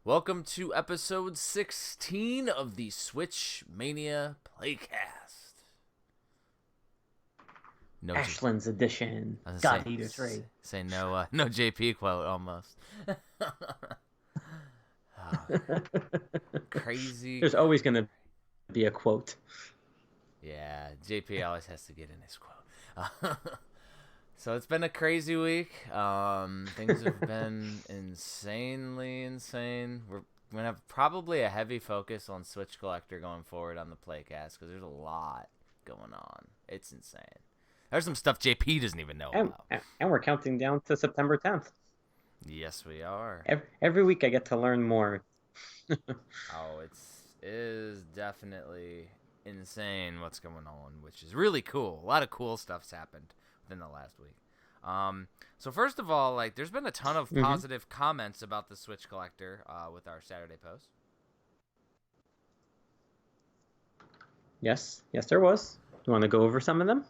Welcome to episode 16 of the Switchmania Playcast. No, Ashland's edition. I was God gonna Eater 3. say no, no JP quote almost. Oh, crazy. There's always going to be a quote. Yeah, JP always has to get in his quote. So it's been a crazy week. Things have been insanely insane. We're gonna have probably a heavy focus on Switch Collector going forward on the Playcast because there's a lot going on. It's insane. There's some stuff JP doesn't even know about. And we're counting down to September 10th. Yes, we are. Every week I get to learn more. Oh, it is definitely insane what's going on, which is really cool. A lot of cool stuff's happened within the last week. So first of all, there's been a ton of positive comments about the Switch Collector with our Saturday post. Yes, there was. You want to go over some of them?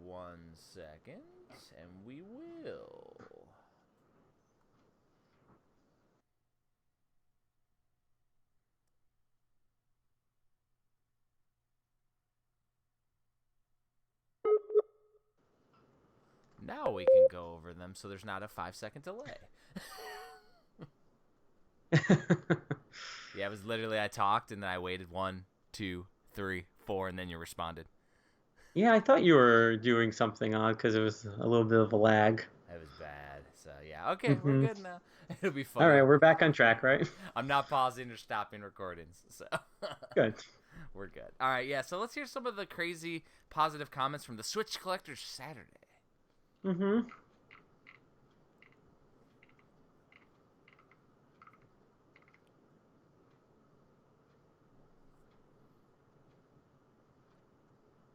1 second, and we will. Now we can go over them so there's not a 5-second delay. Yeah, it was literally I talked and then I waited 1, 2, 3, 4, and then you responded. Yeah, I thought you were doing something odd because it was a little bit of a lag. It was bad. So, yeah. Okay, we're good now. It'll be fun. All right, we're back on track, right? I'm not pausing or stopping recordings, so. Good. We're good. All right, yeah, so let's hear some of the crazy positive comments from the Switch Collector Saturday. Mm-hmm. I'm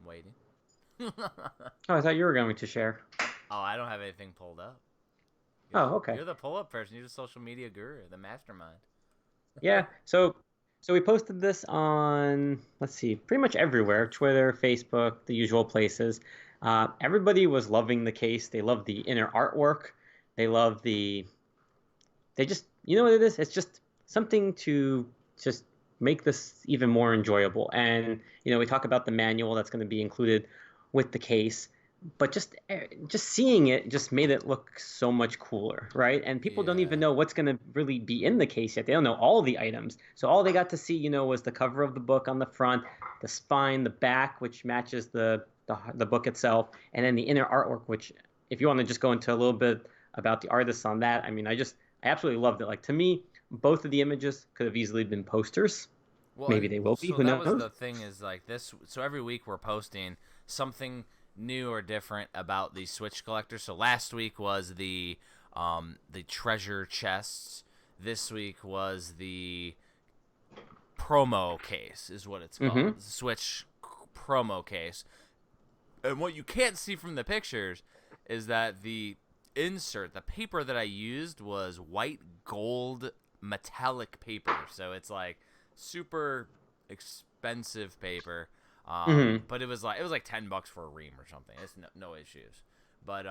waiting. Oh, I thought you were going to share. Oh, I don't have anything pulled up. Okay. You're the pull-up person. You're the social media guru, the mastermind. Yeah, so we posted this on, let's see, pretty much everywhere, Twitter, Facebook, the usual places. Everybody was loving the case. They loved the inner artwork. They love they just, you know what it is? It's just something to just make this even more enjoyable. And, we talk about the manual that's going to be included with the case, but just seeing it just made it look so much cooler, right? And people don't even know what's going to really be in the case yet. They don't know all the items. So all they got to see, was the cover of the book on the front, the spine, the back, which matches the book itself, and then the inner artwork, which, if you want to just go into a little bit about the artists on that, I mean, I absolutely loved it. Like, to me, both of the images could have easily been posters. Well, maybe they will be. So Who knows? That was the thing is this. So every week we're posting something new or different about the Switch Collector. So last week was the treasure chests. This week was the promo case, is what it's called. Switch promo case. And what you can't see from the pictures is that the insert, the paper that I used was white gold metallic paper. So it's like super expensive paper. But it was like $10 for a ream or something. It's no issues. But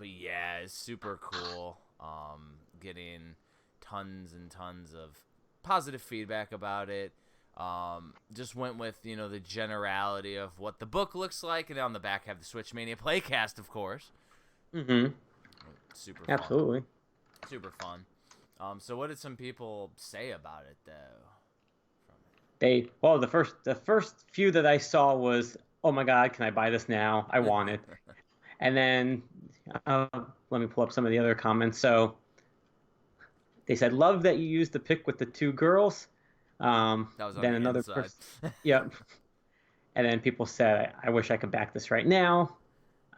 yeah, it's super cool. Getting tons and tons of positive feedback about it. Just went with the generality of what the book looks like, and on the back have the Switchmania Playcast, of course. Super fun. Absolutely. Super fun. So what did some people say about it though? The first few that I saw was, oh my God, can I buy this now? I want it. And then let me pull up some of the other comments. So they said, love that you used the pic with the two girls. That was on then the another inside. person. Yep. And then people said, I wish I could back this right now.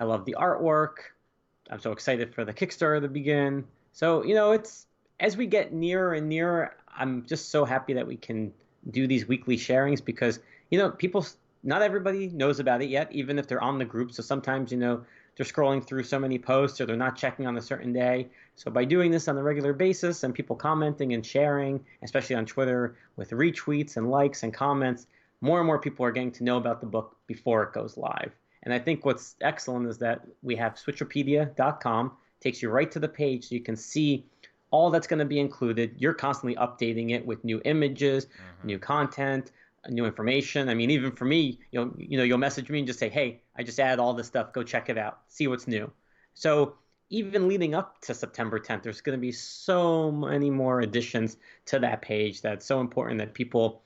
I love the artwork. I'm so excited for the Kickstarter to begin. So, it's as we get nearer and nearer, I'm just so happy that we can do these weekly sharings because, people, not everybody knows about it yet, even if they're on the group. So sometimes, they're scrolling through so many posts or they're not checking on a certain day. So by doing this on a regular basis and people commenting and sharing, especially on Twitter with retweets and likes and comments, more and more people are getting to know about the book before it goes live. And I think what's excellent is that we have Switchopedia.com, takes you right to the page so you can see all that's going to be included. You're constantly updating it with new images, new content, new information. I mean, even for me, you'll message me and just say, "Hey, I just added all this stuff. Go check it out. See what's new." So even leading up to September 10th, there's going to be so many more additions to that page that's so important that people,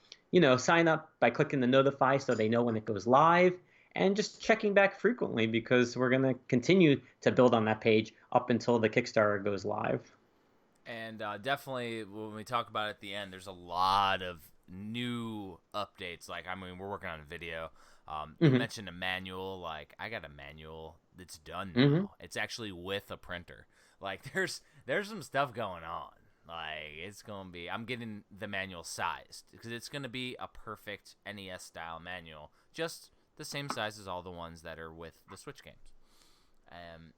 sign up by clicking the notify so they know when it goes live and just checking back frequently because we're going to continue to build on that page up until the Kickstarter goes live. And definitely, when we talk about it at the end, there's a lot of new updates. Like, I mean, we're working on a video. You mentioned a manual. Like, I got a manual that's done now. It's actually with a printer. Like, there's some stuff going on. Like, it's going to be... I'm getting the manual sized because it's going to be a perfect NES-style manual. Just the same size as all the ones that are with the Switch games.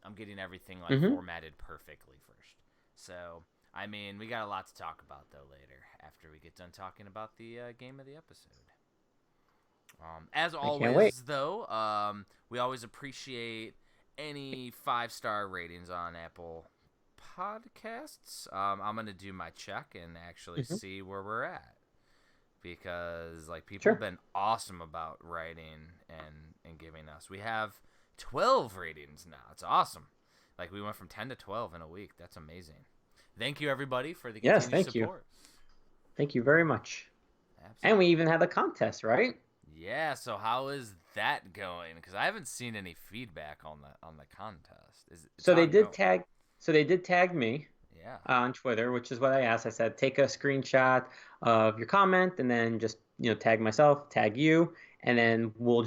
I'm getting everything, like, formatted perfectly first. So... I mean, we got a lot to talk about, though, later, after we get done talking about the game of the episode. As always, though, we always appreciate any 5-star ratings on Apple Podcasts. I'm going to do my check and actually see where we're at. Because, like, people have been awesome about writing and giving us. We have 12 ratings now. It's awesome. Like, we went from 10 to 12 in a week. That's amazing. Thank you, everybody, for the continued support. Thank you very much. Absolutely. And we even had a contest, right? Yeah. So how is that going? Because I haven't seen any feedback on the contest. So they did tag me. Yeah. On Twitter, which is what I asked. I said, take a screenshot of your comment and then just tag myself, tag you, and then we'll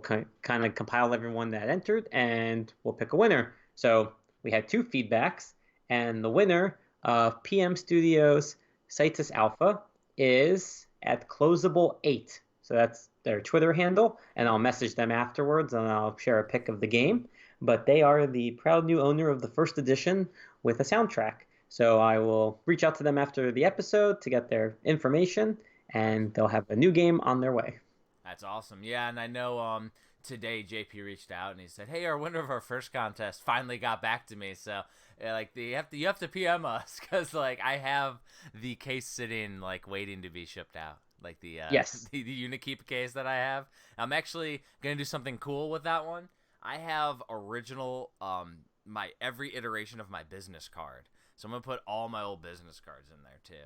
kind of compile everyone that entered and we'll pick a winner. So we had 2 feedbacks. And the winner of PM Studios Citus Alpha is at Closable8. So that's their Twitter handle. And I'll message them afterwards and I'll share a pic of the game. But they are the proud new owner of the first edition with a soundtrack. So I will reach out to them after the episode to get their information. And they'll have a new game on their way. That's awesome. Yeah, and I know today JP reached out and he said, "Hey, our winner of our first contest finally got back to me." So like you have to PM us because like I have the case sitting like waiting to be shipped out. Like the the Unikeep case that I have. I'm actually gonna do something cool with that one. I have original my every iteration of my business card. So I'm gonna put all my old business cards in there too.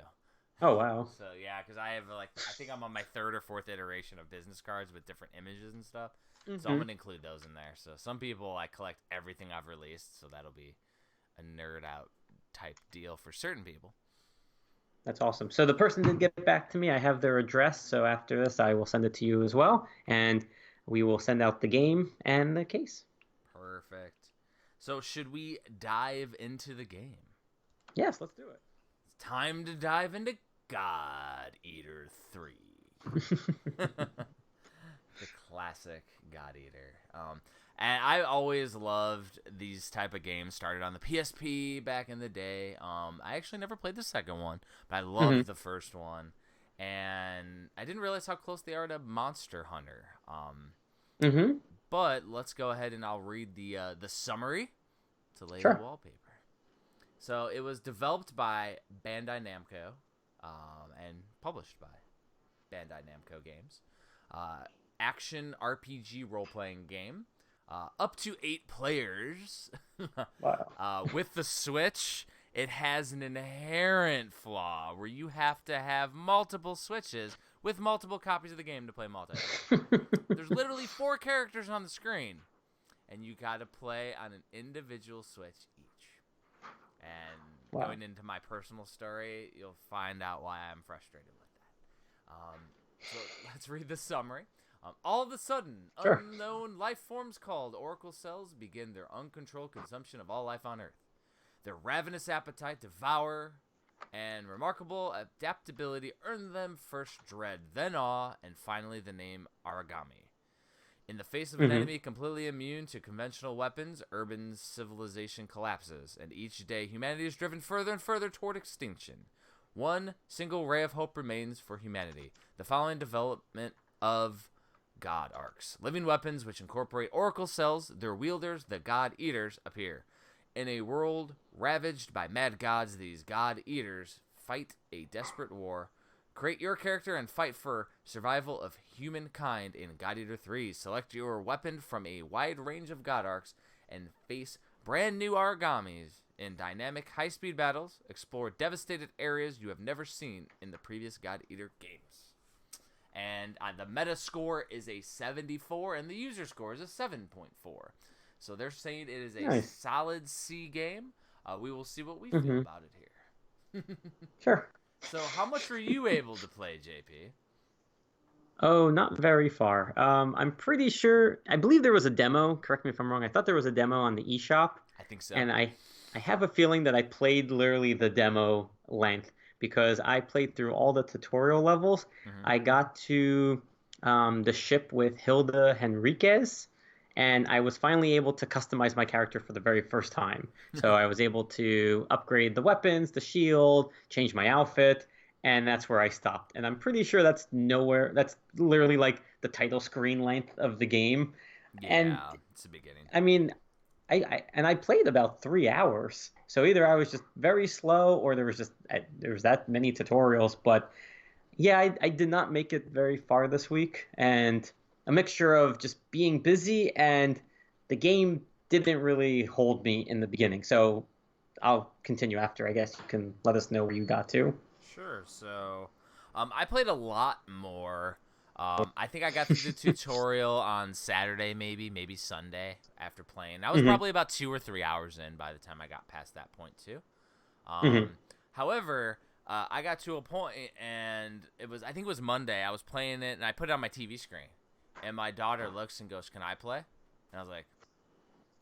Oh wow. So yeah, because I have I think I'm on my 3rd or 4th iteration of business cards with different images and stuff. So I'm gonna include those in there. So some people collect everything I've released, so that'll be a nerd out type deal for certain people. That's awesome. So the person did get back to me. I have their address. So after this, I will send it to you as well, and we will send out the game and the case. Perfect. So should we dive into the game? Yes, let's do it. It's time to dive into God Eater 3. The classic God Eater. And I always loved these type of games. Started on the PSP back in the day. I actually never played the second one, but I loved the first one. And I didn't realize how close they are to Monster Hunter. But let's go ahead and I'll read the summary to lay the wallpaper. So it was developed by Bandai Namco and published by Bandai Namco Games. Action RPG role-playing game. Up to 8 players. Wow. With the Switch, it has an inherent flaw where you have to have multiple Switches with multiple copies of the game to play multiplayer. There's literally 4 characters on the screen, and you got to play on an individual Switch each. And going into my personal story, you'll find out why I'm frustrated with that. So let's read the summary. All of a sudden, unknown life forms called Oracle cells begin their uncontrolled consumption of all life on Earth. Their ravenous appetite devour and remarkable adaptability earn them first dread, then awe, and finally the name Aragami. In the face of an enemy completely immune to conventional weapons, urban civilization collapses, and each day humanity is driven further and further toward extinction. One single ray of hope remains for humanity: the following development of God arcs. Living weapons which incorporate Oracle cells, their wielders, the God Eaters, appear. In a world ravaged by mad gods, these god eaters fight a desperate war. Create your character and fight for survival of humankind in God Eater 3. Select your weapon from a wide range of god arcs and face brand new Origamis in dynamic high-speed battles. Explore devastated areas you have never seen in the previous God Eater games. And the meta score is a 74, and the user score is a 7.4. So they're saying it is a solid C game. We will see what we feel about it here. Sure. So how much were you able to play, JP? Oh, not very far. I'm pretty sure. I believe there was a demo. Correct me if I'm wrong. I thought there was a demo on the eShop, I think so. and I have a feeling that I played literally the demo length because I played through all the tutorial levels. I got to the ship with Hilda Henriquez, and I was finally able to customize my character for the very first time. So I was able to upgrade the weapons, the shield, change my outfit, and that's where I stopped. And I'm pretty sure that's nowhere. That's literally like the title screen length of the game. And Yeah, it's the beginning. I mean, I played about 3 hours. So either I was just very slow, or there was that many tutorials. But yeah, I did not make it very far this week, and a mixture of just being busy and the game didn't really hold me in the beginning. So I'll continue after. I guess you can let us know where you got to. Sure. So, I played a lot more. I think I got through the tutorial on Saturday, maybe Sunday after playing. I was probably about 2 or 3 hours in by the time I got past that point too. However, I got to a point, and I think it was Monday. I was playing it, and I put it on my TV screen, and my daughter looks and goes, "Can I play?" And I was like,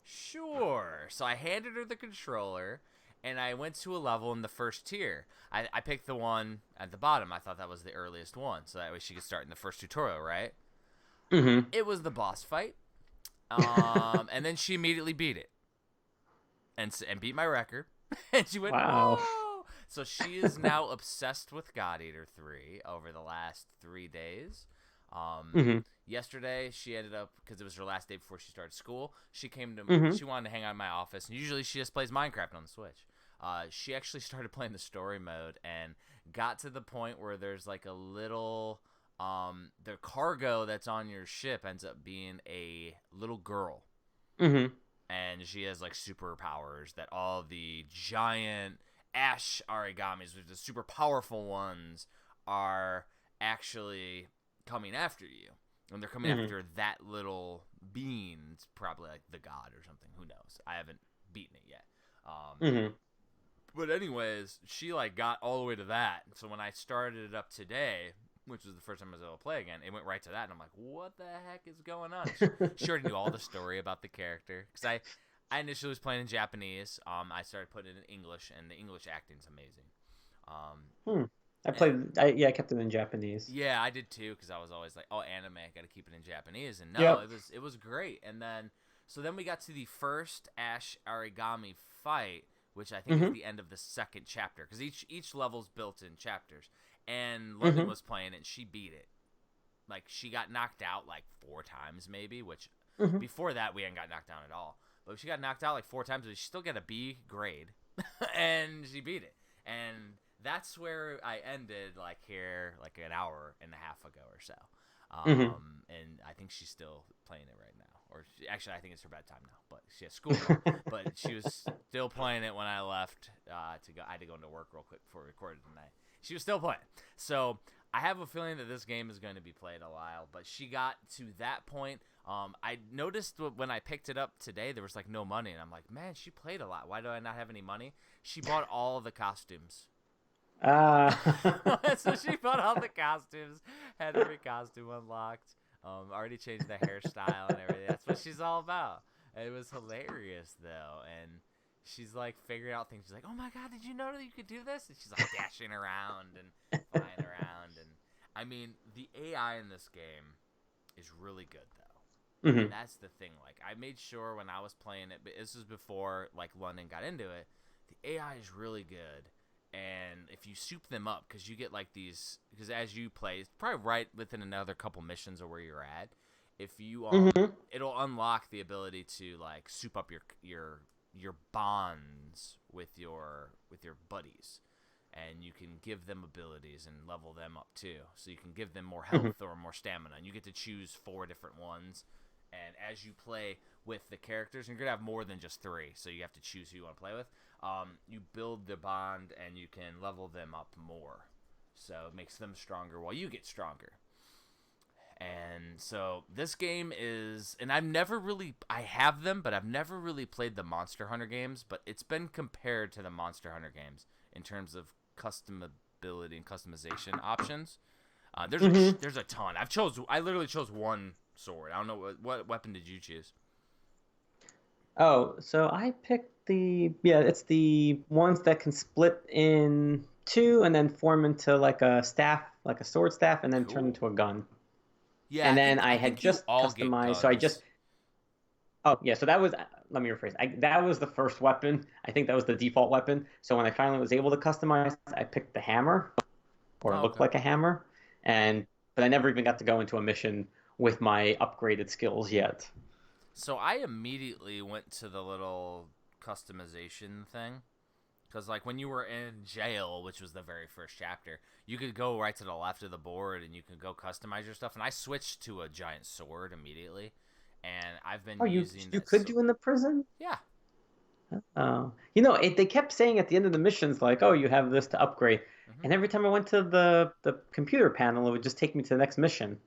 "Sure." So I handed her the controller, and I went to a level in the first tier. I picked the one at the bottom. I thought that was the earliest one, so that way she could start in the first tutorial, right? It was the boss fight, and then she immediately beat it, and beat my record, and she went, Wow. "Whoa!" So she is now obsessed with God Eater 3 over the last 3 days. Yesterday, she ended up, because it was her last day before she started school, she came to, she wanted to hang out in my office, and usually she just plays Minecraft on the Switch. She actually started playing the story mode and got to the point where there's like a little, the cargo that's on your ship ends up being a little girl. And she has like superpowers that all the giant ash origamis, which are the super powerful ones, are actually coming after you. And they're coming after that little being. It's probably like the god or something. Who knows? I haven't beaten it yet. But anyways, she like got all the way to that. So when I started it up today, which was the first time I was able to play again, it went right to that. And I'm like, what the heck is going on? She already knew all the story about the character. Because I initially was playing in Japanese. I started putting it in English, and the English acting's amazing. I kept it in Japanese. Yeah, I did too, because I was always like, oh, anime, I got to keep it in Japanese. And no, Yep. it was great. And then, so then we got to the first Ash Origami fight, which I think is the end of the second chapter, because each level's built in chapters. And London was playing it, and she beat it. Like, she got knocked out like 4 times, maybe, which before that, we hadn't got knocked down at all. But she got knocked out like 4 times, but she still got a B grade, and she beat it. And that's where I ended, like, here, like, an hour and a half ago or so. And I think she's still playing it right now. Or, actually, I think it's her bedtime now. But she has school. But she was still playing it when I left to go. I had to go into work real quick before we recorded tonight. She was still playing. So I have a feeling that this game is going to be played a while. But she got to that point. I noticed when I picked it up today, there was, like, no money. And I'm like, man, she played a lot. Why do I not have any money? She bought all the costumes. So she bought all the costumes, had every costume unlocked, already changed the hairstyle and everything. That's what she's all about. It was hilarious, though. And she's, like, figuring out things. She's like, oh, my God, did you know that you could do this? And she's, like, dashing around and flying around. And, I mean, the AI in this game is really good, though. And that's the thing. Like, I made sure when I was playing it, but this was before, like, London got into it, the AI is really good. And if you soup them up, because you get, like, these, because as you play, it's probably right within another couple missions of where you're at, if you, it'll unlock the ability to, like, soup up your your bonds with your buddies, and you can give them abilities and level them up too. So you can give them more Hmm. health or more stamina, and you get to choose 4 different ones. And as you play with the characters, and you're gonna have more than just 3, so you have to choose who you want to play with. You build the bond, and you can level them up more, so it makes them stronger while you get stronger. And so this game is, and I have them, but I've never really played the Monster Hunter games, but it's been compared to the Monster Hunter games in terms of customability and customization options. Hmm. There's a ton. I literally chose one sword. I don't know what weapon did you choose? Oh, so I picked it's the ones that can split in two and then form into like a staff, like a sword staff, and then turn Cool. into a gun. Yeah, And then I I had think you just all get customized, so guns. oh yeah, so that was, let me rephrase. That was the first weapon. I think that was the default weapon. So when I finally was able to customize, I picked the hammer, or it Oh, looked okay. like a hammer, and but I never even got to go into a mission with my upgraded skills yet. So I immediately went to the little customization thing. Because, like, when you were in jail, which was the very first chapter, you could go right to the left of the board and you could go customize your stuff. And I switched to a giant sword immediately. And I've been Oh, using you that. could So, do in the prison? yeah. Oh, they kept saying at the end of the missions like, "Oh, you have this to upgrade," hmm and every time I went to the computer panel, it would just take me to the next mission.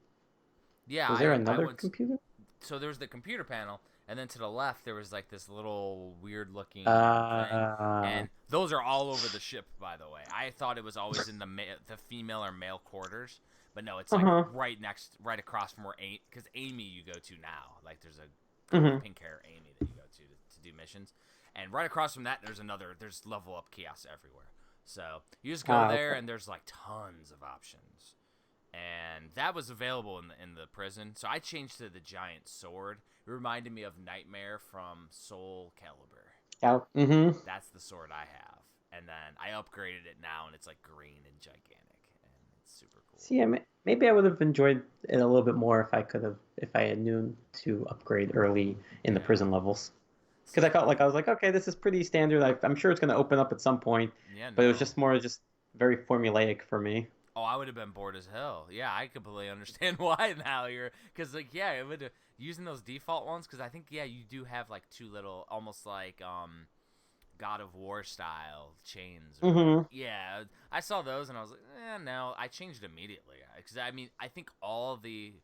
Yeah, Was there I another went. computer? So there was the computer panel, and then to the left there was like this little weird looking thing, Uh, and those are all over the ship. By the way, I thought it was always in the female or male quarters, but no, it's like uh-huh. right across from where because Amy you go to now. Like there's a girl with Hmm. pink hair, Amy, that you go to do missions, and right across from that there's level up kiosks everywhere. So you just go Ah, there, okay. and there's like tons of options, and that was available in the prison. So I changed to the giant sword. It reminded me of Nightmare from Soul Calibur. Yeah. Hmm. That's the sword I have, and then I upgraded it now, and it's like green and gigantic, and it's super cool. See, maybe I would have enjoyed it a little bit more if I had known to upgrade early in the Yeah. prison levels. Because I See, felt like I was like, okay, this is pretty standard. I'm sure it's going to open up at some point, yeah, but it was no. just just very formulaic for me. Oh, I would have been bored as hell. Yeah, I completely understand why now you're, because like yeah, it would using those default ones because I think yeah you do have like two little almost like God of War style chains or whatever. Hmm. Yeah, I saw those and I was like, no. I changed immediately because I mean, I think all of the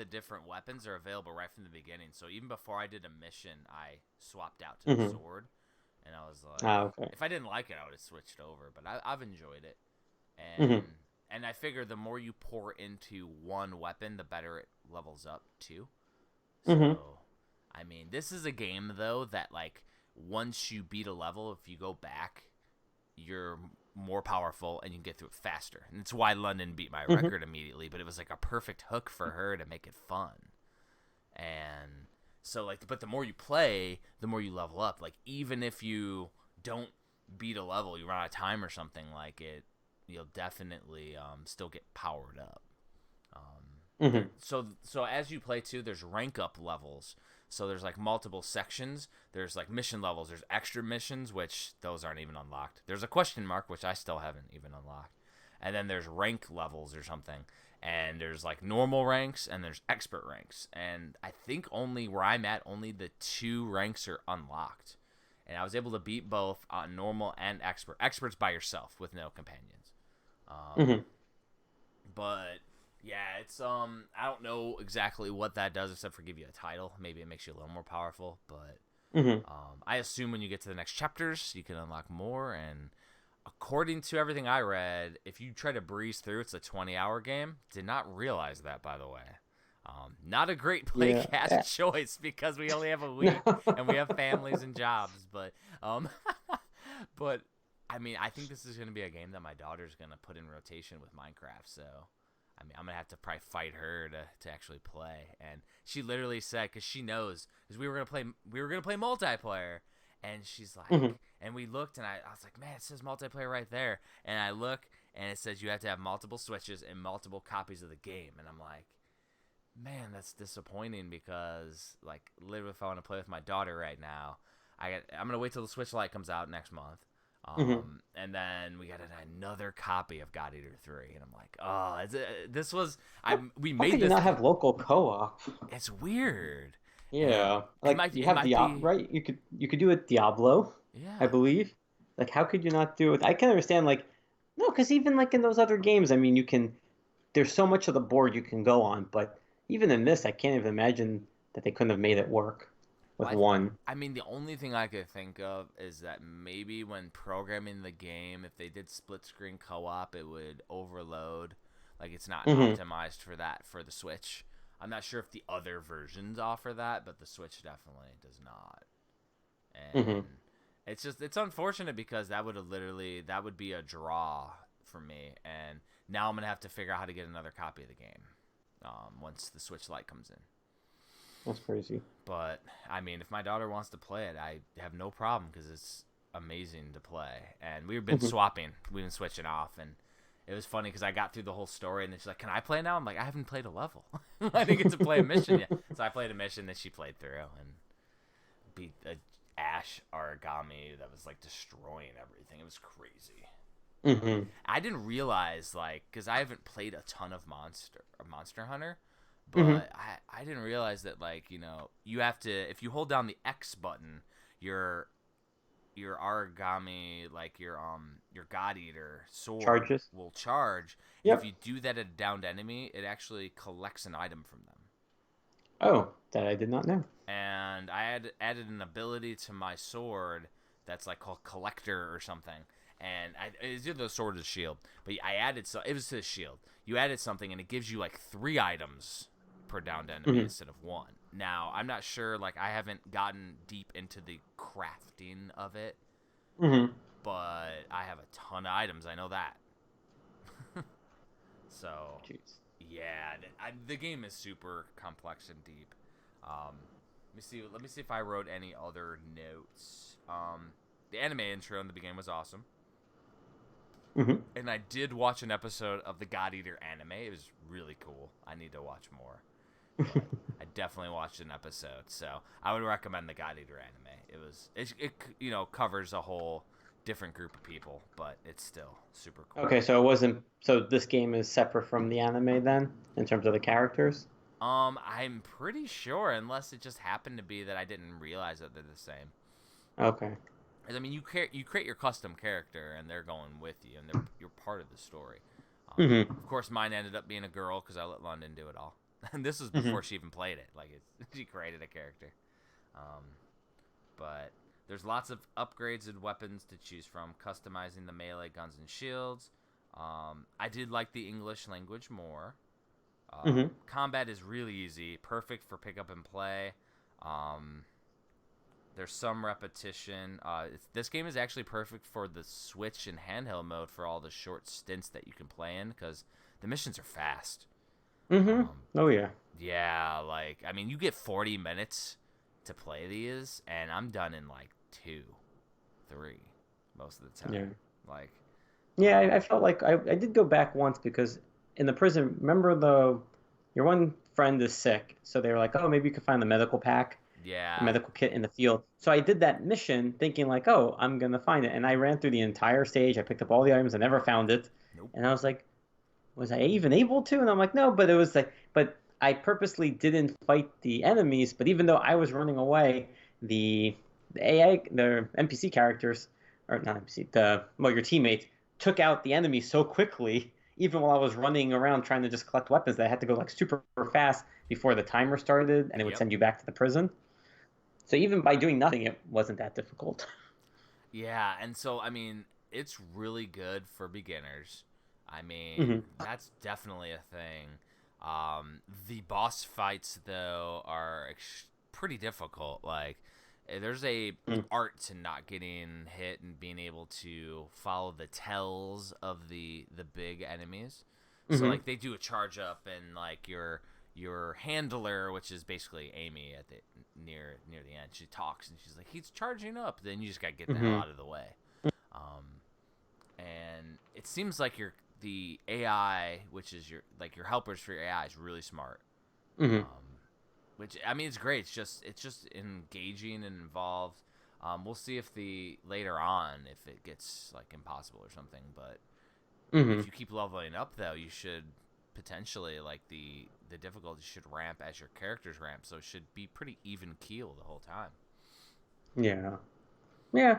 different weapons are available right from the beginning. So even before I did a mission, I swapped out to the Hmm. sword, and I was like, Ah, okay. if I didn't like it, I would have switched over. But I've enjoyed it, Hmm. and I figure the more you pour into one weapon, the better it levels up too. Hmm. So, I mean, this is a game though that like once you beat a level, if you go back, you're more powerful and you can get through it faster. And it's why London beat my Hmm. record immediately, but it was like a perfect hook for her to make it fun. And so like but the more you play, the more you level up. Like even if you don't beat a level, you run out of time or something like it, you'll definitely still get powered up. Hmm. So as you play too, there's rank up levels. So there's like multiple sections. There's like mission levels. There's extra missions, which those aren't even unlocked. There's a question mark, which I still haven't even unlocked. And then there's rank levels or something. And there's like normal ranks and there's expert ranks. And I think only where I'm at, only the 2 ranks are unlocked. And I was able to beat both on normal and expert. Expert's by yourself with no companions. Um, Hmm. but yeah, it's I don't know exactly what that does except for give you a title. Maybe it makes you a little more powerful, but Hmm. I assume when you get to the next chapters, you can unlock more. And according to everything I read, if you try to breeze through, it's a 20-hour game. Did not realize that, by the way. Not a great Yeah. playcast Yeah. choice because we only have a No. week and we have families and jobs. But um, but I mean, I think this is going to be a game that my daughter's going to put in rotation with Minecraft. So I mean, I'm gonna have to probably fight her to actually play. And she literally said, because she knows, because we were gonna play multiplayer, and she's Hmm. like, and we looked, and I was like, man, it says multiplayer right there, and I look, and it says you have to have multiple switches and multiple copies of the game, and I'm like, man, that's disappointing because like literally, if I want to play with my daughter right now, I'm gonna wait till the Switch Lite comes out next month. Hmm. And then we got another copy of God Eater 3, and I'm like, oh, this was I we How made could you this. not have local co-op? It's weird, and Yeah, it like might you it have might be right. You could do it Diablo, I yeah. believe. Like, how could you not do it? I can understand, like, no, because even like in those other games, I mean, you can. There's so much of the board you can go on, but even in this, I can't even imagine that they couldn't have made it work with Well, one. I mean, the only thing I could think of is that maybe when programming the game, if they did split screen co-op, it would overload. Like it's not Hmm. optimized for that for the Switch. I'm not sure if the other versions offer that, but the Switch definitely does not. Hmm. And it's unfortunate because that would be a draw for me. And now I'm gonna have to figure out how to get another copy of the game once the Switch Lite comes in. That's crazy. But I mean, if my daughter wants to play it, I have no problem because it's amazing to play. And we've been Hmm. swapping, we've been switching off, and it was funny because I got through the whole story, and then she's like, "Can I play now?" I'm like, "I haven't played a level. I didn't get to play a mission yet." So I played a mission that she played through and beat a ash origami that was like destroying everything. It was crazy. Hmm. I didn't realize like because I haven't played a ton of Monster Hunter, Hmm. but I didn't realize that like you have to if you hold down the X button, your your origami like your God Eater sword Charges. will charge, and if Yep. you do that at a downed enemy, it actually collects an item from them. Oh, that I did not know. And I added an ability to my sword that's like called Collector or something. And it's either the sword or the shield, but I added it was the shield. You added something, and it gives you like 3 items per downed enemy Hmm. instead of 1. Now I'm not sure, like I haven't gotten deep into the crafting of it, Hmm. but I have a ton of items. I know that. So Jeez. yeah, the game is super complex and deep. Let me see. Let me see if I wrote any other notes. The anime intro in the beginning was awesome, Hmm. and I did watch an episode of the God Eater anime. It was really cool. I need to watch more, but I definitely watched an episode. So I would recommend the God Eater anime. It covers a whole different group of people, but it's still super cool. Okay, so it wasn't. So this game is separate from the anime then, in terms of the characters. I'm pretty sure, unless it just happened to be that I didn't realize that they're the same. Okay. 'Cause, I mean, you create your custom character, and they're going with you, and you're part of the story. Hmm. Of course, mine ended up being a girl because I let London do it all, and this was Hmm. before she even played it. Like, she created a character. Um, but there's lots of upgrades and weapons to choose from, customizing the melee guns and shields. I did like the English language more. Hmm. Combat is really easy, perfect for pick up and play. Um, there's some repetition. This game is actually perfect for the Switch and handheld mode for all the short stints that you can play in because the missions are fast. Hmm. Um, Oh yeah. yeah, like I mean, you get 40 minutes to play these, and I'm done in like 2, 3 most of the Yeah. time. Like, Yeah, I felt like I did go back once because in the prison, remember your one friend is sick, so they were like, oh, maybe you could find the medical pack, a yeah, medical kit in the field. So I did that mission thinking like, oh, I'm gonna find it, and I ran through the entire stage. I picked up all the items, I never found it, nope. and I was like, was I even able to? And I'm like, no, but it was like, but I purposely didn't fight the enemies. But even though I was running away, the AI, the NPC characters, or not NPC, your teammate took out the enemy so quickly. Even while I was running around trying to just collect weapons, that I had to go like super fast before the timer started, and it would Yep. send you back to the prison. So even by doing nothing, it wasn't that difficult. Yeah, and so I mean, it's really good for beginners. I mean, Hmm. that's definitely a thing. The boss fights though are pretty difficult. Like, there's a art to not getting hit and being able to follow the tells of the big enemies. So Hmm. like they do a charge up, and like your handler, which is basically Amy at the near the end, she talks and she's like, "He's charging up." Then you just gotta get the hell Hmm. out of the way. Um, and it seems like the AI, which is your helpers for your AI, is really smart. Hmm. Um, which I mean, it's great. It's just engaging and involved. We'll see if later on if it gets like impossible or something. But Hmm. if you keep leveling up, though, you should potentially like the difficulty should ramp as your characters ramp, so it should be pretty even keel the whole time. Yeah. Yeah,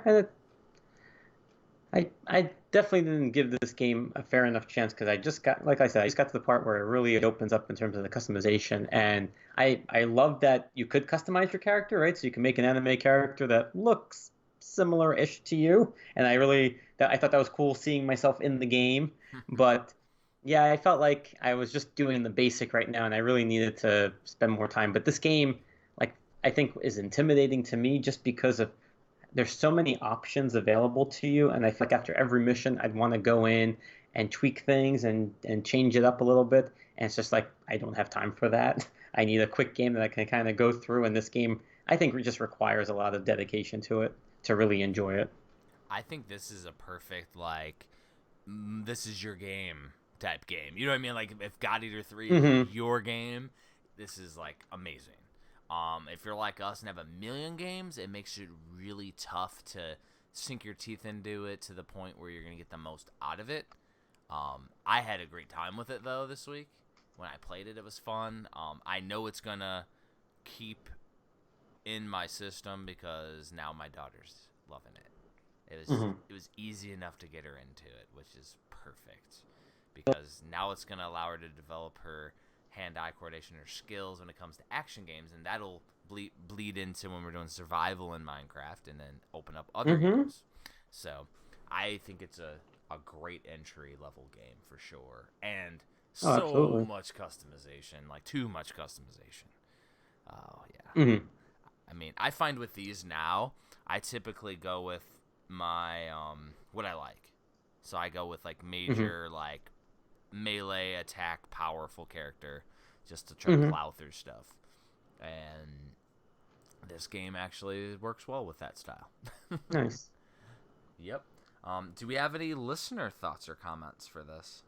I definitely didn't give this game a fair enough chance because I just got, like I said, I just got to the part where it really opens up in terms of the customization, and I love that you could customize your character, right? So you can make an anime character that looks similar-ish to you, and I thought that was cool seeing myself in the game, but yeah, I felt like I was just doing the basic right now, and I really needed to spend more time. But this game, like, I think is intimidating to me just because of there's so many options available to you, and I feel like after every mission I'd want to go in and tweak things and change it up a little bit, and it's just like I don't have time for that. I need a quick game that I can kind of go through, and this game I think just requires a lot of dedication to it to really enjoy it. I think this is a perfect like this is your game type game. You know what I mean? Like if God Eater 3 is Hmm. your game, this is like amazing. If you're like us and have a million games, it makes it really tough to sink your teeth into it to the point where you're gonna get the most out of it. I had a great time with it though this week. When I played it, it was fun. I know it's gonna keep in my system because now my daughter's loving it. Hmm. It was easy enough to get her into it, which is perfect because now it's going to allow her to develop her hand-eye coordination, her skills when it comes to action games, and that'll bleed into when we're doing survival in Minecraft, and then open up other Hmm. games. So I think it's a great entry level game for sure, and Oh, so absolutely. much customization, like too much customization. Oh yeah. Hmm. I mean, I find with these now, I typically go with my what I like. So I go with like Hmm. major like melee attack powerful character just to try to Hmm. plow through stuff. And this game actually works well with that style. Nice. Yep. Do we have any listener thoughts or comments for this?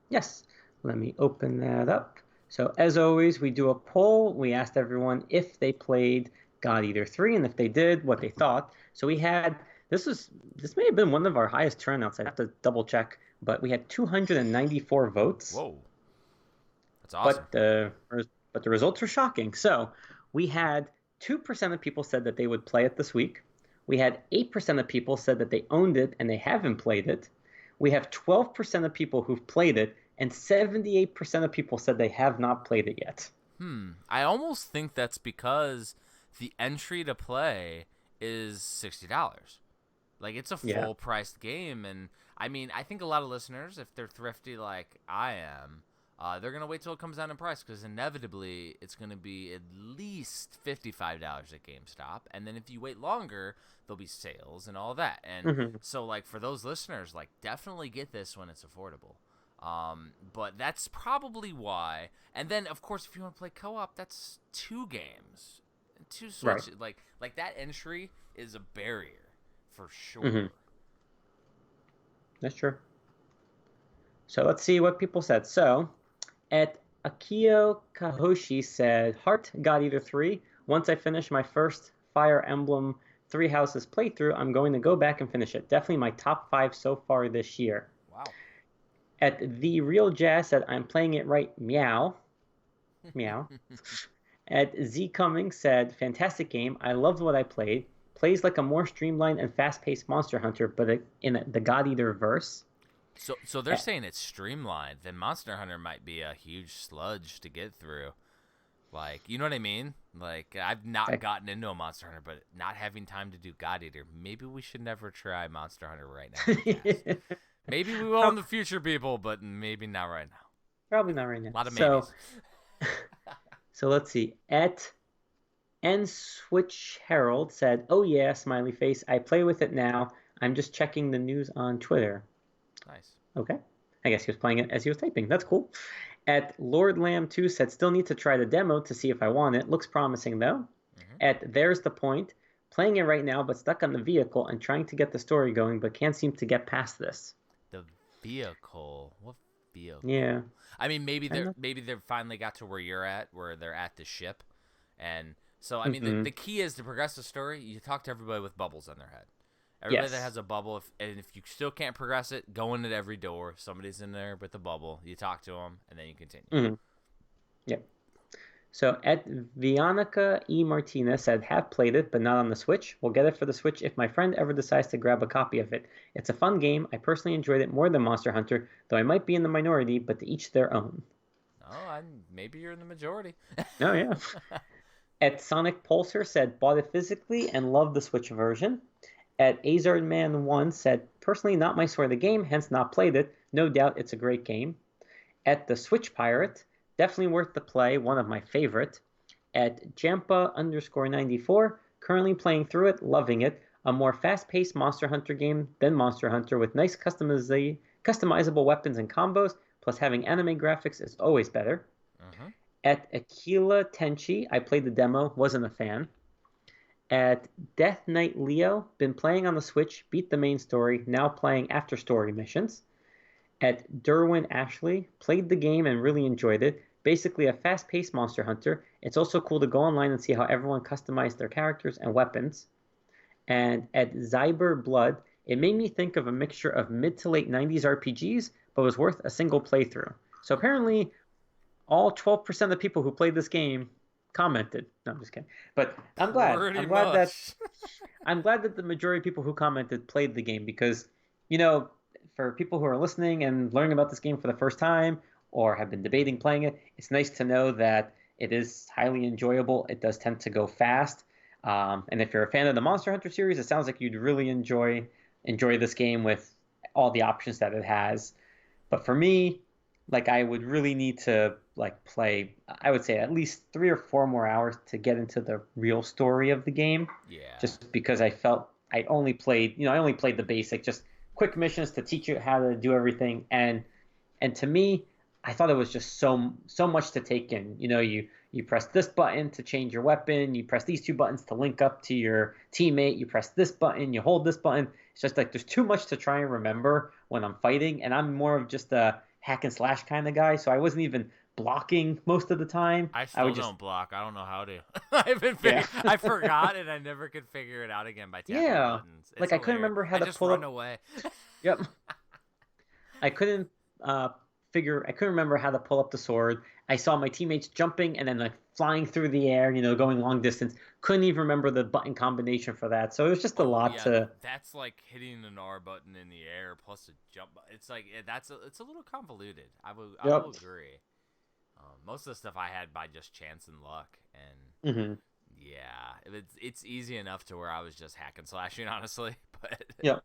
Yes. Let me open that up. So, as always, we do a poll. We asked everyone if they played God Eater 3 and if they did, what they thought. So, we had this may have been one of our highest turnouts. I'd have to double check, but we had 294 votes. Whoa, that's awesome. But the results are shocking. So, we had 2% of people said that they would play it this week. We had 8% of people said that they owned it and they haven't played it. We have 12% of people who've played it, and 78% of people said they have not played it yet. I almost think that's because the entry to play is $60. Like it's a Yeah. full priced game, and I mean, I think a lot of listeners, if they're thrifty like I am, they're gonna wait till it comes down in price because inevitably it's gonna be at least $55 at GameStop, and then if you wait longer, there'll be sales and all that. And Hmm. so, like for those listeners, like definitely get this when it's affordable. But that's probably why. And then, of course, if you want to play co-op, that's two games, two Right. Switch. Like that entry is a barrier for Hmm. sure. That's true. So let's see what people said. So at Akio Kahoshi said, Heart God Eater 3. Once I finish my first Fire Emblem Three Houses playthrough, I'm going to go back and finish it. Definitely my top five so far this year. Wow. At The Real Jazz said, I'm playing it right. Meow. Meow. At Z Cummings said, fantastic game. I loved what I played. Plays like a more streamlined and fast-paced Monster Hunter, but in the God Eater verse. So they're saying it's streamlined. Then Monster Hunter might be a huge sludge to get through. Like, you know what I mean? Like, I've not gotten into a Monster Hunter, but not having time to do God Eater. Maybe we should never try Monster Hunter right now on the cast. Maybe we will in the future, people, but maybe not right now. Probably not right now. A lot of So, maybes. so let's see. At N Switch Herald said, "Oh yeah, smiley face. I play with it now. I'm just checking the news on Twitter." Nice. Okay. I guess he was playing it as he was typing. That's cool. At Lord Lamb 2 said, "Still need to try the demo to see if I want it. Looks promising though." Hmm. At There's the Point, playing it right now but stuck on the vehicle and trying to get the story going but can't seem to get past this. The vehicle. What vehicle? Yeah. I mean, maybe I'm not. they're finally got to where you're at, where they're at the ship, and So I mean, Hmm. the key is to progress the story. You talk to everybody with bubbles in their head. Everybody that Yes. has a bubble, and if you still can't progress it, go in at every door. If somebody's in there with a bubble, you talk to them, and then you continue. Hmm. Yep. So at Vianica E. Martinez said, have played it, but not on the Switch. We'll get it for the Switch if my friend ever decides to grab a copy of it. It's a fun game. I personally enjoyed it more than Monster Hunter, though I might be in the minority, but to each their own. Oh, maybe you're in the majority. Oh, yeah. At Sonic Pulsar said, bought it physically and loved the Switch version. At Azerman1 said, personally not my sort of game, hence not played it. No doubt it's a great game. At the Switch Pirate, definitely worth the play, one of my favorite. At Jampa underscore 94, currently playing through it, loving it. A more fast-paced Monster Hunter game than Monster Hunter with nice customizable weapons and combos, plus having anime graphics is always better. Mm-hmm. At Aquila Tenchi, I played the demo, wasn't a fan. At Death Knight Leo, been playing on the Switch, beat the main story, now playing after story missions. At Derwin Ashley, played the game and really enjoyed it. Basically a fast-paced Monster Hunter. It's also cool to go online and see how everyone customized their characters and weapons. And at Zyber Blood, it made me think of a mixture of mid to late 90s RPGs, but was worth a single playthrough. So apparently all 12% of the people who played this game commented. No, I'm just kidding. But I'm glad. Pretty I'm glad that much. I'm glad that the majority of people who commented played the game because, you know, for people who are listening and learning about this game for the first time or have been debating playing it, it's nice to know that it is highly enjoyable. It does tend to go fast. And if you're a fan of the Monster Hunter series, it sounds like you'd really enjoy this game with all the options that it has. But for me, like I would really need to like play, I would say at least 3 or 4 more hours to get into the real story of the game, Yeah. just because I felt I only played the basic, just quick missions to teach you how to do everything, and to me, I thought it was just so much to take in. You press this button to change your weapon, you press these two buttons to link up to your teammate, you press this button, you hold this button. It's just like there's too much to try and remember when I'm fighting, and I'm more of just a hack and slash kind of guy, so I wasn't even blocking most of the time. I I still would just don't block. I don't know how to. yeah. I forgot and I never could figure it out again by tapping the Yeah. buttons. It's Like I couldn't hilarious. remember how I to just pull run up. away. Yep. I couldn't I couldn't remember how to pull up the sword. I saw my teammates jumping and then like flying through the air, going long distance. Couldn't even remember the button combination for that. So it was just a Oh lot yeah, to. that's like hitting an R button in the air plus a jump. It's like it's a little convoluted. I will Yep. agree. Most of the stuff I had by just chance and luck, and Hmm. yeah, it's easy enough to where I was just hack and slashing, honestly. But Yep.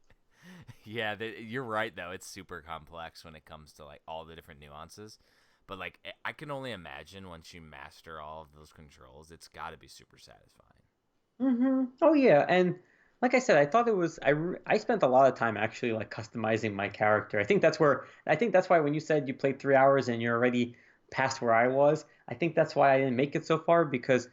yeah, you're right though. It's super complex when it comes to like all the different nuances. But like I can only imagine once you master all of those controls, it's got to be super satisfying. Oh yeah, and like I said, I thought it was. I spent a lot of time actually like customizing my character. I think that's why when you said you played 3 hours and you're already past where I was, I think that's why I didn't make it so far because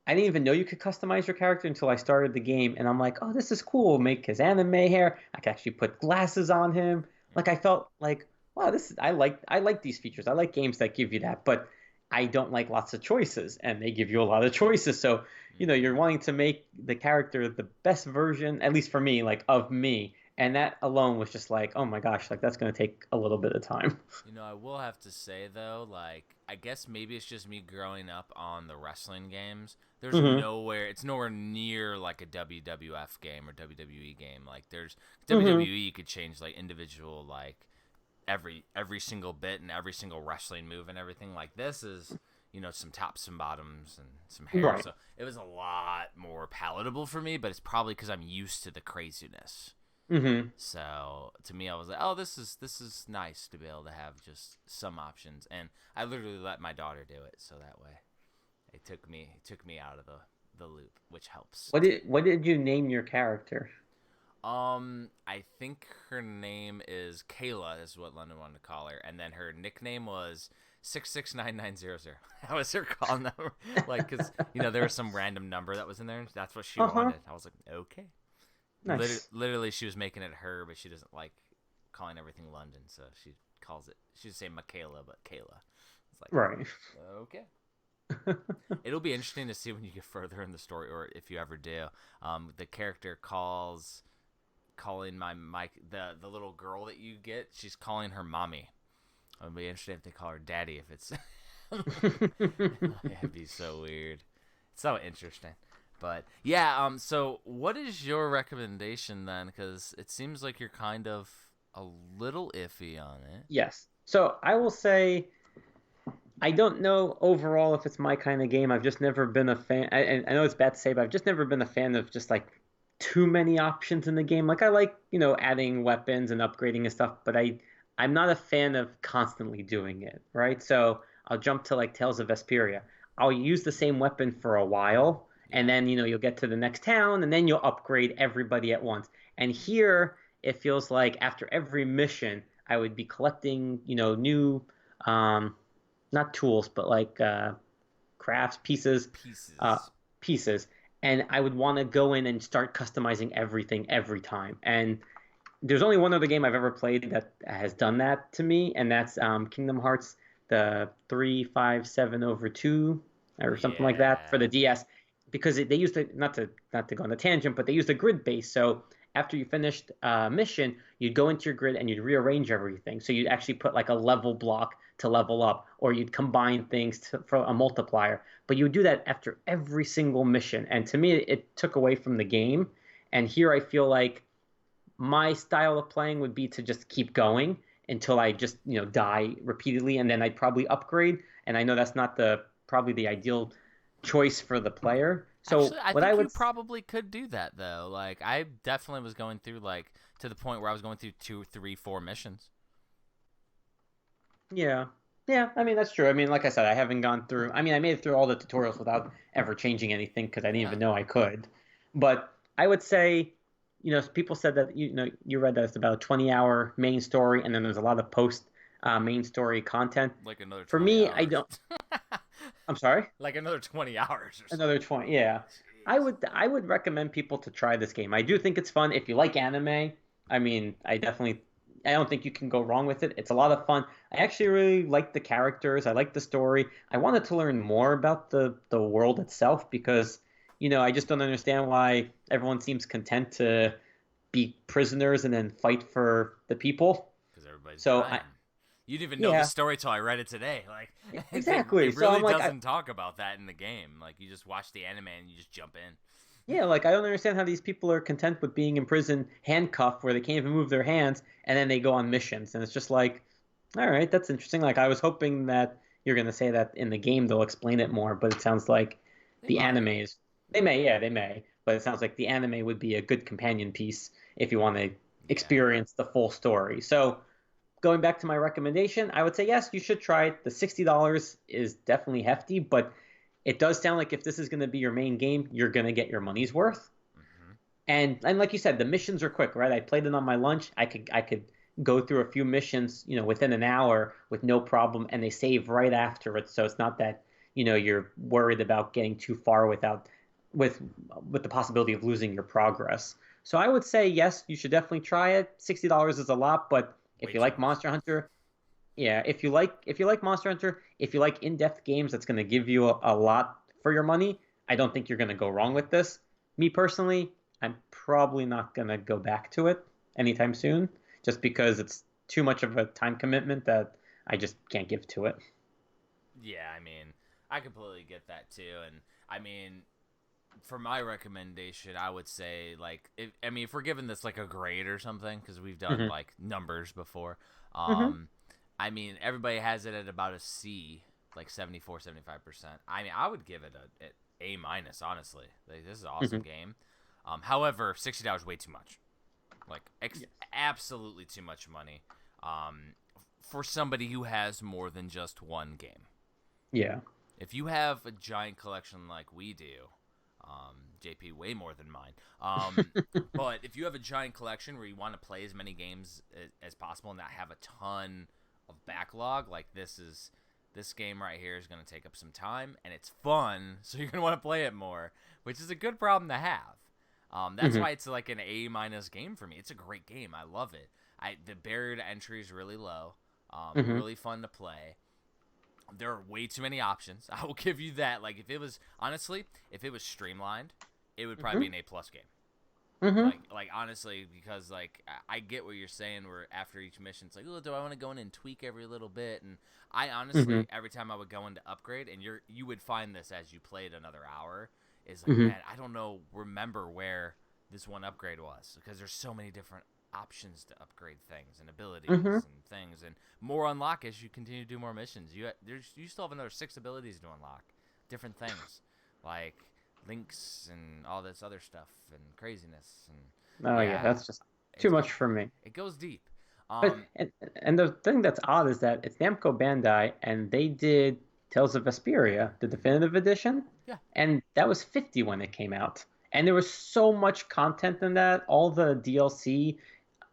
I didn't even know you could customize your character until I started the game, and I'm like, oh, this is cool. Make his anime hair. I can actually put glasses on him. Like I Mm-hmm. felt like, wow, this is I like these features. I like games that give you that, but I don't like lots of choices, and they give you a lot of choices. So you're Mm-hmm. wanting to make the character the best version, at least for me, like of me. And that alone was just like, oh my gosh, like that's going to take a little bit of time. I will have to say though, like I guess maybe it's just me growing up on the wrestling games. Hmm. It's nowhere near like a WWF game or WWE game. Like there's Hmm. WWE, you could change like individual like every single bit and every single wrestling move and everything. Like this is some tops and bottoms and some hair, Right. so it was a lot more palatable for me. But it's probably because I'm used to the craziness. Hmm. So to me, I was like, "Oh, this is nice to be able to have just some options." And I literally let my daughter do it, so that way it took me out of the loop, which helps. What did you name your character? I think her name is Kayla, is what London wanted to call her, and then her nickname was 669900. That was her call number, like because there was some random number that was in there. That's what she Uh-huh. wanted. I was like, okay. Nice. Literally, she was making it her, but she doesn't like calling everything London, so she calls it. She'd say Michaela, but Kayla. It's like, Right. okay. It'll be interesting to see when you get further in the story, or if you ever do. The character calling the little girl that you get. She's calling her mommy. It'll be interesting if they call her daddy. If it's it'd be so weird. It's so interesting. But yeah, so what is your recommendation then? Because it seems like you're kind of a little iffy on it. Yes. So I will say I don't know overall if it's my kind of game. I've just never been a fan. I know it's bad to say, but I've just never been a fan of just like too many options in the game. Like I like, adding weapons and upgrading and stuff, but I'm not a fan of constantly doing it, right? So I'll jump to like Tales of Vesperia. I'll use the same weapon for a while, and Yeah. then you'll get to the next town, and then you'll upgrade everybody at once. And here it feels like after every mission, I would be collecting, new um, not tools, but like crafts, uh, Pieces. pieces, and I would want to go in and start customizing everything every time. And there's only one other game I've ever played that has done that to me, and that's Kingdom Hearts, the 357/2 or something like that for Yeah. the DS, because they used to not to go on a tangent, but they used a grid base. So after you finished a mission, you'd go into your grid and you'd rearrange everything. So you'd actually put like a level block to level up, or you'd combine things for a multiplier. But you would do that after every single mission, and to me, it took away from the game. And here I feel like my style of playing would be to just keep going until I just die repeatedly, and then I'd probably upgrade. And I know that's not the probably the ideal choice for the player. So Actually, I what I think would you probably could do that though. Like, I definitely was going through like to the point where I was going through two, three, four missions. Yeah. Yeah, I mean that's true. I mean, like I said, I haven't gone through. I mean, I made it through all the tutorials without ever changing anything because I didn't Yeah. even know I could. But I would say, people said that you read that it's about a 20-hour main story, and then there's a lot of post main story content. Like another For 20 me, I hours. don't. I'm sorry. Like another 20 hours or something. Another 20. Yeah. I Jeez. would I would recommend people to try this game. I do think it's fun if you like anime. I mean, I don't think you can go wrong with it. It's a lot of fun. I actually really like the characters. I like the story. I wanted to learn more about the world itself because, I just don't understand why everyone seems content to be prisoners and then fight for the people. Because everybody's So dying. You didn't even know the yeah, story till I read it today. Like, exactly. it So really I'm like, doesn't talk about that in the game. Like, you just watch the anime and you just jump in. yeah, like I don't understand how these people are content with being in prison handcuffed where they can't even move their hands and then they go on missions. And it's just like, all right, that's interesting. Like I was hoping that you're gonna say that in the game they'll explain it more, but it sounds like They the might. animes they may, yeah, they may. But it sounds like the anime would be a good companion piece if you want to Yeah. experience the full story. So going back to my recommendation, I would say yes, you should try it. The $60 is definitely hefty, but it does sound like if this is going to be your main game, you're going to get your money's worth. Hmm. And like you said, the missions are quick, right? I played it on my lunch. I could go through a few missions, within an hour with no problem, and they save right after it. So it's not that you're worried about getting too far with with the possibility of losing your progress. So I would say yes, you should definitely try it. $60 is a lot, but if Way you too like much. Monster Hunter, yeah, if you like Monster Hunter, if you like in-depth games that's going to give you a lot for your money, I don't think you're going to go wrong with this. Me personally, I'm probably not going to go back to it anytime soon, just because it's too much of a time commitment that I just can't give to it. Yeah, I mean, I completely get that too. And I mean, for my recommendation, I would say like, if we're giving this like a grade or something, because we've done Hmm. like numbers before. Hmm. Um, I mean, everybody has it at about a C, like 74, 75%. I mean, I would give it A minus, honestly. Like, this is an awesome Hmm. game. However, $60 way too much. Like, Yes. absolutely too much money. Um, for somebody who has more than just one game. Yeah. If you have a giant collection like we do, JP way more than mine. But if you have a giant collection where you want to play as many games as possible and not have a ton of backlog, like this game right here is going to take up some time and it's fun, so you're going to want to play it more, which is a good problem to have. That's Hmm. why it's like an A minus game for me. It's a great game. I love it. The barrier to entry is really low. Hmm. Really fun to play. There are way too many options. I will give you that. Like if it was honestly, if it was streamlined, it would probably Mm-hmm. be an A+ game. Mm-hmm. Like honestly, because like I get what you're saying. Where after each mission, it's like, oh, do I want to go in and tweak every little bit? And I Mm-hmm. honestly, every time I would go in to upgrade, and you would find this as you played another hour, is like, Mm-hmm. man, I don't know, remember where this one upgrade was because there's so many different options to upgrade things and Mm-hmm. abilities and things, and more unlock as you continue to do more missions. You still have another 6 abilities to unlock, different things, like links and all this other stuff and craziness and Oh yeah, yeah, that's just too it's much go for me. it goes deep. But Um, and the thing that's odd is that it's Namco Bandai, and they did Tales of Vesperia, the definitive edition, yeah, and that was 50 when it came out. And there was so much content in that, all the DLC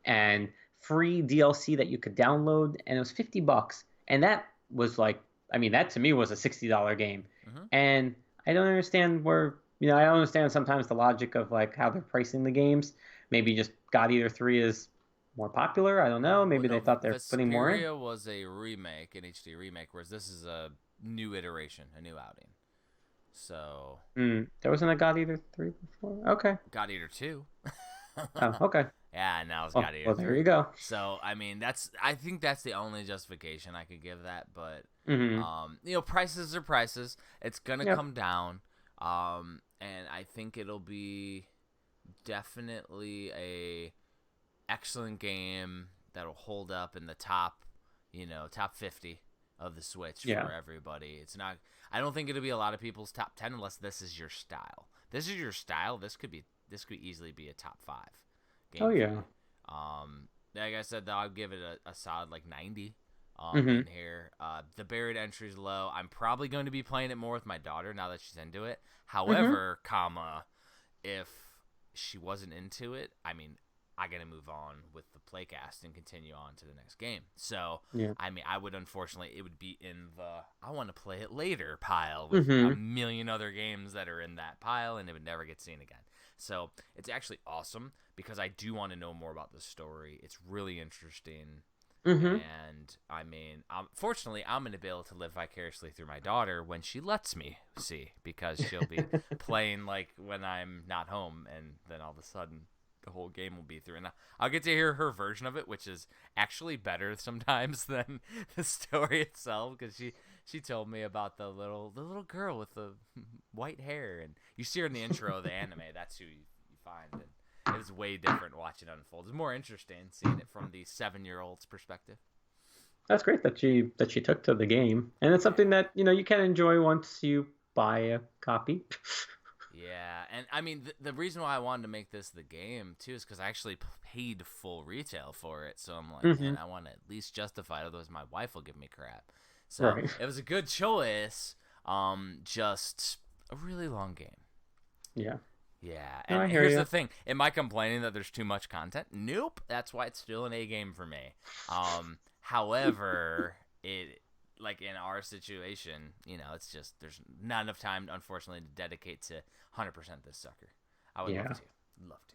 and free DLC that you could download, and it was $50. And that was like, I mean, that to me was a $60 game. hmm And I don't understand where, I don't understand sometimes the logic of like how they're pricing the games. Maybe just God Eater 3 is more popular. I don't know. well, Maybe they no, thought they're putting more in. Vesperia was a remake, an HD remake, whereas this is a new iteration, a new outing. So, There wasn't a God Eater 3 before. Okay. God Eater 2. Oh, okay. Yeah, now it's Well, God Eater well, there 3. you go. So, I mean, I think that's the only justification I could give that, but Hmm. prices are prices. It's going to Yep. come down. And I think it'll be definitely a excellent game that'll hold up in the top 50 of the Switch Yeah. for everybody. It's not. I don't think it'll be a lot of people's top 10 unless this is your style. This is your style. This could easily be a top 5 Oh, game for yeah. you. Like I said, though, I'll give it a solid like 90. Hmm. In here, the buried entry is low. I'm probably going to be playing it more with my daughter now that she's into it. Hmm. However, if she wasn't into it, I mean, I gotta move on with the playcast and continue on to the next game. So, Yeah. I mean, I would unfortunately it would be in the I want to play it later pile with a Hmm. million other games that are in that pile, and it would never get seen again. So it's actually awesome because I do want to know more about the story. It's really interesting. Hmm. And I mean, fortunately, I'm going to be able to live vicariously through my daughter when she lets me see, because she'll be playing like when I'm not home, and then all of a sudden the whole game will be through. And I'll get to hear her version of it, which is actually better sometimes than the story itself, because she told me about the little girl with the white hair, and you see her in the intro of the anime. That's who you find. And it was way different watching it unfold. It's more interesting seeing it from the 7-year-old's perspective. That's great that she took to the game, and it's something Yeah. that you can enjoy once you buy a copy. Yeah, and I mean the reason why I wanted to make this the game too is because I actually paid full retail for it. So I'm like, Hmm. man, I want to at least justify it, otherwise my wife will give me crap. So Right. it was a good choice. Just a really long game. Yeah. Yeah, No, and I hear here's the you. thing: am I complaining that there's too much content? Nope. That's why it's still an A game for me. However, it like in our situation, it's just there's not enough time, unfortunately, to dedicate to 100% this sucker. I would love Yeah. to, love to.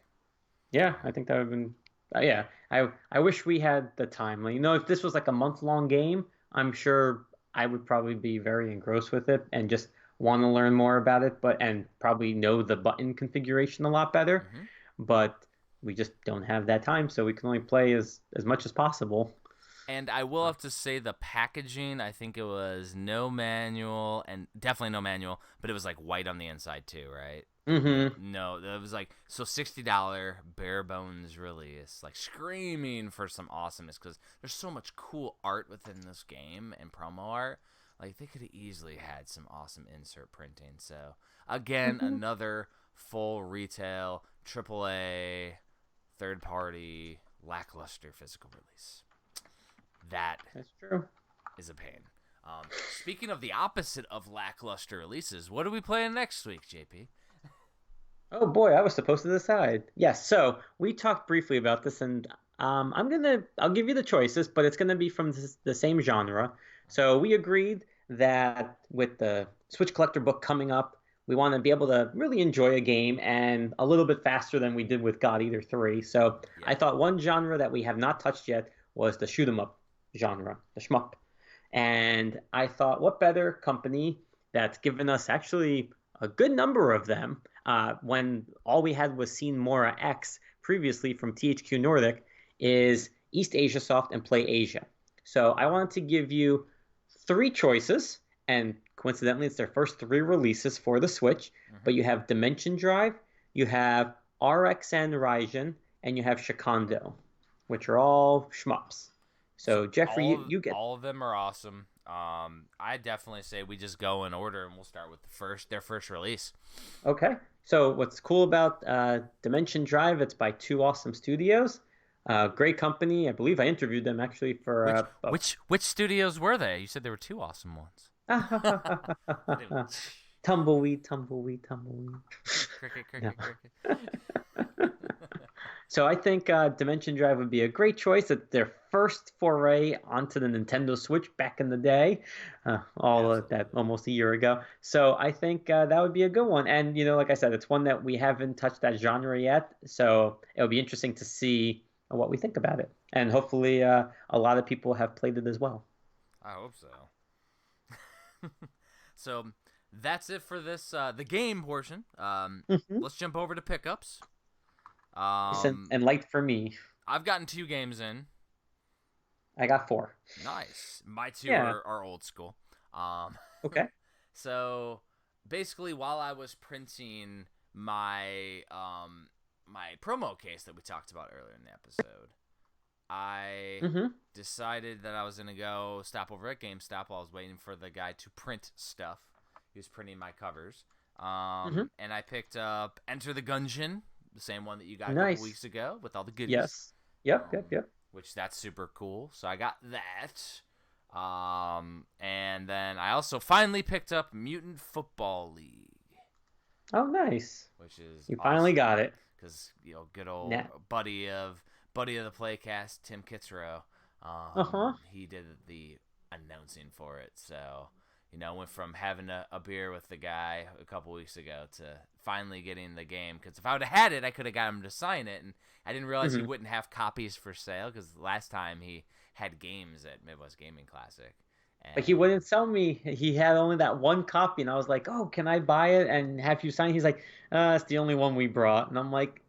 Yeah, I think that would have been. Yeah, I wish we had the time. Like, if this was like a month-long game, I'm sure I would probably be very engrossed with it and just want to learn more about it, but and probably know the button configuration a lot better. hmm But we just don't have that time, so we can only play as much as possible. And I will have to say the packaging. I think it was no manual, and definitely no manual, but it was like white on the inside too, right? Mm-hmm. No, that was like so $60 bare bones release, like screaming for some awesomeness because there's so much cool art within this game and promo art. Like they could have easily had some awesome insert printing. So again, Mm-hmm. another full retail AAA third party lackluster physical release. That That's true. is a pain. Speaking of the opposite of lackluster releases, what are we playing next week, JP? Oh boy, I was supposed to decide. Yes, so we talked briefly about this, and I'll give you the choices, but it's gonna be from the same genre. So we agreed that with the Switch Collector book coming up, we want to be able to really enjoy a game and a little bit faster than we did with God Eater 3. So I Yeah. thought one genre that we have not touched yet was the shoot 'em up genre, the shmup. And I thought, what better company that's given us actually a good number of them when all we had was Seen Mora X previously from THQ Nordic is East Asia Soft and Play Asia. So I wanted to give you three choices, and coincidentally, it's their first three releases for the Switch. But you have Dimension Drive, you have RXN Raijin, and you have Shikondo, which are all shmups. So So Jeffrey, you get all of them are awesome. I definitely say we just go in order and we'll start with their first release. okay. So what's cool about Dimension Drive? It's by two awesome studios. Great company. I believe I interviewed them actually for Which studios were they? You said there were two awesome ones. Tumbleweed, tumbleweed, tumbleweed. Cricket, No. cricket, cricket. So I think Dimension Drive would be a great choice. It's their first foray onto the Nintendo Switch back in the day, all of that almost a year ago. So I think that would be a good one. And like I said, it's one that we haven't touched that genre yet. So it'll be interesting to see what we think about it. And hopefully, a lot of people have played it as well. I hope so. So that's it for this the game portion. Mhm. Let's jump over to pickups. And light for me. I've gotten 2 games in. I got 4. Nice. My 2 Yeah. are old school. Okay. So basically, while I was printing my my promo case that we talked about earlier in the episode, I Mm-hmm. decided that I was gonna go stop over at GameStop while I was waiting for the guy to print stuff. He was printing my covers. Mm-hmm. And I picked up Enter the Gungeon, the same one that you got a Nice. couple weeks ago with all the goodies. Yes. Yep. Which that's super cool. So I got that. And then I also finally picked up Mutant Football League, Oh, nice. which is You finally got it. because good old Nah. buddy of the Playcast, Tim Kitzrow. Uh-huh. He did the announcing for it. So went from having a beer with the guy a couple weeks ago to finally getting the game. Because if I would have had it, I could have got him to sign it, and I didn't realize he wouldn't have copies for sale because last time he had games at Midwest Gaming Classic. But he And wouldn't tell me he had only that one copy, and I was like, "Oh, can I buy it and have you sign?" He's like, "It's the only one we brought," and I'm like,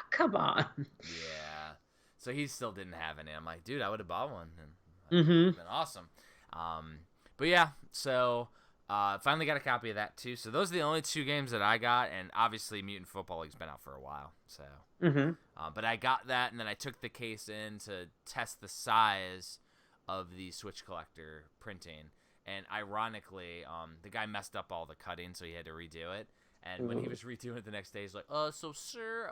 "Come on." yeah, so he still didn't have any. I'm like, dude, I would have bought one, and that would Mm-hmm. have been awesome. But yeah, so finally got a copy of that too. So those are the only 2 games that I got, and obviously Mutant Football League's been out for a while. So, Mm-hmm. but I got that, and then I took the case in to test the size of the Switch Collector printing. And ironically, the guy messed up all the cutting, so he had to redo it. And when he was redoing it the next day, he's like, so sir,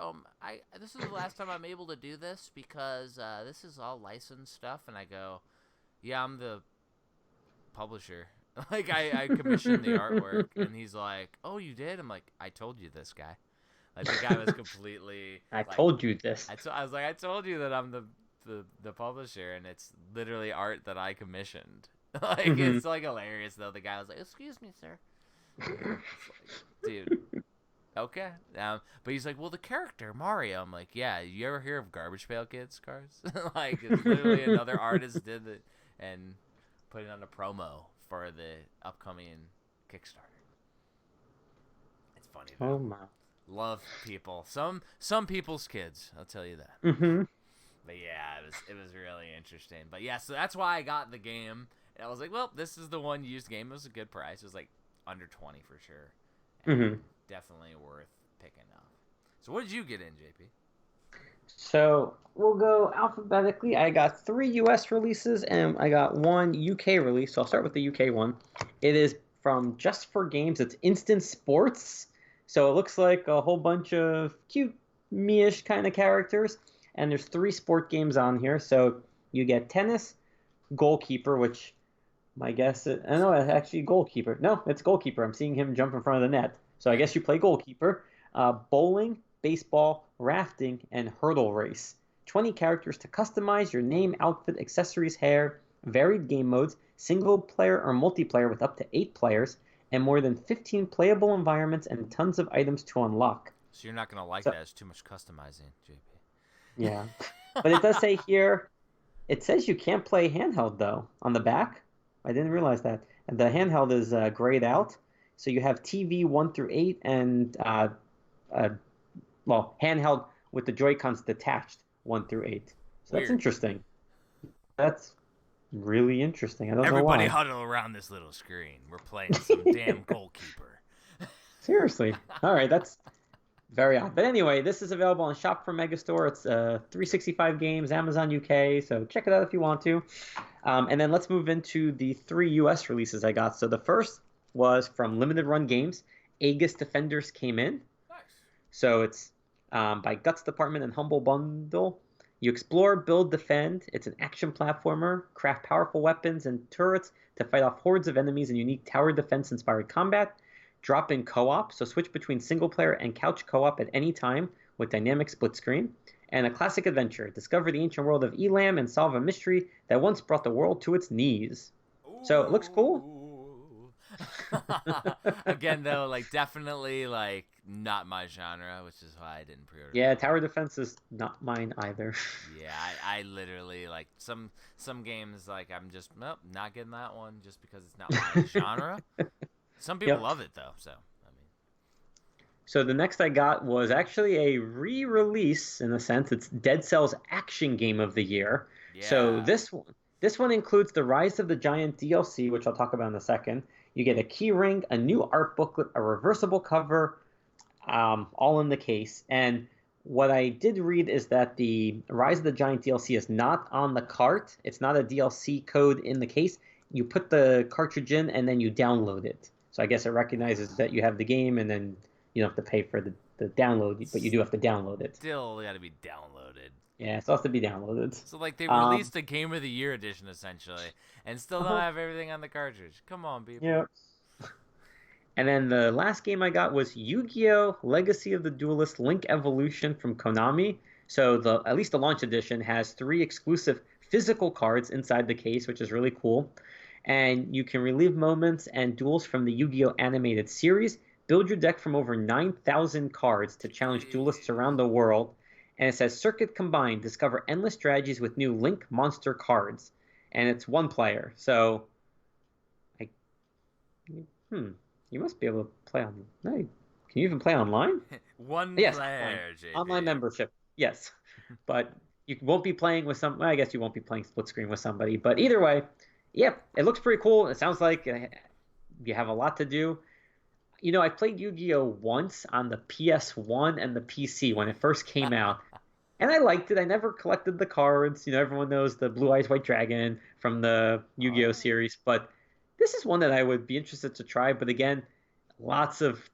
this is the last time I'm able to do this because this is all licensed stuff." And I go, "Yeah, I'm the publisher." Like I commissioned the artwork, and he's like, "Oh, you did?" I'm like, "I told you this, guy." Like the guy was completely. I like, told you this. I was like, "I told you that I'm the publisher, and it's literally art that I commissioned." Like it's like hilarious though. The guy was like, "Excuse me, sir." It's like, dude. Okay. But he's like, "Well, the character Mario." I'm like, "Yeah. You ever hear of Garbage Pail Kids, Cars?" Like it's literally another artist did it and put it on a promo for the upcoming Kickstarter. It's funny though. Oh my. Love people. Some people's kids. I'll tell you that. Mm-hmm. But yeah, it was really interesting. But yeah, so that's why I got the game. And I was like, well, this is the one used game. It was a good price. It was like under 20 for sure. And Mm-hmm. definitely worth picking up. So what did you get in, JP? So we'll go alphabetically. I got 3 US releases and I got 1 UK release. So I'll start with the UK one. It is from Just for Games. It's Instant Sports. So it looks like a whole bunch of cute, me-ish kind of characters. And there's 3 sport games on here. So you get tennis, goalkeeper, which my guess is, I know it's actually goalkeeper. No, it's goalkeeper. I'm seeing him jump in front of the net. So I guess you play goalkeeper. Bowling, baseball, rafting, and hurdle race. 20 characters to customize your name, outfit, accessories, hair, varied game modes, single player or multiplayer with up to 8 players, and more than 15 playable environments and tons of items to unlock. So you're not going to like So, that. It's too much customizing, JP. yeah. But it does say here, it says you can't play handheld though on the back. I didn't realize that. And the handheld is grayed out, so you have TV 1 through 8 and uh, well, handheld with the Joy-Cons detached 1 through 8. So that's Weird. interesting. That's really interesting. I don't know Everybody why. huddle around this little screen. We're playing some damn goalkeeper. Seriously. All right, that's very odd. But anyway, this is available on Shop for Megastore. It's 365 games, Amazon UK. So check it out if you want to. And then let's move into the 3 US releases I got. So the first was from Limited Run Games. Aegis Defenders came in. Nice. So it's by Guts Department and Humble Bundle. You explore, build, defend. It's an action platformer. Craft powerful weapons and turrets to fight off hordes of enemies in unique tower defense inspired combat. Drop in co-op, so switch between single player and couch co-op at any time with dynamic split screen. And a classic adventure. Discover the ancient world of Elam and solve a mystery that once brought the world to its knees. So it looks cool. Again, though, like definitely like not my genre, which is why I didn't pre-order. Yeah, that one. tower defense is not mine either. Yeah, I literally like some games like I'm just nope, not getting that one just because it's not my genre. Some people Yep. love it though, so I mean, So the next I got was actually a re-release in a sense. It's Dead Cells Action Game of the Year. So yeah. this one includes the Rise of the Giant DLC, which I'll talk about in a second. You get a key ring, a new art booklet, a reversible cover, all in the case. And what I did read is that the Rise of the Giant DLC is not on the cart. It's not a DLC code in the case. You put the cartridge in and then you download it. So I guess it recognizes that you have the game and then you don't have to pay for the download, but you do have to download it. Still got to be downloaded. Yeah, it still has to be downloaded. So like they Um, released a Game of the Year edition essentially, and still don't uh-huh, have everything on the cartridge. Come on, people. yeah. And then the last game I got was Yu-Gi-Oh! Legacy of the Duelist Link Evolution from Konami. So the at least the launch edition has 3 exclusive physical cards inside the case, which is really cool. And you can relive moments and duels from the Yu-Gi-Oh! Animated series. Build your deck from over 9,000 cards to challenge duelists around the world. And it says Circuit Combined. Discover endless strategies with new Link monster cards. And it's one player. So I hmm. You must be able to play on. No, can you even play online? One Yes, online. player, Online JP. membership. Yes, but you won't be playing with some. Well, I guess you won't be playing split screen with somebody. But either way, yeah, it looks pretty cool. It sounds like you have a lot to do. I played Yu-Gi-Oh once on the PS1 and the PC when it first came out, and I liked it. I never collected the cards. Everyone knows the Blue Eyes White Dragon from the Oh Yu-Gi-Oh yeah. series, but this is one that I would be interested to try. But again, lots of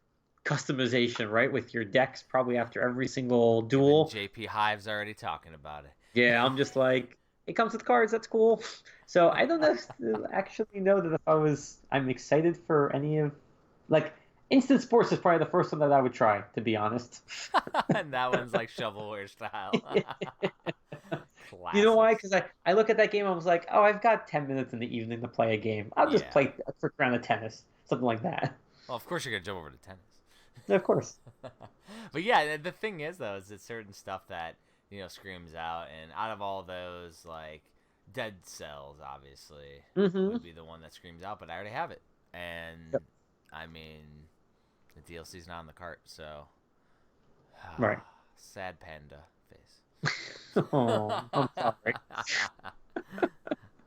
customization, right? With your decks probably after every single Even duel. JP Hive's already talking about it. Yeah, I'm just like, it comes with cards. That's cool. So I don't actually know that if I'm excited for any of, like, Instant Sports is probably the first one that I would try, to be honest. And that one's like shovelware style. You know why? Classics. Because I look at that game, I was like, oh, I've got 10 minutes in the evening to play a game. I'll just Yeah. play a quick round of tennis, something like that. Well, of course you're gonna jump over to tennis. Of course. But yeah, the thing is though, is it's certain stuff that screams out, and out of all those, like Dead Cells, obviously Hmm. would be the one that screams out. But I already have it, and I mean, the DLC's not on the cart, so Right. sad panda face. Oh, I'm sorry.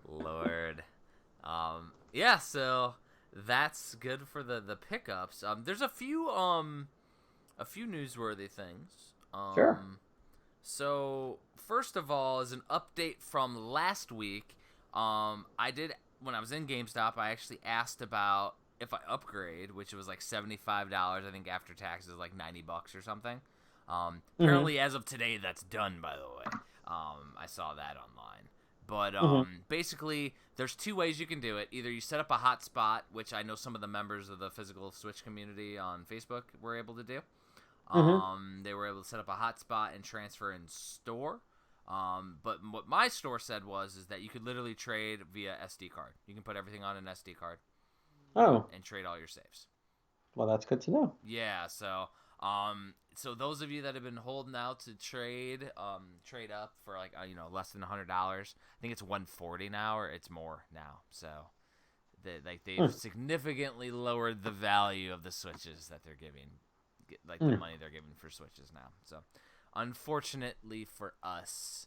Lord. Yeah, so that's good for the pickups. There's a few newsworthy things. Sure. So first of all is an update from last week. I did when I was in GameStop, I actually asked about if I upgrade, which was like $75, I think after taxes like $90 or something. Hmm. Apparently as of today that's done, by the way. I saw that online. But Hmm. basically, there's 2 ways you can do it. Either you set up a hotspot, which I know some of the members of the physical Switch community on Facebook were able to do. Hmm. They were able to set up a hotspot and transfer in store. But what my store said is that you could literally trade via SD card. You can put everything on an SD card Oh, and trade all your saves. well, that's good to know. Yeah, so those of you that have been holding out to trade up for like less than $100. I think it's 140 now, or it's more now. So They've Mm. significantly lowered the value of the Switches that they're giving, like the Mm. money they're giving for Switches now. So, unfortunately for us,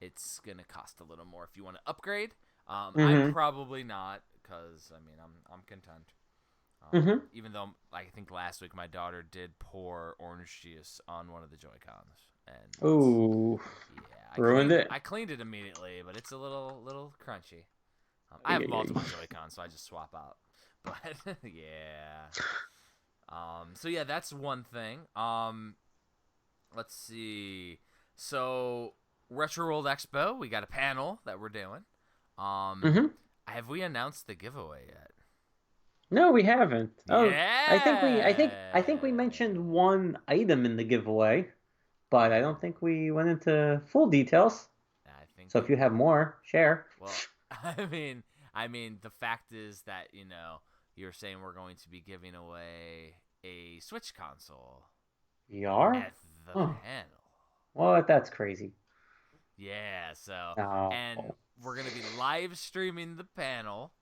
it's gonna cost a little more if you want to upgrade. I'm Mm-hmm. probably not, because I mean I'm content. Mm-hmm. Even though I think last week my daughter did pour orange juice on one of the Joy Cons, and it's Ooh, yeah, ruined it. I cleaned it immediately, but it's a little crunchy. I Ay, have ay, multiple ay. Joy Cons, so I just swap out. But yeah, so yeah, that's one thing. Let's see. So Retro World Expo, we got a panel that we're doing. Um, Mm-hmm. have we announced the giveaway yet? No, we haven't. Oh, I think we Yeah. mentioned one item in the giveaway, but I don't think we went into full details. I think So if you have more, share. well, I mean the fact is that, you're saying we're going to be giving away a Switch console We are? at the Oh, panel. well, that's crazy. Yeah, so No. and we're going to be live streaming the panel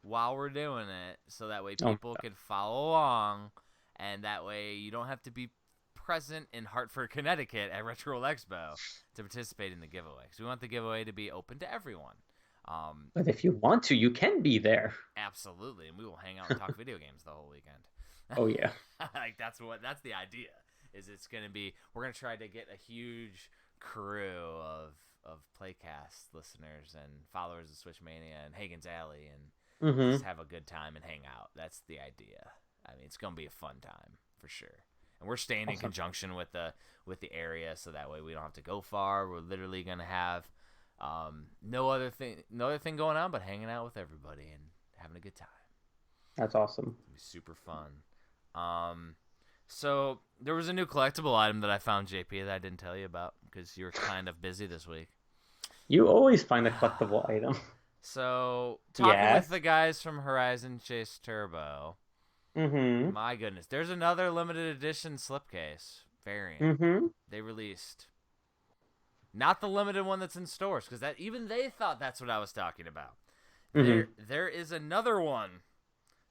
while we're doing it, so that way Oh, people can follow along, and that way you don't have to be present in Hartford, Connecticut at Retro World Expo to participate in the giveaway. So we want the giveaway to be open to everyone. but if you want to, you can be there. Absolutely, and we will hang out and talk video games the whole weekend. Oh yeah. Like that's the idea. Is it's gonna be we're gonna try to get a huge crew of Playcast listeners and followers of Switchmania and Hagen's Alley and just Mm-hmm. have a good time and hang out. That's the idea. I mean, it's gonna be a fun time for sure. And we're staying in Awesome. conjunction with the area, so that way we don't have to go far. We're literally gonna have no other thing going on but hanging out with everybody and having a good time. That's awesome. It'll be super fun. Um, so there was a new collectible item that I found, JP, that I didn't tell you about because you were kind of busy this week. You always find a collectible item. So talking with the Yes. guys from Horizon Chase Turbo, Mm-hmm. my goodness, there's another limited edition slipcase variant Mm-hmm. they released. Not the limited one that's in stores, because that even they thought that's what I was talking about. Mm-hmm. There is another one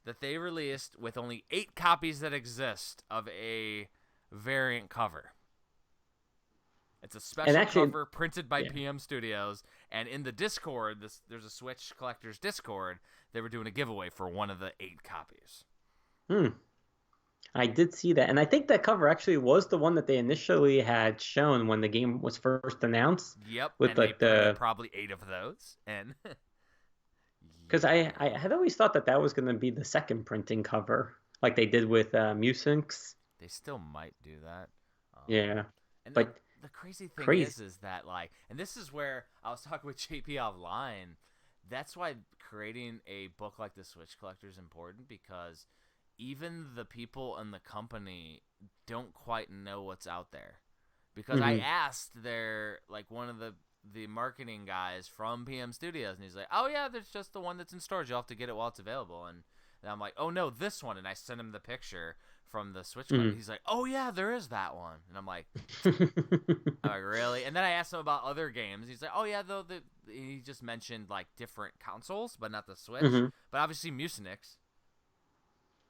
that they released with only 8 copies that exist of a variant cover. It's a And special actually, cover printed by yeah. PM Studios, and in the Discord, there's a Switch Collectors Discord. They were doing a giveaway for one of the 8 copies. Hmm. I did see that, and I think that cover actually was the one that they initially had shown when the game was first announced, Yep, with and they like printed the probably 8 of those, and because I yeah, had always thought that that was going to be the second printing cover, like they did with Musinx. they still might do that. Um, Yeah, and but the crazy thing crazy. is that like, and this is where I was talking with JP offline. That's why creating a book like the Switch Collector is important, because even the people in the company don't quite know what's out there. Because I Hmm. asked their like one of the marketing guys from PM Studios, and he's like, "Oh yeah, there's just the one that's in stores. You'll have to get it while it's available." And I'm like, "Oh no, this one." And I sent him the picture from the Switch Collector. Hmm. He's like, "Oh yeah, there is that one." And I'm like, really? And then I asked him about other games. He's like, "Oh yeah, though he just mentioned like different consoles, but not the Switch. Hmm. But obviously Mucinix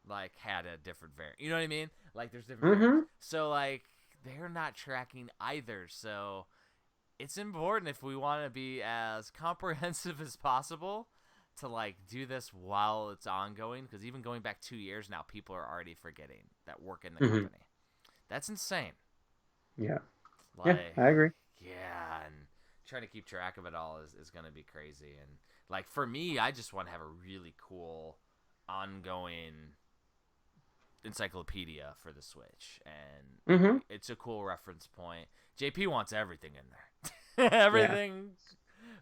like had a different variant. You know what I mean? Like there's different variants. Hmm. So like they're not tracking either. So it's important, if we want to be as comprehensive as possible, to like do this while it's ongoing, because even going back 2 years now, people are already forgetting that work in the Hmm. company. That's insane. Yeah. Yeah, Like, I agree. yeah, and trying to keep track of it all is going to be crazy. And like for me, I just want to have a really cool ongoing encyclopedia for the Switch, and Hmm. it's a cool reference point. JP wants everything in there, Yeah. everything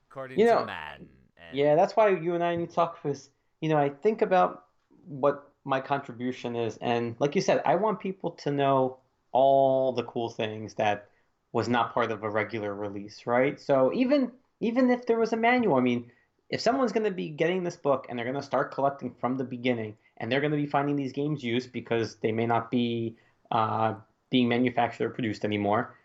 according You to know, Madden, and yeah, that's why you and I need to talk because, I think about what my contribution is. And like you said, I want people to know all the cool things that was not part of a regular release, right? So even if there was a manual, I mean, if someone's going to be getting this book and they're going to start collecting from the beginning and they're going to be finding these games used because they may not be uh, being manufactured or produced anymore,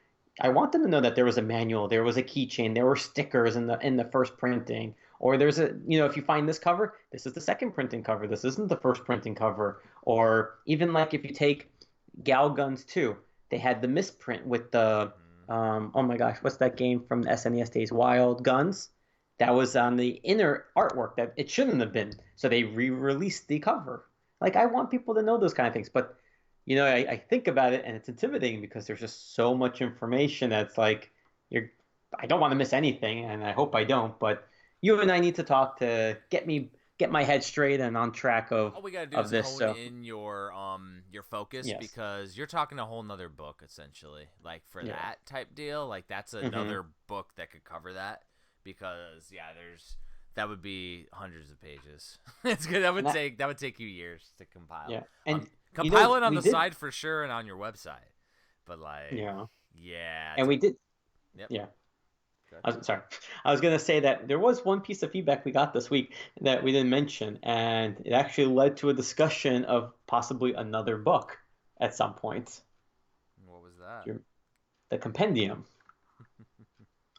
I want them to know that there was a manual, there was a keychain, there were stickers in the first printing, Or there's if you find this cover, this is the second printing cover. This isn't the first printing cover. Or even like if you take Gal Guns 2, they had the misprint with the Hmm. oh my gosh, what's that game from the SNES days? Wild Guns. That was on the inner artwork that it shouldn't have been. So they re-released the cover. Like I want people to know those kind of things, but I think about it and it's intimidating because there's just so much information that's like you're I don't want to miss anything and I hope I don't, but you and I need to talk to get my head straight and on track All we gotta do of is this. hone So in your focus, yes. because you're talking a whole nother book essentially. Like for Yeah. that type deal, like that's Hmm. another book that could cover that. Because yeah, that would be hundreds of pages. It's good. And that That would take you years to compile. yeah. And Compile it on we the did side for sure and on your website. But like, yeah. yeah, And we did yep. yeah. Good. I was sorry. I was going to say that there was one piece of feedback we got this week that we didn't mention, and it actually led to a discussion of possibly another book at some point. What was that? The compendium.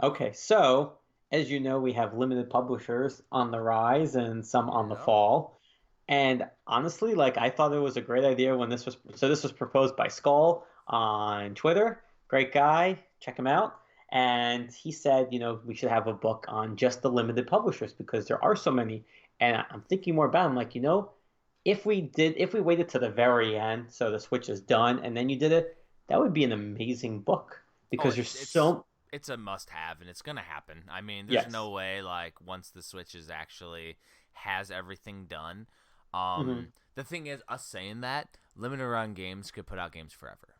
Okay, so as you know, we have limited publishers on the rise and some on the Yep. fall. And honestly, like I thought it was a great idea when this was proposed by Skull on Twitter. Great guy, check him out. And he said, we should have a book on just the limited publishers because there are so many. And I'm thinking more about it. I'm like, if we waited to the very end, so the Switch is done, and then you did it, that would be an amazing book Oh, because there's it's so it's a must-have, and it's gonna happen. I mean, there's no yes. way like once the Switch is actually has everything done. Hmm. The thing is, us saying that limited run games could put out games forever.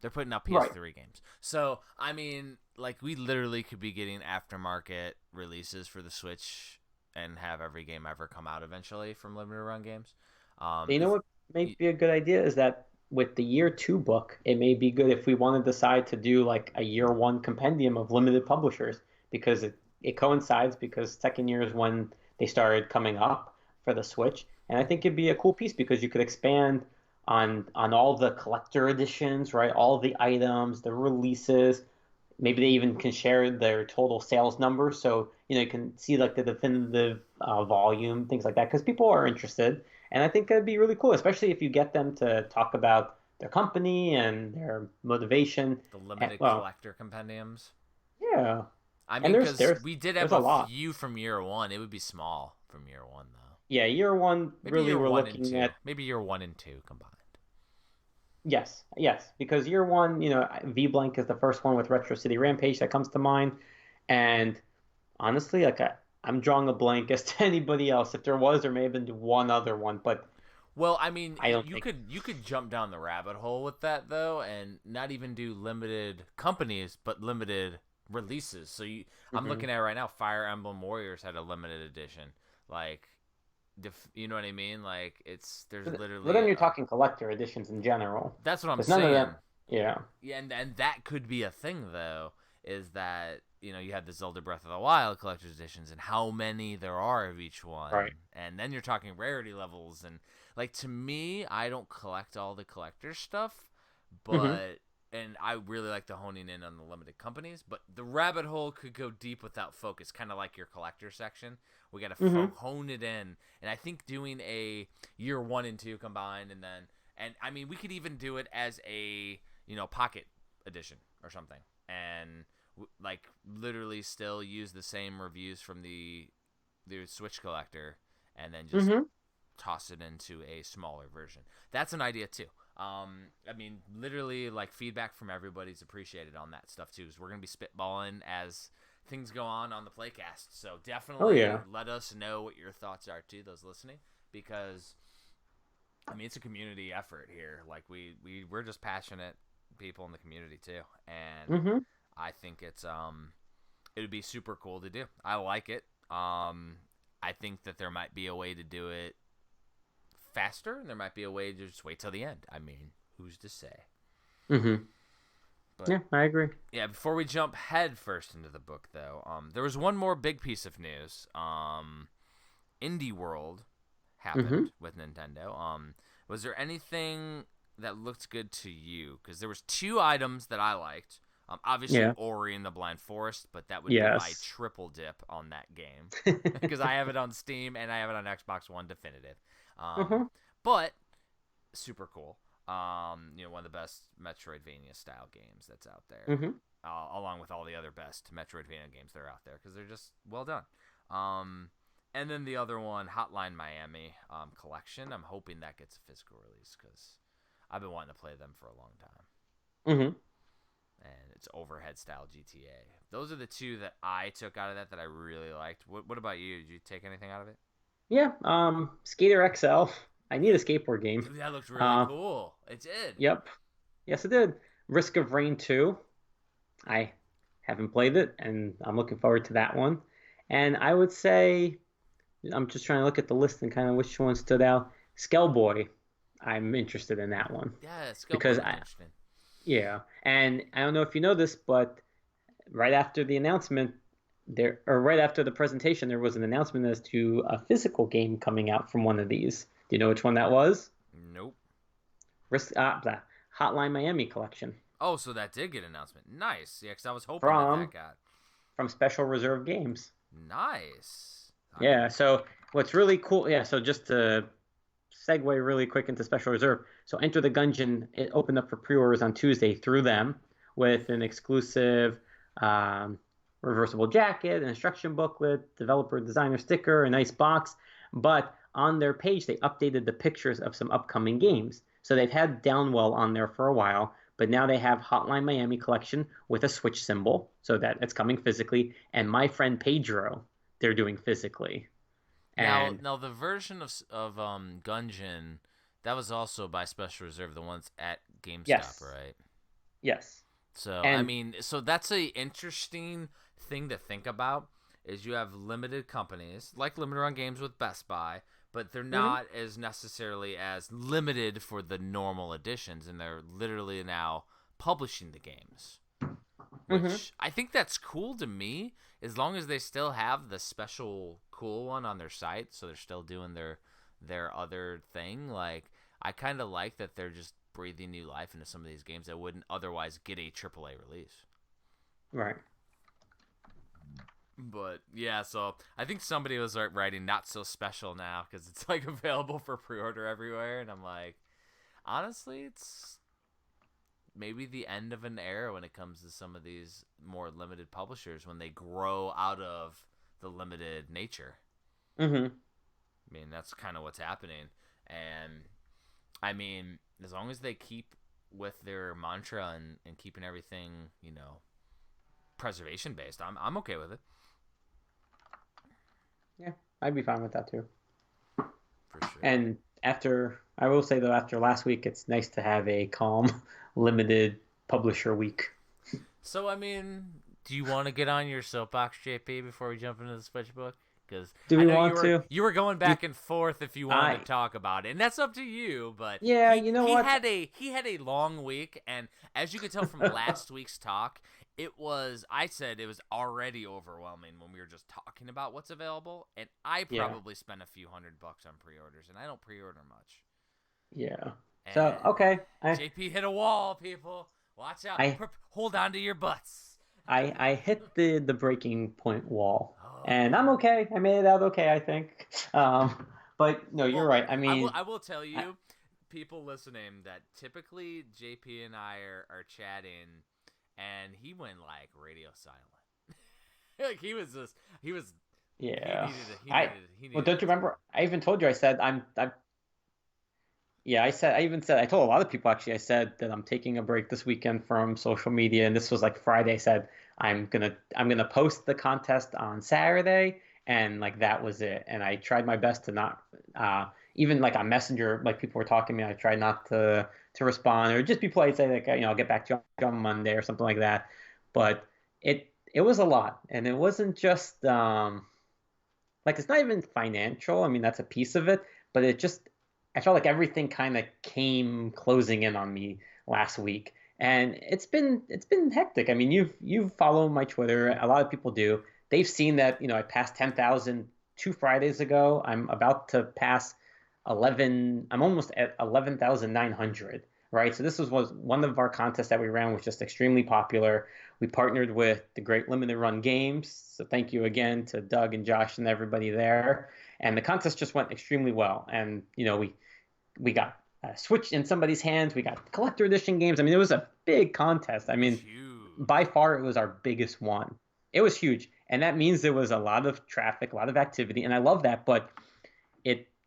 They're putting out Right. PS3 games, so I mean, like we literally could be getting aftermarket releases for the Switch and have every game ever come out eventually from limited run games. You know If what may be a good idea is that with the year two book, it may be good if we want to decide to do like a year one compendium of limited publishers because it coincides because second year is when they started coming up for the Switch. And I think it'd be a cool piece because you could expand on all the collector editions, right? All the items, the releases. Maybe they even can share their total sales numbers, so you can see like the definitive volume, things like that, because people are interested, and I think that'd be really cool, especially if you get them to talk about their company and their motivation. the And, limited well, collector compendiums. yeah, I and mean, there's because there's we did have there's a a lot. few from year one. It would be small from year one, though. Yeah, year one, Maybe really, year we're one and looking two. at Maybe year one and two combined. yes, yes, because year one, V Blank is the first one with Retro City Rampage that comes to mind, and honestly, like I'm drawing a blank as to anybody else. If there was, there may have been one other one, but Well, I mean, I don't you think. could jump down the rabbit hole with that though, and not even do limited companies, but limited releases. I'm Hmm. looking at it right now. Fire Emblem Warriors had a limited edition. Like, you know what I mean? Like, there's But then literally you're talking collector editions in general, that's what I'm because none of them. saying. Yeah. Yeah, and that could be a thing though. Is that you have the Zelda Breath of the Wild collector's editions and how many there are of each Right. one, and then you're talking rarity levels and like to me, I don't collect all the collector stuff, Hmm. but and I really like the honing in on the limited companies, but the rabbit hole could go deep without focus, kind of like your collector section. We got to Hmm. hone it in, and I think doing a year one and two combined, and I mean we could even do it as a pocket edition or something, and like literally still use the same reviews from the Switch collector, and then just Hmm. toss it into a smaller version. That's an idea too. I mean, literally, like feedback from everybody's appreciated on that stuff too. Because we're gonna be spitballing as things go on the playcast. So Oh definitely yeah. let us know what your thoughts are too, those listening, because I mean it's a community effort here. Like we're just passionate people in the community too, and Hmm. I think it would be super cool to do. I like it. I think that there might be a way to do it faster, and there might be a way to just wait till the end. I mean, who's to say? Hmm. But Yeah, I agree. yeah, before we jump head first into the book, though, there was one more big piece of news. Indie World Hmm. happened with Nintendo. Was there anything that looked good to you? Because there was two items that I liked. Obviously, Yeah. Ori and the Blind Forest, but that would be my Yes. triple dip on that game because I have it on Steam and I have it on Xbox One Definitive. Um, Uh-huh. but super cool. One of the best Metroidvania style games that's out there, Mm-hmm. along with all the other best Metroidvania games that are out there because they're just well done. And then the other one, Hotline Miami collection. I'm hoping that gets a physical release because I've been wanting to play them for a long time. Mm-hmm. And it's overhead style GTA. Those are the two that I took out of that I really liked. What about you? Did you take anything out of it? Yeah. Skater XL. I need a skateboard game. That looked really Uh, cool. It did. yep. Yes, it did. Risk of Rain 2. I haven't played it, and I'm looking forward to that one. And I would say I'm just trying to look at the list and kind of which one stood out. Skellboy. I'm interested in that one Yeah, Skillboy because looked interesting. yeah, and I don't know if you know this, but right after the announcement, right after the presentation, there was an announcement as to a physical game coming out from one of these. Do you know which one that was? Nope. The Hotline Miami collection Oh, so that did get an announcement. Nice. Yeah, because I was hoping that from got. Special Reserve Games. Nice. I Yeah. mean, So what's really cool? Yeah. So just to segue really quick into Special Reserve. So Enter the Gungeon, it opened up for pre-orders on Tuesday through them with an exclusive um, reversible jacket, an instruction booklet, developer designer sticker, a nice box. But on their page, they updated the pictures of some upcoming games. So they've had Downwell on there for a while, but now they have Hotline Miami collection with a Switch symbol, so that it's coming physically, and My Friend Pedro, they're doing physically. now, And now the version of Gungeon, that was also by Special Reserve, the ones at GameStop, yes, right? yes, So I and mean, so that's a interesting thing to think about. Is you have limited companies like Limited Run Games with Best Buy, but they're mhm, not as necessarily as limited for the normal editions, and they're literally now publishing the games, mhm. which I think that's cool to me. As long as they still have the special cool one on their site, so they're still doing their other thing. Like I kind of like that they're just breathing new life into some of these games that wouldn't otherwise get a AAA release. Right. But yeah, so I think somebody was writing not so special now because it's like available for pre-order everywhere, and I'm like, honestly, it's maybe the end of an era when it comes to some of these more limited publishers when they grow out of the limited nature. Mhm. I mean, that's kind of what's happening, and I mean, as long as they keep with their mantra and keeping everything, preservation based, I'm okay with it Yeah, I'd be fine with that too. for sure. And I will say though, after last week, it's nice to have a calm, limited publisher week. So I mean, do you want to get on your soapbox, JP, before we jump into the switch book? Because Do I we know want to? you were going Do back and forth if you wanted I? to talk about it, and that's up to you. But Yeah, he you know he what? had a long week, and as you could tell from last week's talk, I said it was already overwhelming when we were just talking about what's available, and I Yeah, probably spent a few $100 on pre-orders, and I don't pre-order much. yeah. So And okay, JP hit a wall, people. Watch out. I, Hold on to your butts. I hit the breaking point wall, and I'm Oh. okay. I made it out okay, I think. But no, you're Well, right. I I will mean, I will tell I, you, people listening, that typically JP and I are chatting, and he went like radio silent. Like he was yeah. I he well, needed don't to you take remember? I even told you. I said Yeah, I told a lot of people actually, I said that I'm taking a break this weekend from social media, and this was like Friday. I said I'm gonna post the contest on Saturday, and like that was it. And I tried my best to not, even like on Messenger, like people were talking to me, I tried not to respond or just be polite, say like I'll get back to you on Monday or something like that. But it was a lot, and it wasn't just like it's not even financial. I mean, that's a piece of it, but I felt like everything kind of came closing in on me last week. And it's been hectic. I mean, you've followed my Twitter. A lot of people do. They've seen that, I passed 10,000 2 Fridays ago. I'm about to pass 11. I'm almost at 11,900. right? So this was one of our contests that we ran was just extremely popular. We partnered with the Great Limited Run Games. So thank you again to Doug and Josh and everybody there. And the contest just went extremely well. And, we got Switch in somebody's hands. We got collector edition games. I mean, it was a big contest. I It was mean, by huge. far, it was our biggest one. It was huge. And that means there was a lot of traffic, a lot of activity. And I love that. But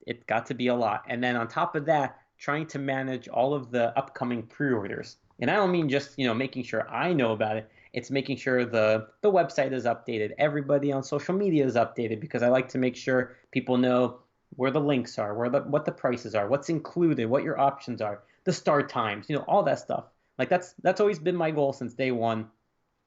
it got to be a lot. And then on top of that, trying to manage all of the upcoming pre-orders. And I don't mean just, making sure I know about it. It's making sure the website is updated. Everybody on social media is updated because I like to make sure people know where the links are, what the prices are, what's included, what your options are, the start times, all that stuff. Like that's always been my goal since day one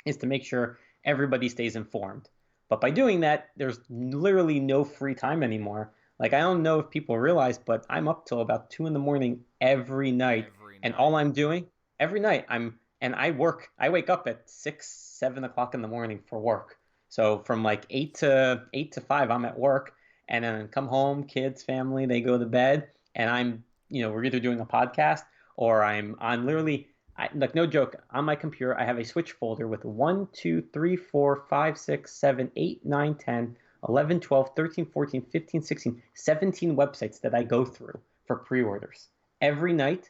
is to make sure everybody stays informed. But by doing that, there's literally no free time anymore. Like I don't know if people realize, but I'm up till about 2 in the morning every night, Every and all night. I'm doing every night I work. I wake up at 6, 7 o'clock in the morning for work. So from like 8 to 5, I'm at work, and then come home, kids, family, they go to bed, and we're either doing a podcast or I'm on literally like no joke, on my computer, I have a Switch folder with 1, 2, 3, 4, 5, 6, 7, 8, 9, 10, 11, 12, 13, 14, 15, 16, 17 websites that I go through for pre-orders every night.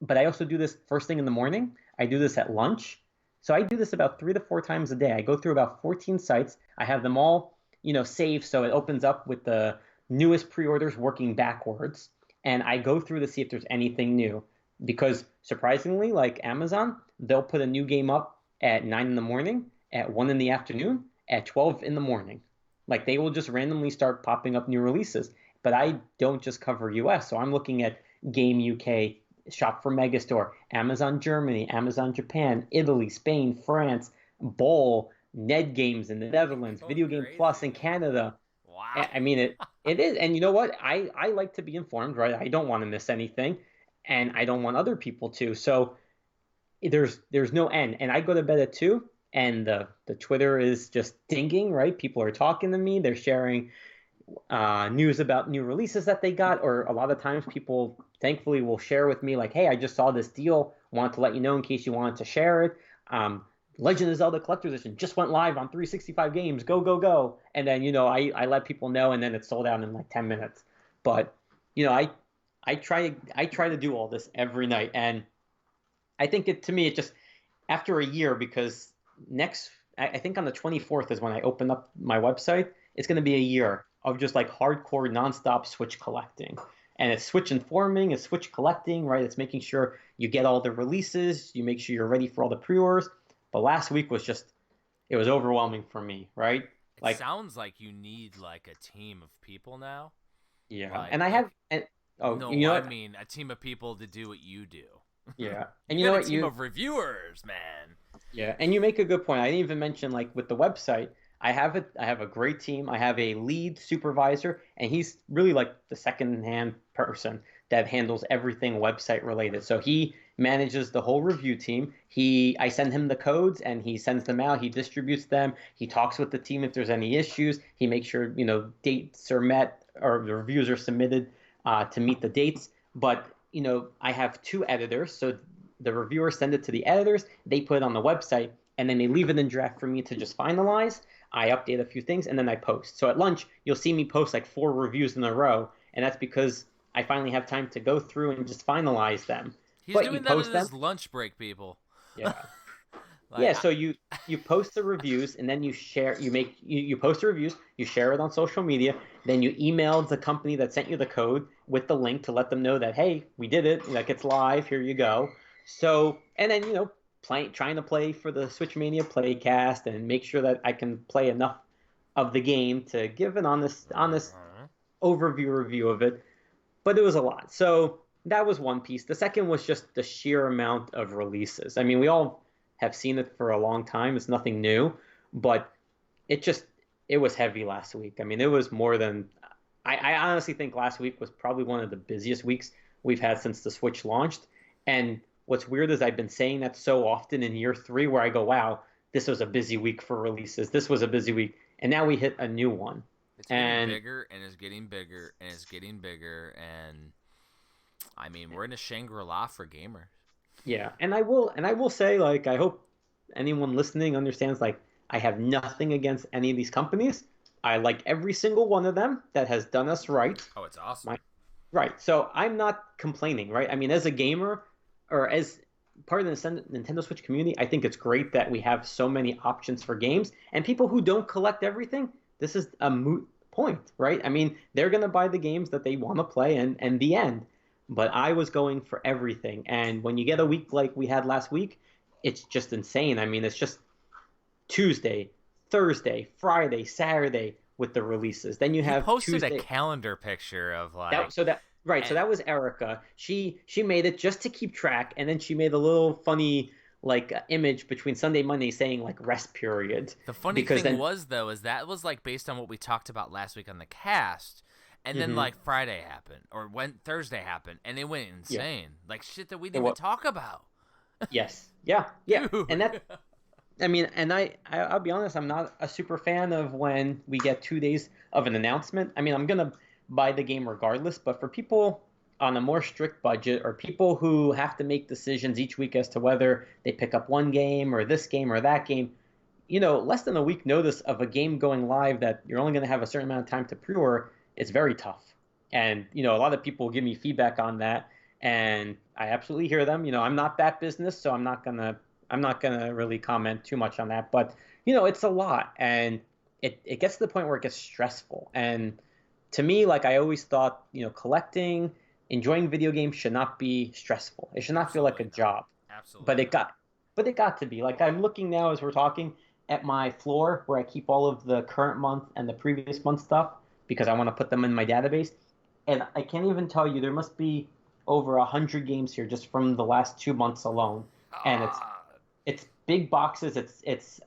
But I also do this first thing in the morning. I do this at lunch. So I do this about 3 to 4 times a day. I go through about 14 sites. I have them all, saved so it opens up with the newest pre-orders working backwards. And I go through to see if there's anything new. Because surprisingly, like Amazon, they'll put a new game up at 9 in the morning, at 1 in the afternoon, at 12 in the morning. Like they will just randomly start popping up new releases. But I don't just cover US. So I'm looking at Game UK, Shop for Megastore, Amazon Germany, Amazon Japan, Italy, Spain, France, Bowl, Ned Games in the You're Netherlands, going Video Game Plus in crazy. Canada. Wow. I mean it is. And you know what? I like to be informed, right? I don't want to miss anything, and I don't want other people to. So there's no end. And I go to bed at 2, and the Twitter is just dinging, right? People are talking to me, they're sharing news about new releases that they got, or a lot of times people thankfully will share with me like, hey, I just saw this deal, want to let you know in case you wanted to share it. um, Legend of Zelda Collector's Edition just went live on 365 games, go go go. And then I let people know, and then it's sold out in like 10 minutes. But you know I try to do all this every night, and I think to me it just after a year, because next I think on the 24th is when I open up my website. It's going to be a year of just like hardcore nonstop Switch collecting. And it's Switch informing, it's Switch collecting, right? It's making sure you get all the releases, you make sure you're ready for all the pre-orders. But last week was just it was overwhelming for me, right? It Like sounds like you need like a team of people now. yeah, Like and I have like and oh, no, you know I what? mean a team of people to do what you do. Yeah. And You you know got a what team you of reviewers, man. Yeah, and you make a good point. I didn't even mention like with the website, I have a great team. I have a lead supervisor, and he's really like the second hand person that handles everything website related. So he manages the whole review team. I send him the codes and he sends them out. He distributes them. He talks with the team if there's any issues. He makes sure, dates are met or the reviews are submitted to meet the dates. But, I have two editors, so the reviewers send it to the editors, they put it on the website, and then they leave it in draft for me to just finalize. I update a few things, and then I post. So at lunch, you'll see me post like 4 reviews in a row, and that's because I finally have time to go through and just finalize them. He's But you doing that at post them, his lunch break, people. yeah, like yeah. So you post the reviews, and then you post the reviews, you share it on social media, then you email the company that sent you the code with the link to let them know that hey, we did it, like it's live, here you go. So and then trying to play for the Switchmania Playcast and make sure that I can play enough of the game to give an honest uh-huh. overview review of it. But it was a lot. So that was one piece. The second was just the sheer amount of releases. I mean, we all have seen it for a long time. It's nothing new, but it just it was heavy last week. I mean, it was more than I honestly think last week was probably one of the busiest weeks we've had since the Switch launched. And what's weird is I've been saying that so often in year three, where I go, "Wow, this was a busy week for releases. This was a busy week," and now we hit a new one. It's getting And bigger and it's getting bigger and it's getting bigger and I mean, we're in a Shangri-La for gamers. Yeah, and I will say, like, I hope anyone listening understands, like, I have nothing against any of these companies. I like every single one of them that has done us right. Oh, it's awesome. My Right. So I'm not complaining, right? I mean, as a gamer or as part of the Nintendo Switch community, I think it's great that we have so many options for games. And people who don't collect everything, this is a moot point, right? I mean, they're going to buy the games that they want to play and the end. But I was going for everything. And when you get a week like we had last week, it's just insane. I mean, it's just Tuesday, Thursday, Friday, Saturday with the releases. Then you You have posted a Tuesday. calendar picture of That like, so that right, so and that was Erica. She made it just to keep track, and then she made a little funny like image between Sunday and Monday saying like rest period the funny because thing then was though is that was like based on what we talked about last week on the cast, and then hmm like Friday happened or when Thursday happened, and it went yeah, insane, like shit that we it didn't even was talk about, yes, yeah, yeah, and dude. that I mean, and I'll be honest, I'm not a super fan of when we get 2 days of an announcement. I mean, I'm gonna buy the game regardless, but for people on a more strict budget or people who have to make decisions each week as to whether they pick up one game or this game or that game, less than a week notice of a game going live that you're only going to have a certain amount of time to pre-order is very tough. And, a lot of people give me feedback on that, and I absolutely hear them. I'm not that business, so I'm not gonna really comment too much on that. But, it's a lot, and it gets to the point where it gets stressful. And to me, like I always thought, collecting, enjoying video games should not be stressful. It should not feel like a Absolutely not. job. But Absolutely it not. got but it got to be. Like I'm looking now as we're talking at my floor where I keep all of the current month and the previous month stuff because I want to put them in my database. And I can't even tell you there must be over 100 games here just from the last 2 months alone. And it's Ah, it's big boxes, it's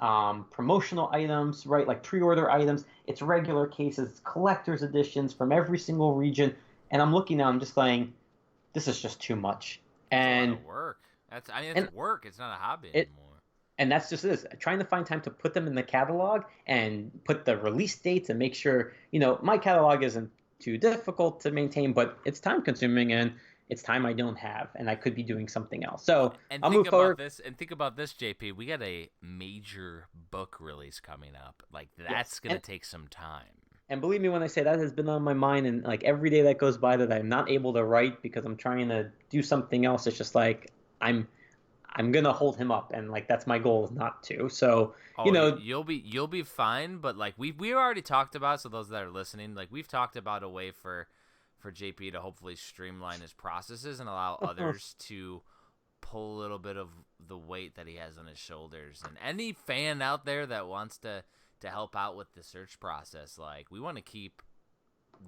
promotional items, right? Like pre-order items, it's regular cases, it's collector's editions from every single region. And I'm looking now, I'm just saying, this is just too much. that's a lot And of work. It's and work. It's not a hobby it anymore. and that's just this trying to find time to put them in the catalog and put the release dates and make sure my catalog isn't too difficult to maintain, but it's time consuming and it's time I don't have and I could be doing something else, Well, so and I'll think move about forward. this, JP. We got a major book release coming up. Like Yes, that's gonna take some time. and believe me when I say that has been on my mind, and like every day that goes by that I'm not able to write because I'm trying to do something else, it's just like I'm gonna hold him up, and like that's my goal is not to. So you Oh, know you'll be fine. But like we already talked about. So those that are listening, like we've talked about a way for JP to hopefully streamline his processes and allow others to pull a little bit of the weight that he has on his shoulders. And any fan out there that wants to help out with the search process, like we want to keep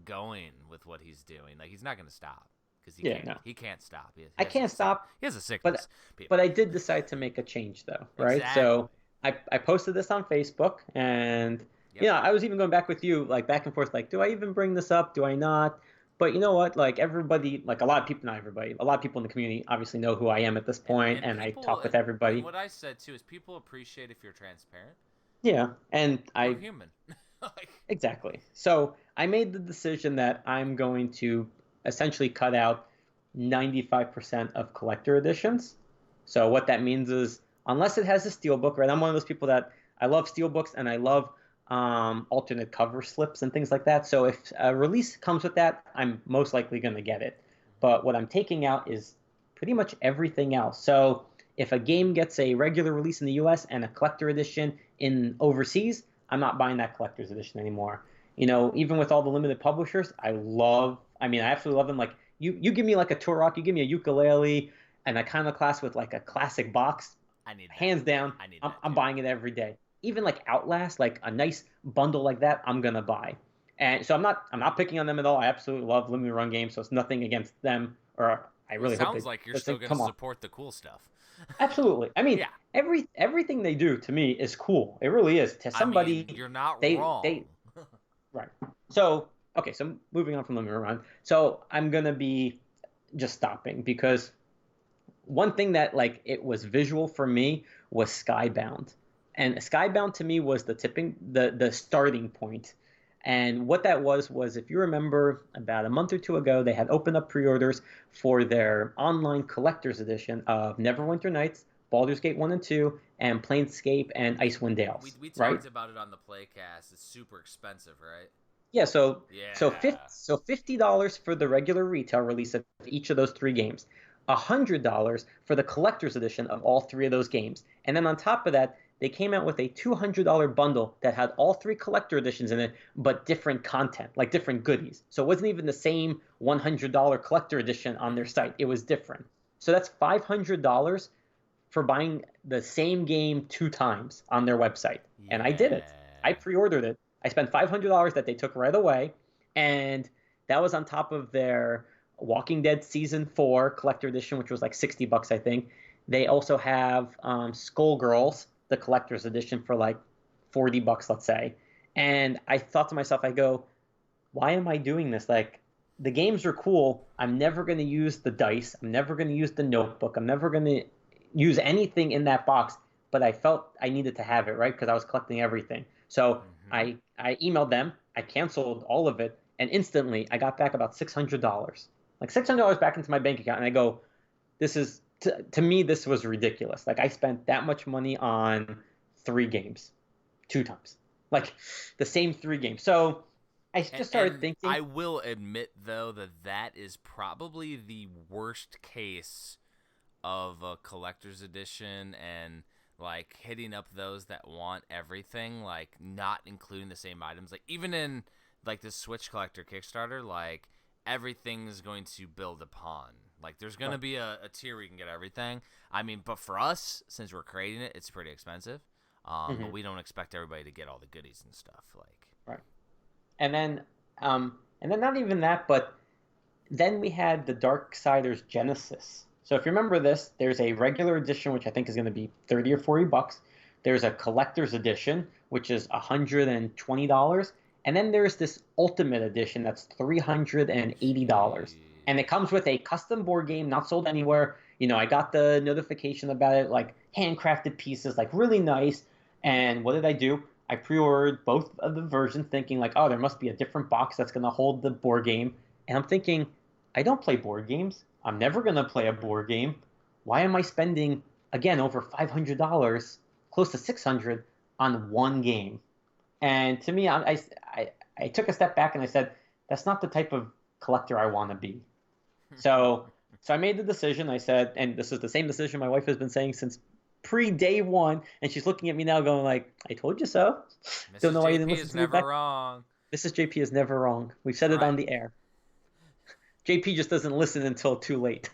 going with what he's doing. Like he's not going to stop because yeah, no, he can't stop. He I has a can't stop. he has a But sickness. but People, I did decide to make a change though, right? exactly. So I posted this on Facebook, and Yep. I was even going back with you, like back and forth, like, do I even bring this up? Do I not? But you know what? Like everybody, like a lot of people, not everybody, a lot of people in the community obviously know who I am at this point, And and I people talk with and everybody. what I said too is people appreciate if you're transparent. Yeah, and We're I human. Like exactly. So I made the decision that I'm going to essentially cut out 95% of collector editions. So what that means is, unless it has a steelbook, right? I'm one of those people that I love steelbooks and I love alternate cover slips and things like that. So if a release comes with that, I'm most likely going to get it. But what I'm taking out is pretty much everything else. So if a game gets a regular release in the US and a collector edition in overseas, I'm not buying that collector's edition anymore. Even with all the limited publishers, I mean, I absolutely love them. Like you give me like a Turok, you give me a ukulele and a kind of class with like a classic box, I need that. hands down, I need I'm, that I'm too. buying it every day. Even like Outlast, like a nice bundle like that, I'm gonna buy. And so I'm not picking on them at all. I absolutely love limited run games, so it's nothing against them. Or I Well, it really hope sounds they like you're still listen. going to Come on, support the cool stuff. absolutely. I mean, Yeah. everything they do to me is cool. It really is. To I mean, somebody, you're not they wrong. right. So okay, so moving on from limited run. So I'm gonna be just stopping because one thing that like it was visual for me was Skybound, and Skybound to me was the starting point, And what that was if you remember about a month or two ago, they had opened up pre-orders for their online collector's edition of Neverwinter Nights, Baldur's Gate 1 and 2, and Planescape and We Icewind we Dales, we right? talked about it on the Playcast. It's super expensive, right? Yeah, Yeah. so $50 for the regular retail release of each of those three games, $100 for the collector's edition of all three of those games, and then on top of that, they came out with a $200 bundle that had all three collector editions in it, but different content, like different goodies. So it wasn't even the same $100 collector edition on their site. It was different. So that's $500 for buying the same game two times on their website. And I did it. I Yeah. pre-ordered it. I spent $500 that they took right away, and that was on top of their Walking Dead season 4 collector edition, which was like $60, I think. They also have Skullgirls, the collector's edition, for like $40, let's say. And I thought to myself, I go, why am I doing this? Like, the games are cool. I'm never going to use the dice. I'm never going to use the notebook. I'm never going to use anything in that box. But I felt I needed to have it, right? Because I was collecting everything. So Mm-hmm. I emailed them. I canceled all of it, and instantly I got back about $600, like $600 back into my bank account. And I go, this is to me this was ridiculous. Like I spent that much money on three games, two times, like the same three games. So I And just started and thinking. I will admit though that is probably the worst case of a collector's edition and like hitting up those that want everything, like not including the same items. Like even in like the Switch collector Kickstarter, like everything's going to build upon. Like there's gonna Right. be a tier where you can get everything. I mean, but for us, since we're creating it, it's pretty expensive. But Hmm. we don't expect everybody to get all the goodies and stuff. Like, Right. And then, and then not even that, but then we had the Darksiders Genesis. So if you remember this, there's a regular edition which I think is going to be 30 or $40. There's a collector's edition which is $120, and then there's this ultimate edition that's $380. And it comes with a gee. custom board game not sold anywhere. I got the notification about it, like handcrafted pieces, like really nice. And what did I do? I pre-ordered both of the versions thinking like, oh, there must be a different box that's going to hold the board game. And I'm thinking, I don't play board games. I'm never going to play a board game. Why am I spending, again, over $500, close to 600 on one game? And to me, I took a step back and I said, that's not the type of collector I want to be. So, so I made the decision. I said, and this is the same decision my wife has been saying since pre day one. And she's looking at me now going like, I told you so. Don't Mrs. know why you didn't JP listen is to me never back. wrong. Mrs. JP is never wrong. We've That's said it on right. the air. JP just doesn't listen until too late.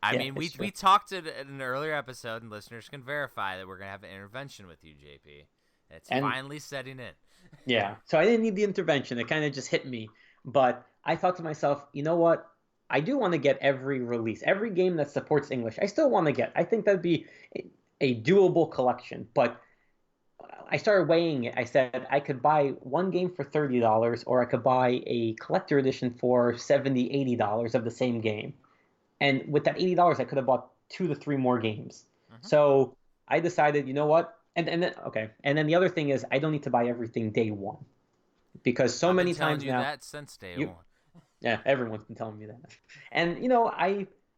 I Yeah, mean, it's we true. talked in an earlier episode, and listeners can verify that we're gonna have an intervention with you, JP. It's And finally setting in. yeah, so I didn't need the intervention. It kind of just hit me. But I thought to myself, you know what? I do want to get every release, every game that supports English. I still want to get. I think that'd be a doable collection. But I started weighing it. I said I could buy one game for $30, or I could buy a collector edition for $70, $80 of the same game. And with that $80, I could have bought two to three more games. Hmm. So I decided, you know what? And then okay. And then the other thing is I don't need to buy everything day one because so I've been many telling times you now that since day you one. yeah, everyone's been telling me that. And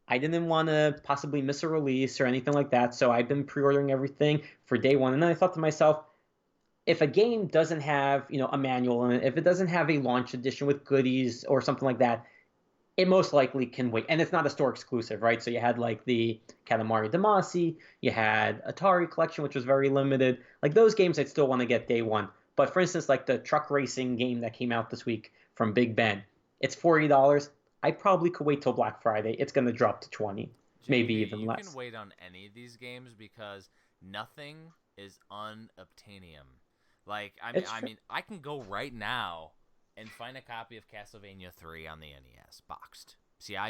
I didn't want to possibly miss a release or anything like that, so I've been pre-ordering everything for day one. And then I thought to myself, if a game doesn't have, a manual in it, if it doesn't have a launch edition with goodies or something like that, it most likely can wait. And it's not a store exclusive, right? So you had like the Katamari Damacy, you had Atari Collection, which was very limited. Like those games I'd still want to get day one. But for instance, like the truck racing game that came out this week from Big Ben, it's $40. I probably could wait till Black Friday. It's going to drop to 20, maybe JP, even you can less. wait on any of these games because nothing is unobtainium. Like It's I true. mean, I can go right now and find a copy of Castlevania 3 on the NES boxed.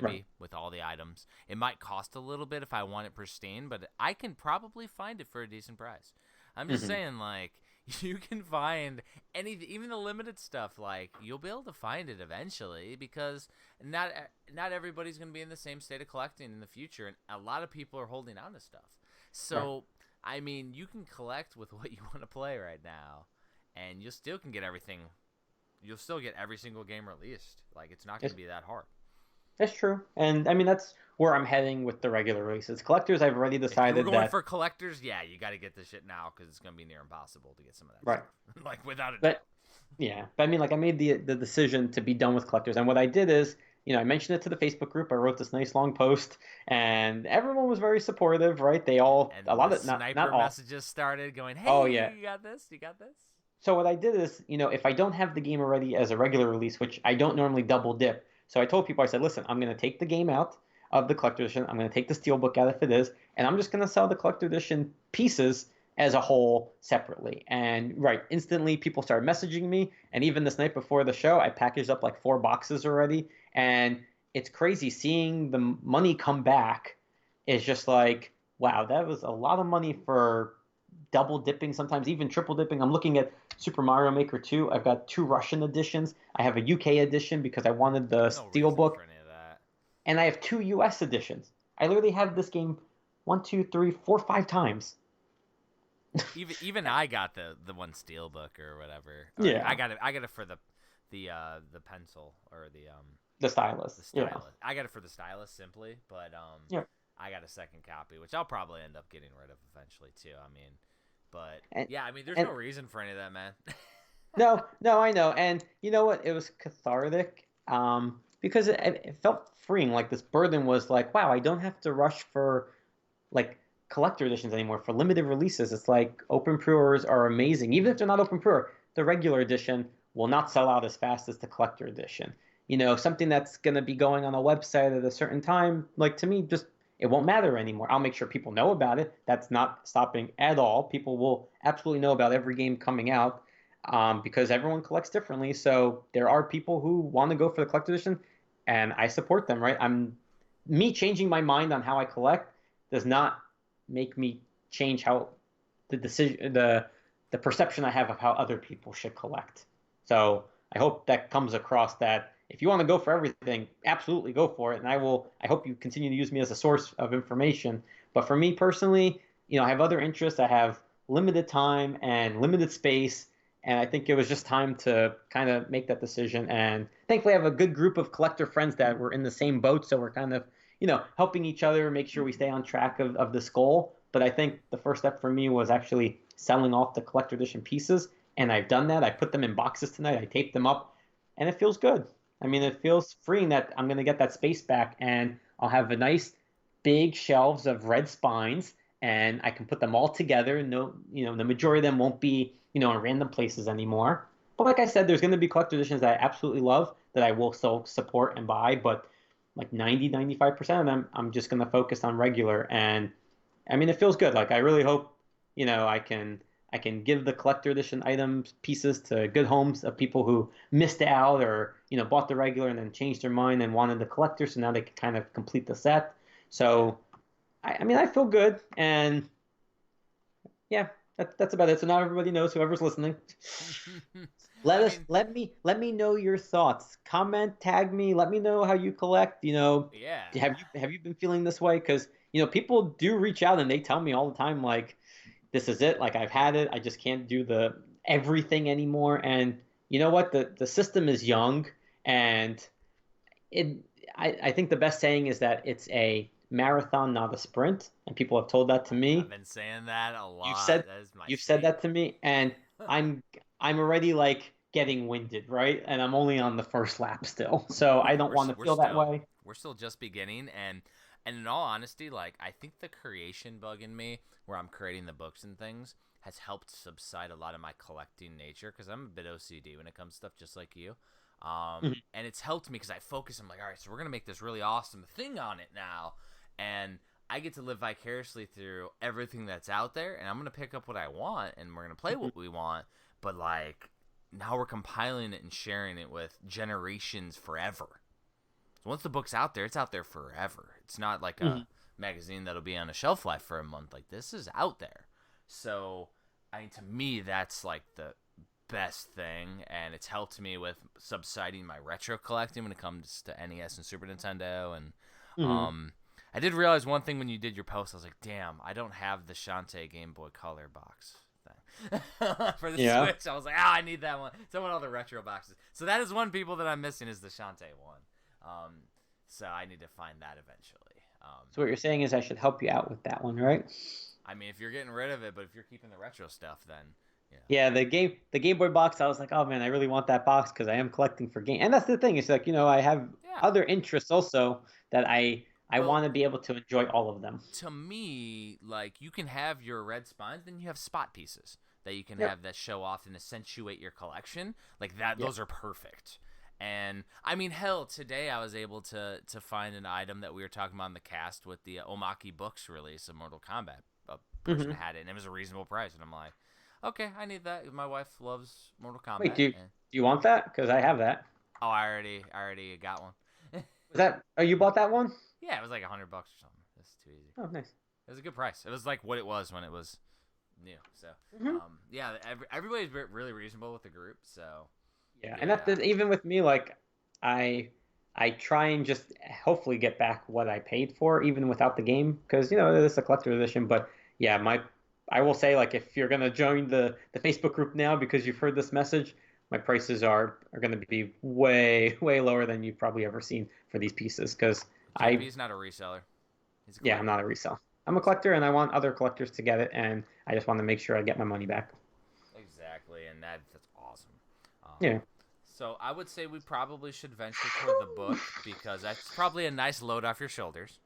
Right. CIB with all the items. It might cost a little bit if I want it pristine, but I can probably find it for a decent price. I'm just Hmm. saying, like, you can find anything, even the limited stuff. Like, you'll be able to find it eventually because not not everybody's going to be in the same state of collecting in the future, and a lot of people are holding on to stuff. Right. So, I mean, you can collect with what you want to play right now, and you still can get everything you'll still get every single game released. Like, it's not going It's, to be that hard. that's true. And I mean, that's where I'm heading with the regular releases. Collectors, I've already If you were decided going that, for collectors, yeah, you got to get this shit now because it's going to be near impossible to get some of that right. stuff. Like, without a doubt. But yeah, but I mean, like I made the decision to be done with collectors, and what I did is, I mentioned it to the Facebook group. I wrote this nice long post, and everyone was very supportive, right? They all, And a then lot the of, not sniper all. messages started going, hey, Oh yeah. you got this? You got this? So what I did is, if I don't have the game already as a regular release, which I don't normally double dip, so I told people, I said, listen, I'm going to take the game out of the collector edition. I'm going to take the steelbook out if it is, and I'm just going to sell the collector edition pieces as a whole separately. And right, instantly people started messaging me, and even this night before the show, I packaged up like 4 boxes already, and it's crazy seeing the money come back. Is just like, wow, that was a lot of money for double dipping, sometimes even triple dipping. I'm looking at Super Mario Maker 2. I've got 2 Russian editions. I have a UK edition because I wanted the There's no reason steelbook, for any of that. and I have 2 US editions. I literally have this game one, two, three, four, 5 times. Even I got the one steelbook or whatever. Or I Yeah, got it. I got it for the pencil or the the stylus. Yeah, stylus. I got it for the stylus simply, but yeah, I got a second copy, which I'll probably end up getting rid of eventually too. I mean, but and yeah, I mean, there's and no reason for any of that, man. no, no, I know. And you know what? It was cathartic, because it felt freeing. Like this burden was like, wow, I don't have to rush for like collector editions anymore. For limited releases, it's like open pre-orders are amazing. Even if they're not open pre-order, the regular edition will not sell out as fast as the collector edition. Something that's going to be going on a website at a certain time, like to me, just it won't matter anymore. I'll make sure people know about it. That's not stopping at all. People will absolutely know about every game coming out, because everyone collects differently. So there are people who want to go for the collector edition, and I support them. Right? Me changing my mind on how I collect does not make me change how the perception I have of how other people should collect. So I hope that comes across that if you want to go for everything, absolutely go for it. And I hope you continue to use me as a source of information. But for me personally, I have other interests. I have limited time and limited space. And I think it was just time to kind of make that decision. And thankfully, I have a good group of collector friends that were in the same boat. So we're kind of, helping each other make sure we stay on track of this goal. But I think the first step for me was actually selling off the collector edition pieces. And I've done that. I put them in boxes tonight. I taped them up, and it feels good. I mean, it feels freeing that I'm going to get that space back, and I'll have a nice big shelves of red spines, and I can put them all together. No, the majority of them won't be, in random places anymore. But like I said, there's going to be collector editions that I absolutely love that I will still support and buy, but like 90-95% of them, I'm just going to focus on regular. And I mean, it feels good. Like I really hope, I can give the collector edition items pieces to good homes of people who missed out or bought the regular and then changed their mind and wanted the collector, so now they can kind of complete the set. Yeah. So I mean, I feel good, and yeah, that's about it. So now everybody knows, whoever's listening. I mean, Let me know your thoughts. Comment, tag me, let me know how you collect. yeah. Have you been feeling this way? Because people do reach out and they tell me all the time, like, this is it. Like, I've had it. I just can't do the everything anymore. And you know what? The system is young, and it. I think the best saying is that it's a marathon, not a sprint. And people have told that to I've me. been saying that a You've lot. said That is my you've said speak. that to me, and I'm I'm already like getting winded, right? And I'm only on the first lap still, so I don't we're want to we're feel that still way. we're still just beginning, and in all honesty, like I think the creation bug in me, where I'm creating the books and things, has helped subside a lot of my collecting nature because I'm a bit OCD when it comes to stuff, just like you. Mhm. And it's helped me because I focus. I'm like, all right, so we're gonna make this really awesome thing on it now, and I get to live vicariously through everything that's out there, and I'm gonna pick up what I want, and we're gonna play Mhm. what we want. But like now we're compiling it and sharing it with generations forever. So once the book's out there, it's out there forever. It's not like a Mhm. magazine that'll be on a shelf life for a month. Like this is out there. So I mean, to me, that's like the best thing, and it's helped me with subsiding my retro collecting when it comes to NES and Super Nintendo. And Mhm. um, I did realize one thing when you did your post. I was like, damn, I don't have the Shantae Game Boy Color box thing. for the Yeah. Switch. I was like, I need that one. So I want all the retro boxes. So that is one people that I'm missing is the Shantae one. So I need to find that eventually. So what you're saying is I should help you out with that one, right? I mean, if you're getting rid of it, but if you're keeping the retro stuff, then Yeah, the Game Boy box, I was like, oh man, I really want that box because I am collecting for game. And that's the thing. It's like, I have yeah. other interests also that I Well, want to be able to enjoy all of them. to me, like you can have your red spines, then you have spot pieces that you can Yep. have that show off and accentuate your collection. Like that, Yep. those are perfect. And I mean, hell, today I was able to find an item that we were talking about in the cast with the Omaki Books release of Mortal Kombat. A person Hmm. had it, and it was a reasonable price, and I'm like, okay, I need that. My wife loves Mortal Wait, Kombat. do you want that? Because I have that. Oh, I already got one. Was that? Oh, you bought that one? Yeah, it was like $100 or something. That's too easy. Oh, nice. It was a good price. It was like what it was when it was new. So, Hmm. yeah, everybody's really reasonable with the group. So, Yeah, yeah, and even with me, like I I try and just hopefully get back what I paid for, even without the game, because this is a collector edition. But yeah, I will say, like, if you're gonna join the Facebook group now because you've heard this message, my prices are gonna be way lower than you've probably ever seen for these pieces. Because JP's not a reseller. He's a yeah, I'm collector. not a resale. I'm a collector, and I want other collectors to get it, and I just want to make sure I get my money back. Exactly, and that's awesome. Um, Yeah. so I would say we probably should venture toward the book because that's probably a nice load off your shoulders.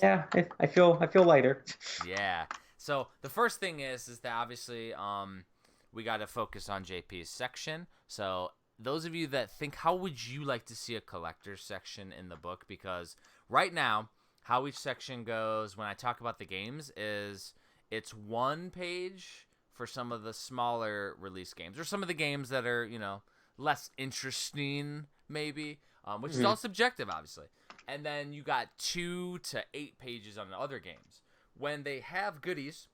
Yeah, I feel lighter. Yeah. So the first thing is that obviously we got to focus on JP's section. So those of you that think, how would you like to see a collector's section in the book? Because right now, how each section goes when I talk about the games is it's one page for some of the smaller release games or some of the games that are less interesting maybe, which is all Hmm. subjective obviously. And then you got 2 to 8 pages on the other games. When they have goodies,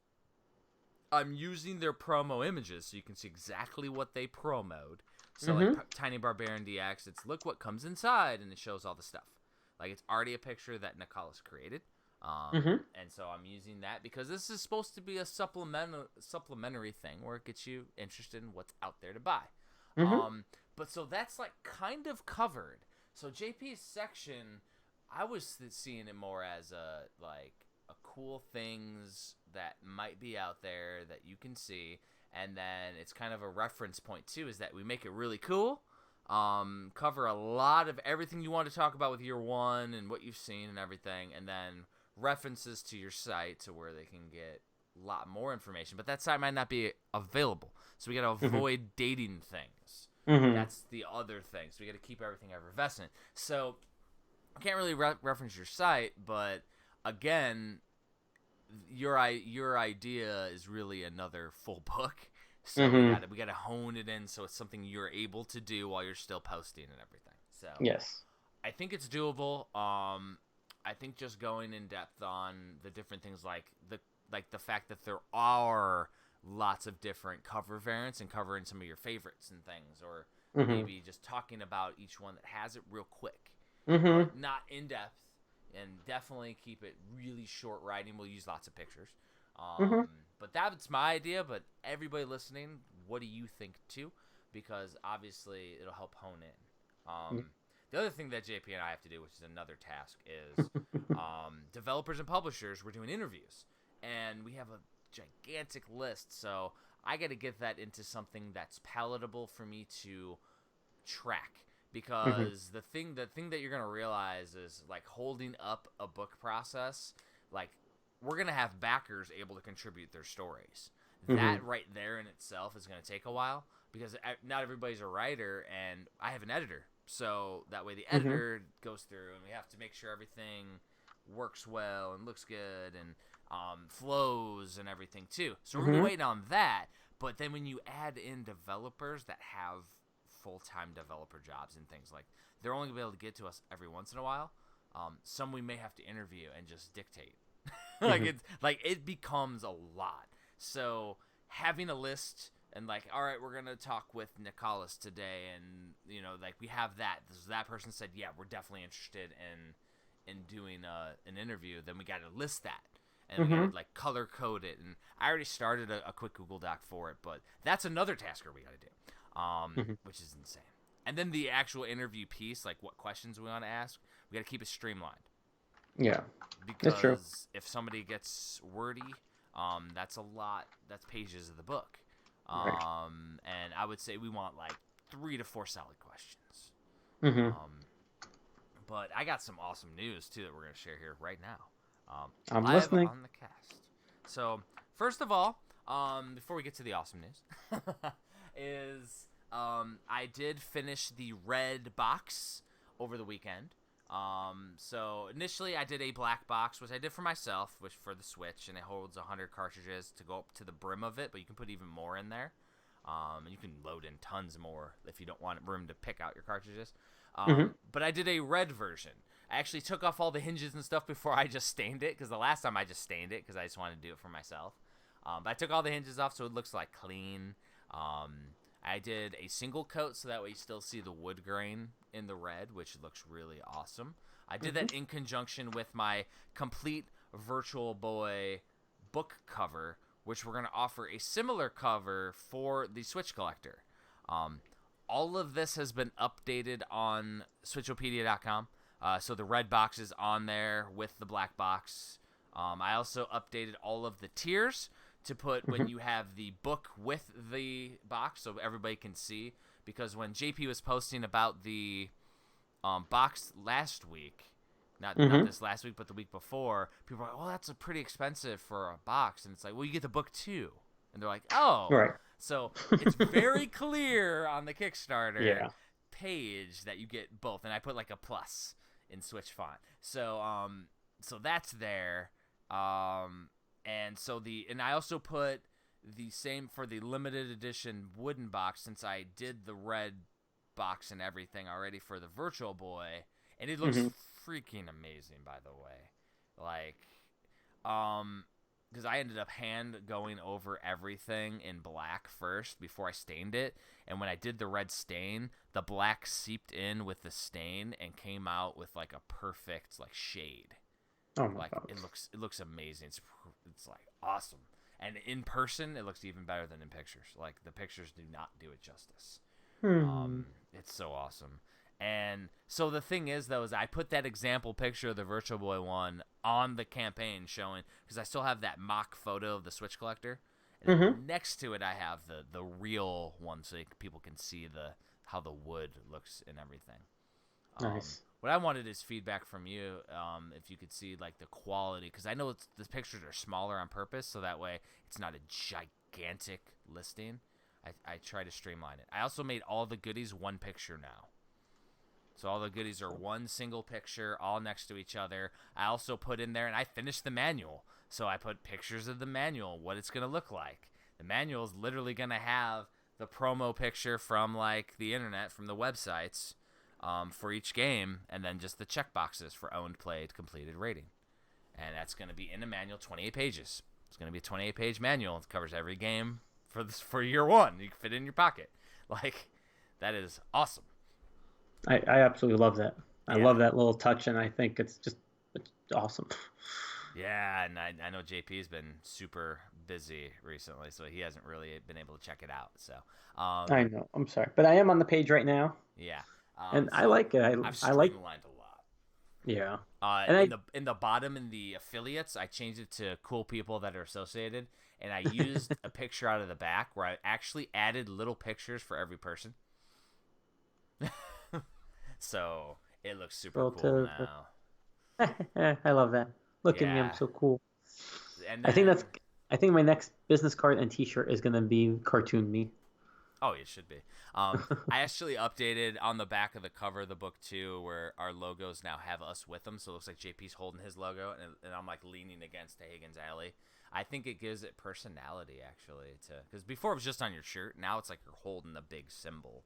I'm using their promo images so you can see exactly what they promoed. So like Hmm. Tiny Barbarian DX, it's look what comes inside, and it shows all the stuff. Like it's already a picture that Nicholas created, Hmm. and so I'm using that because this is supposed to be a supplementary thing where it gets you interested in what's out there to buy. Hmm. But so that's like kind of covered. So JP's section, I was seeing it more as a cool things that might be out there that you can see, and then it's kind of a reference point too. Is that we make it really cool, cover a lot of everything you want to talk about with year one and what you've seen and everything, and then references to your site to where they can get a lot more information. But that site might not be available, so we got to Hmm. avoid dating things. Hmm. That's the other thing. So we got to keep everything effervescent. So I can't really reference your site, but again, your idea is really another full book. So Hmm. we gotta hone it in so it's something you're able to do while you're still posting and everything. So Yes. I think it's doable. I think just going in depth on the different things like the fact that there are lots of different cover variants and covering some of your favorites and things, or Hmm. maybe just talking about each one that has it real quick, Hmm. but not in depth. And definitely keep it really short writing. We'll use lots of pictures. Hmm. But that's my idea. But everybody listening, what do you think too? Because obviously it'll help hone in. The other thing that JP and I have to do, which is another task, is developers and publishers. We're doing interviews, and we have a gigantic list. So I got to get that into something that's palatable for me to track. Hmm. Because the thing that you're gonna realize is like holding up a book process, like we're gonna have backers able to contribute their stories. Hmm. That right there in itself is gonna take a while because not everybody's a writer, and I have an editor, so that way the Hmm. editor goes through, and we have to make sure everything works well and looks good and flows and everything too. So we're gonna be Hmm. waiting on that. But then when you add in developers that have full-time developer jobs and things, like they're only gonna be able to get to us every once in a while. Some we may have to interview and just dictate. Hmm. It becomes a lot. So having a list and like, all right, we're gonna talk with Nicholas today, and like we have that. That person said, yeah, we're definitely interested in doing an interview. Then we got to list that, and we gotta like color code it. And I already started a quick Google Doc for it, but that's another tasker we gotta do, which is insane. And then the actual interview piece, like what questions we want to ask, we gotta keep it streamlined. Yeah, Because that's true. if somebody gets wordy, that's a lot. That's pages of the book. Right. And I would say we want like 3 to 4 solid questions. Mm-hmm. But I got some awesome news too that we're gonna share here right now. I'm Live listening. on the cast. So first of all, before we get to the awesome news, is I did finish the red box over the weekend. So initially I did a black box, which I did for myself, which for the Switch, and it holds 100 cartridges to go up to the brim of it, but you can put even more in there. You can load in tons more if you don't want room to pick out your cartridges. But I did a red version. I actually took off all the hinges and stuff before I just stained it, because the last time I just stained it because I just wanted to do it for myself. But I took all the hinges off so it looks like clean. I did a single coat so that way you still see the wood grain in the red, which looks really awesome. I did that in conjunction with my complete Virtual Boy book cover, which we're going to offer a similar cover for the Switch Collector. All of this has been updated on Switchopedia.com. So the red box is on there with the black box. I also updated all of the tiers to put when you have the book with the box so everybody can see. Because when JP was posting about the box last week, not this last week, but the week before, people were like, oh, that's a pretty expensive for a box. And it's like, well, you get the book too. And they're like, oh. Right. So it's very clear on the Kickstarter page that you get both. And I put like a plus in Switch font. So so that's there. And I also put the same for the limited edition wooden box, since I did the red box and everything already for the Virtual Boy, and it looks freaking amazing, by the way. Like, because I ended up hand going over everything in black first before I stained it, and when I did the red stain, the black seeped in with the stain and came out with like a perfect like shade. Oh my God. It looks amazing. It's like awesome. And in person, it looks even better than in pictures. Like the pictures do not do it justice. It's so awesome. And so the thing is, though, is I put that example picture of the Virtual Boy one on the campaign showing, because I still have that mock photo of the Switch Collector. And then next to it, I have the real one, so people can see how the wood looks and everything. Nice. What I wanted is feedback from you, if you could see like the quality, because I know the pictures are smaller on purpose, so that way it's not a gigantic listing. I try to streamline it. I also made all the goodies one picture now. So all the goodies are one single picture, all next to each other. I also put in there, and I finished the manual. So I put pictures of the manual, what it's going to look like. The manual is literally going to have the promo picture from like the internet, from the websites, for each game, and then just the check boxes for owned, played, completed, rating. And that's going to be in a manual, 28 pages. It's going to be a 28-page manual. It covers every game for year one. You can fit it in your pocket. Like, that is awesome. I absolutely love that. I love that little touch, and I think it's awesome. Yeah, and I know JP's been super busy recently, so he hasn't really been able to check it out. So I know. I'm sorry, but I am on the page right now. Yeah. And so I like it. I've streamlined a lot. Yeah. And in the bottom, in the affiliates, I changed it to cool people that are associated, and I used a picture out of the back where I actually added little pictures for every person. So it looks super cool now. I love that. Look at me, I'm so cool. And then, I think my next business card and T-shirt is gonna be cartoon me. Oh, it should be. I actually updated on the back of the cover of the book too, where our logos now have us with them. So it looks like JP's holding his logo, and I'm like leaning against Hagen's Alley. I think it gives it personality, actually, because before it was just on your shirt. Now it's like you're holding the big symbol.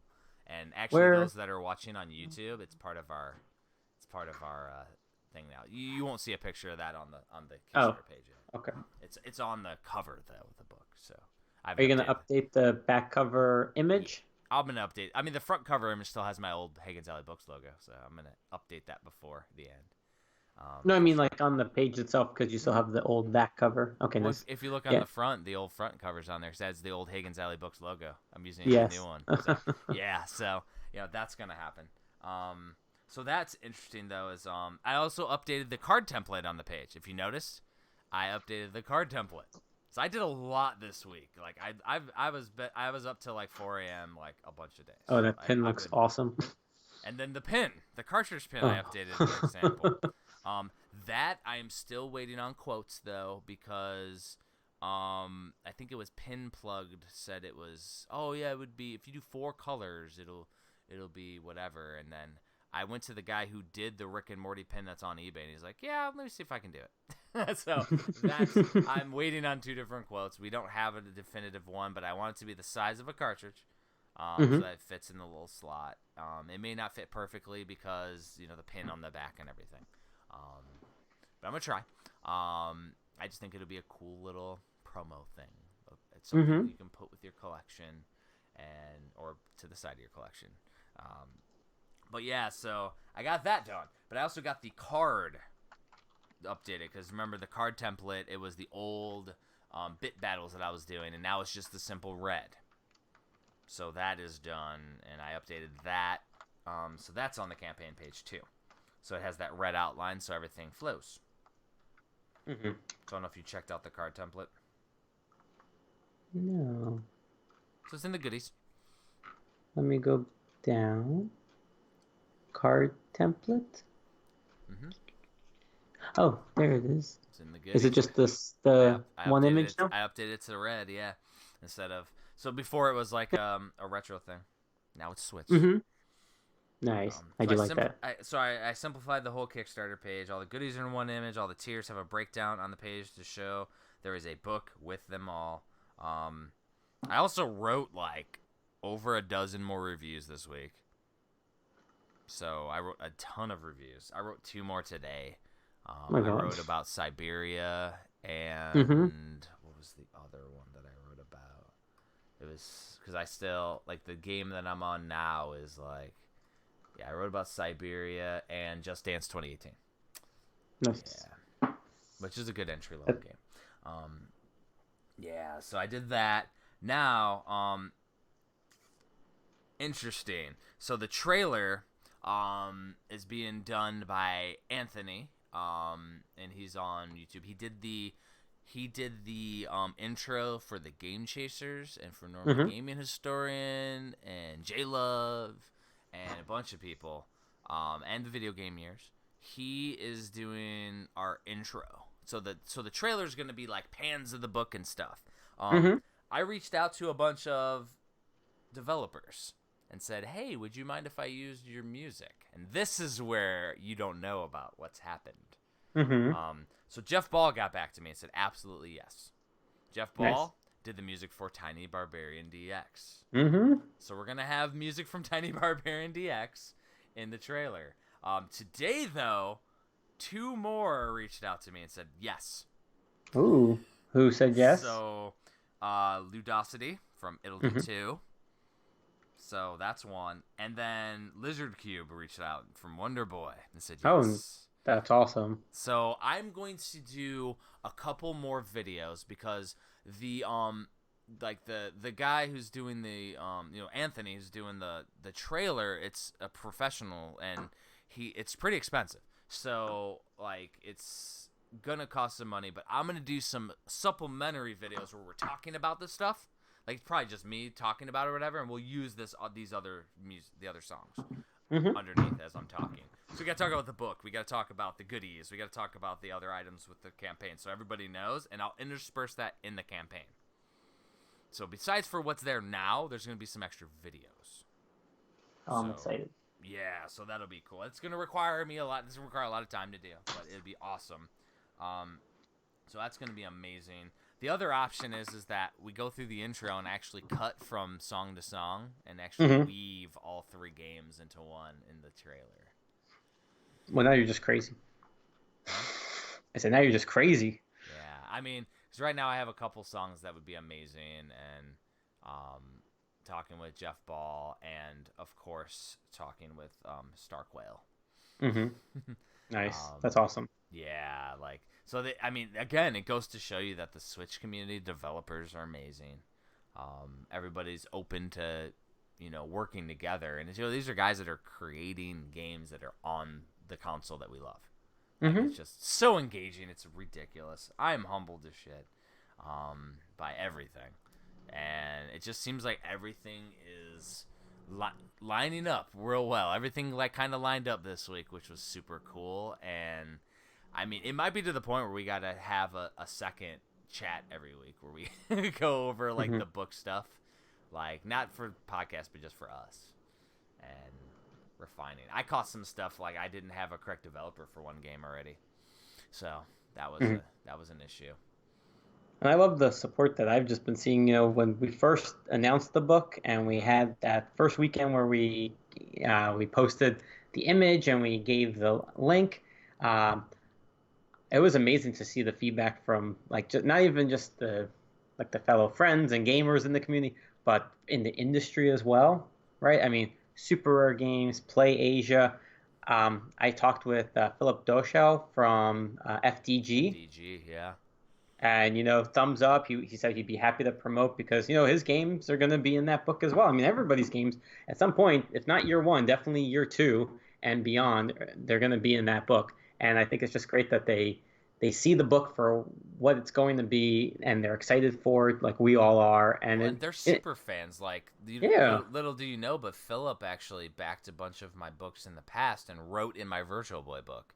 And actually, those that are watching on YouTube, it's part of our thing now. You won't see a picture of that on the Kickstarter page yet. Okay. It's on the cover though of the book. So are you gonna update the back cover image? Yeah, I'm gonna update. I mean, the front cover image still has my old Hagen's Alley Books logo, so I'm gonna update that before the end. No, I mean like on the page itself because you still have the old back cover. Okay, Well, nice. if you look on Yeah. the front, the old front cover's on there. It says the old Higgins Alley Books logo. I'm using the new Yes. one. So yeah, so that's gonna happen. So that's interesting though. Is I also updated the card template on the page. If you noticed, I updated the card template. So I did a lot this week. Like I was up till like 4 a.m. like a bunch of days. Oh, that pin I've looks been, awesome. and then the cartridge pin I Oh. updated, for example. That I am still waiting on quotes though because I think it was Pin Plugged said it was, oh yeah, it would be if you do 4 colors it'll be whatever, and then I went to the guy who did the Rick and Morty pin that's on eBay and he's like, yeah, let me see if I can do it. So I'm waiting on 2 different quotes. We don't have a definitive one, but I want it to be the size of a cartridge. So that it fits in the little slot. It may not fit perfectly because the pin on the back and everything. But I'm gonna try. I just think it'll be a cool little promo thing. It's something you can put with your collection, or to the side of your collection. But yeah, so I got that done. But I also got the card updated because remember the card template? It was the old bit battles that I was doing, and now it's just the simple red. So that is done, and I updated that. So that's on the campaign page too. So it has that red outline, so everything flows. So I don't know if you checked out the card template. No. So it's in the goodies. Let me go down. Card template. Oh, there it is. It's in the goodies. Is it just the I one image it, now? I updated it to the red, yeah. Instead of before it was like a retro thing. Now it's switched. Nice. I do like that. I simplified the whole Kickstarter page. All the goodies are in one image. All the tiers have a breakdown on the page to show there is a book with them all. I also wrote like over a dozen more reviews this week. So I wrote a ton of reviews. I wrote 2 more today. I wrote about Siberia and what was the other one that I wrote about? It was because I still like the game that I'm on now is like. Yeah, I wrote about Siberia and Just Dance 2018. Nice. Yeah, which is a good entry level game. Yeah, so I did that. Now, interesting. So the trailer is being done by Anthony, and he's on YouTube. He did the intro for the Game Chasers and for Normal Gaming Historian and J Love. And a bunch of people, and the Video Game Years. He is doing our intro. So the trailer is going to be like pans of the book and stuff. I reached out to a bunch of developers and said, hey, would you mind if I used your music? And this is where you don't know about what's happened. So Jeff Ball got back to me and said, absolutely yes. Jeff Ball did the music for Tiny Barbarian DX. So we're going to have music from Tiny Barbarian DX in the trailer. Today, though, 2 more reached out to me and said yes. Ooh. Who said yes? So, Ludosity from It'll Do 2. So that's one. And then Lizard Cube reached out from Wonder Boy and said yes. Oh, that's awesome. So I'm going to do a couple more videos because the the guy who's doing the Anthony who's doing the trailer, it's a professional and it's pretty expensive. So like it's gonna cost some money, but I'm gonna do some supplementary videos where we're talking about this stuff. Like it's probably just me talking about it or whatever, and we'll use the other songs underneath as I'm talking. So we got to talk about the book. We got to talk about the goodies. We got to talk about the other items with the campaign, so everybody knows. And I'll intersperse that in the campaign. So besides for what's there now, there's going to be some extra videos. Oh, I'm excited. Yeah, so that'll be cool. It's going to require me a lot. This will require a lot of time to do, but it'll be awesome. So that's going to be amazing. The other option is that we go through the intro and actually cut from song to song and actually weave all 3 games into one in the trailer. Well, now you're just crazy. I said, now you're just crazy. Yeah, I mean, because right now I have a couple songs that would be amazing, and talking with Jeff Ball, and of course talking with Stark Whale. Nice. Um, That's awesome. yeah, like so. I mean, again, it goes to show you that the Switch community developers are amazing. Everybody's open to, working together, and these are guys that are creating games that are on the console that we love. Like Hmm. it's just so engaging. It's ridiculous. I am humbled as shit by everything, and it just seems like everything is lining up real well. Everything like kind of lined up this week, which was super cool. And I mean, it might be to the point where we got to have a second chat every week where we go over like Hmm. the book stuff, like not for podcast but just for us and refining. I caught some stuff like I didn't have a correct developer for one game already, so Hmm. that was an issue. And I love the support that I've just been seeing. When we first announced the book, and we Mm-hmm. had that first weekend where we posted the image and we gave the link. Um, it was amazing to see the feedback from like just not even just the fellow friends and gamers in the community, but in the industry as well, right? I mean, Super Rare Games, Play Asia. I talked with Philip Doshel from FDG, FDG, yeah. and thumbs up. He said he'd be happy to promote because his games are going to be in that book as well. I mean, everybody's games at some point, if not year one, definitely year two and beyond, they're going to be in that book. And I think it's just great that they see the book for what it's going to be, and they're excited for it, like we all are. And Well, and they're it super fans. Like, yeah, little do you know, but Philip actually backed a bunch of my books in the past and wrote in my Virtual Boy book.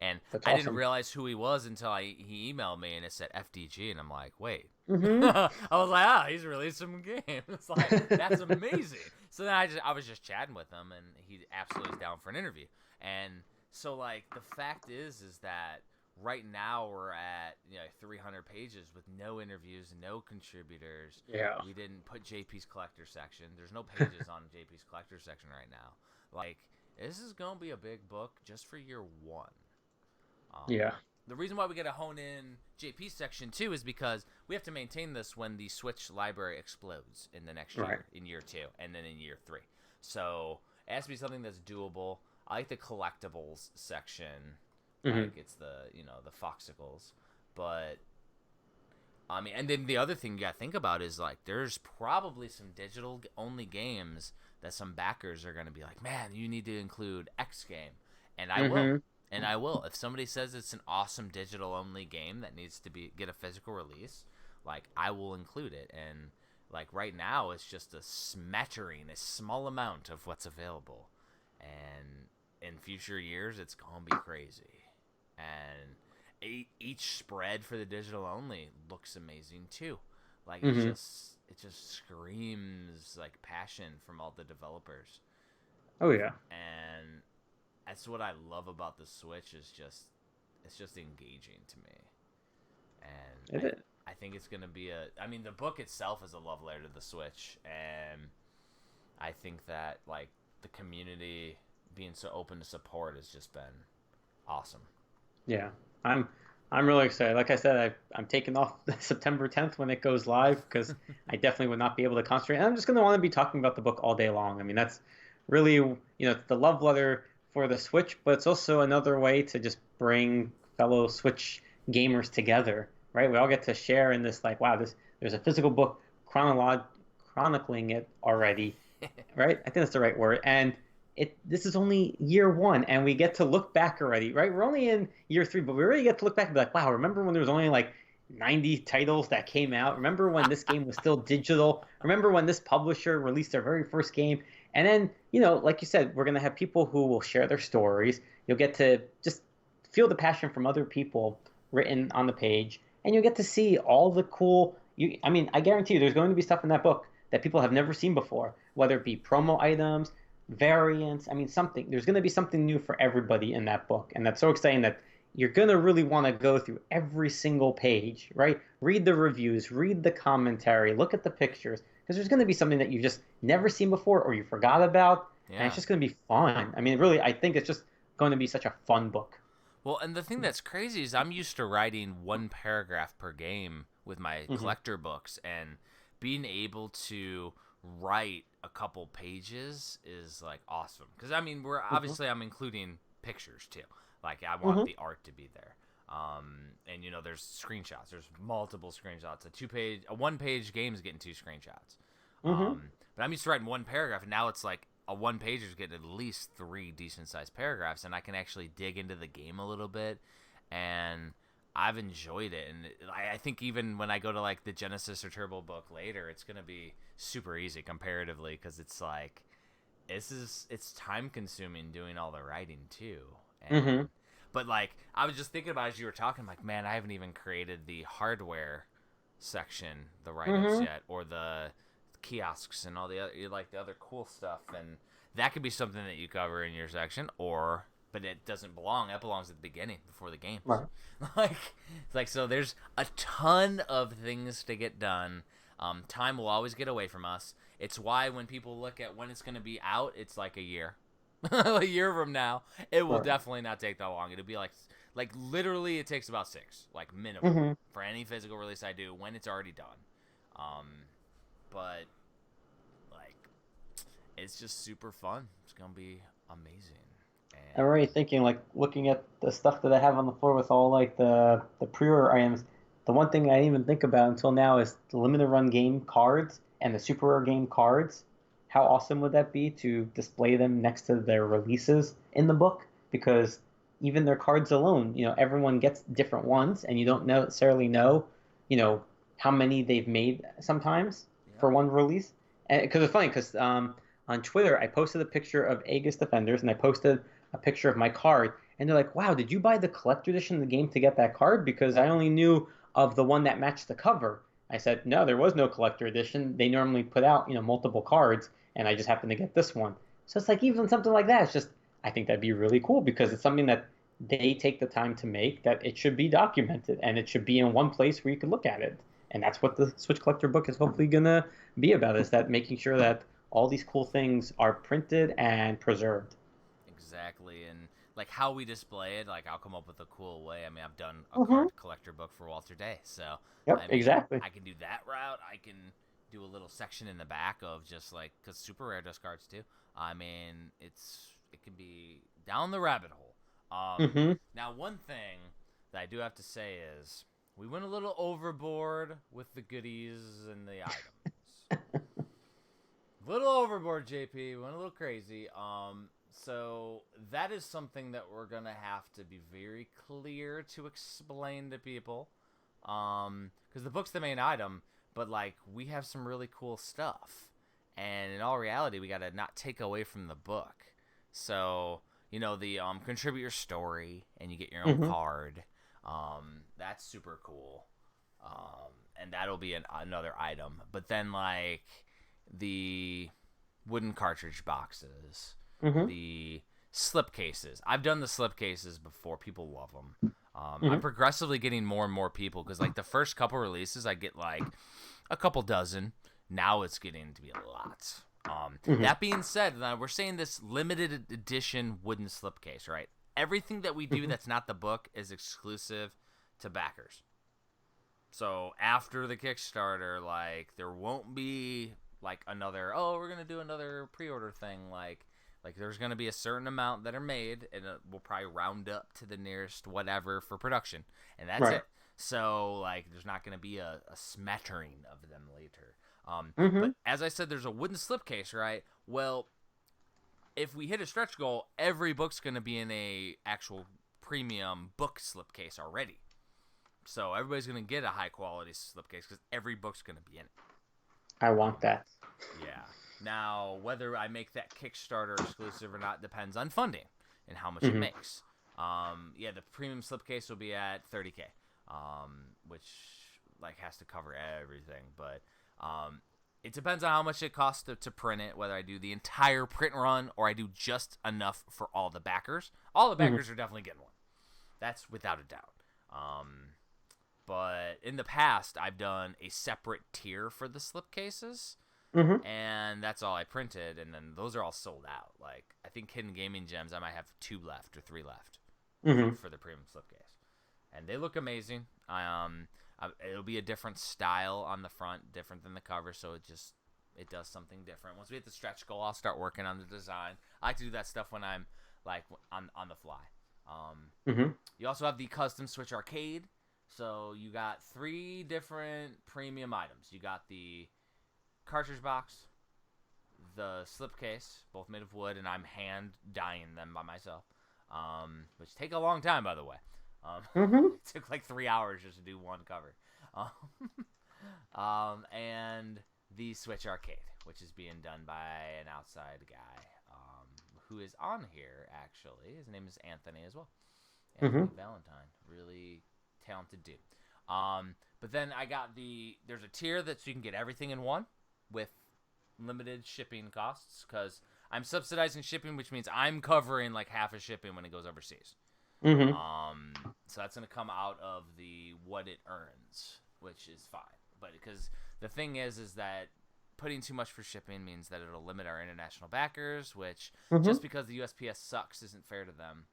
And that's I didn't awesome. realize who he was until he emailed me and it said FDG, and I'm like, wait. Hmm. I was like, he's released some games. It's like that's amazing. So then I was just chatting with him, and he absolutely is down for an interview. And so like the fact is that right now we're at 300 pages with no interviews, no contributors. Yeah. We didn't put JP's collector section. There's no pages on JP's collector section right now. Like this is gonna be a big book just for year one. Um, Yeah. the reason why we got to hone in JP section too is because we have to maintain this when the Switch library explodes in the next Right. year, in year two, and then in year three. So it has to be something that's doable. I like the collectibles section, Hmm. like it's the Foxicles, but I mean, and then the other thing you got to think about is like there's probably some digital only games that some backers are going to be like, man, you need to include X game, and I will. Hmm. And I will. If somebody says it's an awesome digital only game that needs to get a physical release, like I will include it. And like right now, it's just a smattering, a small amount of what's available. And in future years, it's gonna be crazy. And each spread for the digital only looks amazing too. Like Hmm. it just screams like passion from all the developers. Oh yeah. And that's what I love about the Switch is it's just engaging to me, and It is. I think it's gonna be I mean, the book itself is a love letter to the Switch, and I think that like the community being so open to support has just been awesome. Yeah, I'm I'm really excited. Like I said, I'm taking off September 10th when it goes live because I definitely would not be able to concentrate. And I'm just going to want to be talking about the book all day long. I mean, that's really, it's the love letter for the Switch, but it's also another way to just bring fellow Switch gamers together, right? We all get to share in this, like, wow, there's a physical book chronicling it already, right? I think that's the right word. And this is only year one, and we get to look back already, right? We're only in year three, but we already get to look back and be like, wow, remember when there was only like 90 titles that came out? Remember when this game was still digital? Remember when this publisher released their very first game? And then, like you said, we're gonna have people who will share their stories. You'll get to just feel the passion from other people written on the page, and you'll get to see all the cool. I mean, I guarantee you, there's going to be stuff in that book that people have never seen before, whether it be promo items, variants. I mean, something. There's going to be something new for everybody in that book, and that's so exciting that you're going to really want to go through every single page, right? Read the reviews, read the commentary, look at the pictures, because there's going to be something that you've just never seen before or you forgot about, and it's Yeah. just going to be fun. I mean, really, I think it's just going to be such a fun book. Well, and the thing that's crazy is I'm used to writing one paragraph per game with my Hmm. collector books, and being able to write a couple pages is like awesome. Because I mean, we're Hmm. obviously I'm including pictures too. Like I want Mm-hmm. the art to be there. And there's screenshots. There's multiple screenshots. A one-page game is getting 2 screenshots. Mm-hmm. But I'm used to writing one paragraph, and now it's like a one-pager is getting at least 3 decent-sized paragraphs, and I can actually dig into the game a little bit, and I've enjoyed it. And I think even when I go to like the Genesis or Turbo book later, it's gonna be super easy comparatively because it's like it's time consuming doing all the writing too. And Mm-hmm. but like I was just thinking about as you were talking, like, man, I haven't even created the hardware section, the write-ups Mm-hmm. yet, or the kiosks and all the other like the other cool stuff. And that could be something that you cover in your section, or but it doesn't belong. That belongs at the beginning before the games. Right. like it's like so there's a ton of things to get done. Time will always get away from us. It's why when people look at when it's going to be out, it's like a year. A year from now, it will Right. definitely not take that long. It'll be like literally it takes about 6, like minimum, Mm-hmm. for any physical release I do when it's already done. Um, but like it's just super fun. It's gonna be amazing. I'm And already thinking, like, looking at the stuff that I have on the floor with all like the pre-order items. The one thing I didn't even think about until now is the limited run game cards and the super rare game cards. How awesome would that be to display them next to their releases in the book? Because even their cards alone, everyone gets different ones, and you don't necessarily know, you know, how many they've made sometimes yep. for one release. And because it's funny, because on Twitter I posted a picture of Aegis Defenders, and I posted a picture of my card, and they're like, "Wow, did you buy the collector edition of the game to get that card? Because I only knew of the one that matched the cover." I said, "No, there was no collector edition. They normally put out, multiple cards, and I just happened to get this one." So it's like even something like that. It's just I think that'd be really cool because it's something that they take the time to make. That it should be documented and it should be in one place where you can look at it. And that's what the Switch Collector book is hopefully gonna be about. Is that making sure that all these cool things are printed and preserved. Exactly, and like how we display it, like I'll come up with a cool way. I mean, I've done a Mm-hmm. card collector book for Walter Day, so Yep, I mean, exactly. I can do that route. I can do a little section in the back of just like because super rare does cards too. I mean, it can be down the rabbit hole. Mm-hmm. Now one thing that I do have to say is we went a little overboard with the goodies and the items. Little overboard, JP. Went a little crazy. So that is something that we're gonna have to be very clear to explain to people. Because the book's the main item, but like we have some really cool stuff, and in all reality, we gotta not take away from the book. So the contribute your story, and you get your own Mm-hmm. card. That's super cool. And that'll be another item. But then like the wooden cartridge boxes, Mm-hmm. the slip cases. I've done the slip cases before. People love them. I'm Mm-hmm. progressively getting more and more people because like the first couple releases, I get like a couple dozen. Now it's getting to be a lot. Mm-hmm. That being said, we're saying this limited edition wooden slipcase, right? Everything that we do Mm-hmm. that's not the book is exclusive to backers. So after the Kickstarter, like there won't be like another we're gonna do another pre-order thing like there's gonna be a certain amount that are made and we'll probably round up to the nearest whatever for production and that's Right. it. So like there's not gonna be a smattering of them later. Mm-hmm. But as I said, there's a wooden slipcase, right? Well, if we hit a stretch goal, every book's gonna be in a actual premium book slipcase already. So everybody's gonna get a high quality slipcase because every book's gonna be in it. I want Um, that. yeah. Now whether I make that Kickstarter exclusive or not depends on funding and how much it Mm-hmm. makes. Yeah, the premium slipcase will be at 30K, which like has to cover everything. But it depends on how much it costs to print it. Whether I do the entire print run or I do just enough for all the backers. All the Mm-hmm. backers are definitely getting one. That's without a doubt. But in the past, I've done a separate tier for the slipcases, Mm-hmm. and that's all I printed. And then those are all sold out. Like I think Hidden Gaming Gems, I might have 2 left or 3 left Mm-hmm. for the premium slipcase, and they look amazing. It'll be a different style on the front, different than the cover, so it does something different. Once we hit the stretch goal, I'll start working on the design. I like to do that stuff when I'm like on the fly. Mm-hmm. You also have the custom Switch Arcade. So you got 3 different premium items. You got the cartridge box, the slipcase, both made of wood, and I'm hand dyeing them by myself, which take a long time, by the way. Mm-hmm. It took like 3 hours just to do one cover. And the Switch Arcade, which is being done by an outside guy who is on here, actually. His name is Anthony as well. Mm-hmm. Anthony Valentine. Really talented dude. But then there's a tier that so you can get everything in one with limited shipping costs because I'm subsidizing shipping, which means I'm covering like half of shipping when it goes overseas. Mm-hmm. So that's gonna come out of the what it earns, which is fine. But because the thing is that putting too much for shipping means that it'll limit our international backers, which Mm-hmm. just because the USPS sucks isn't fair to them.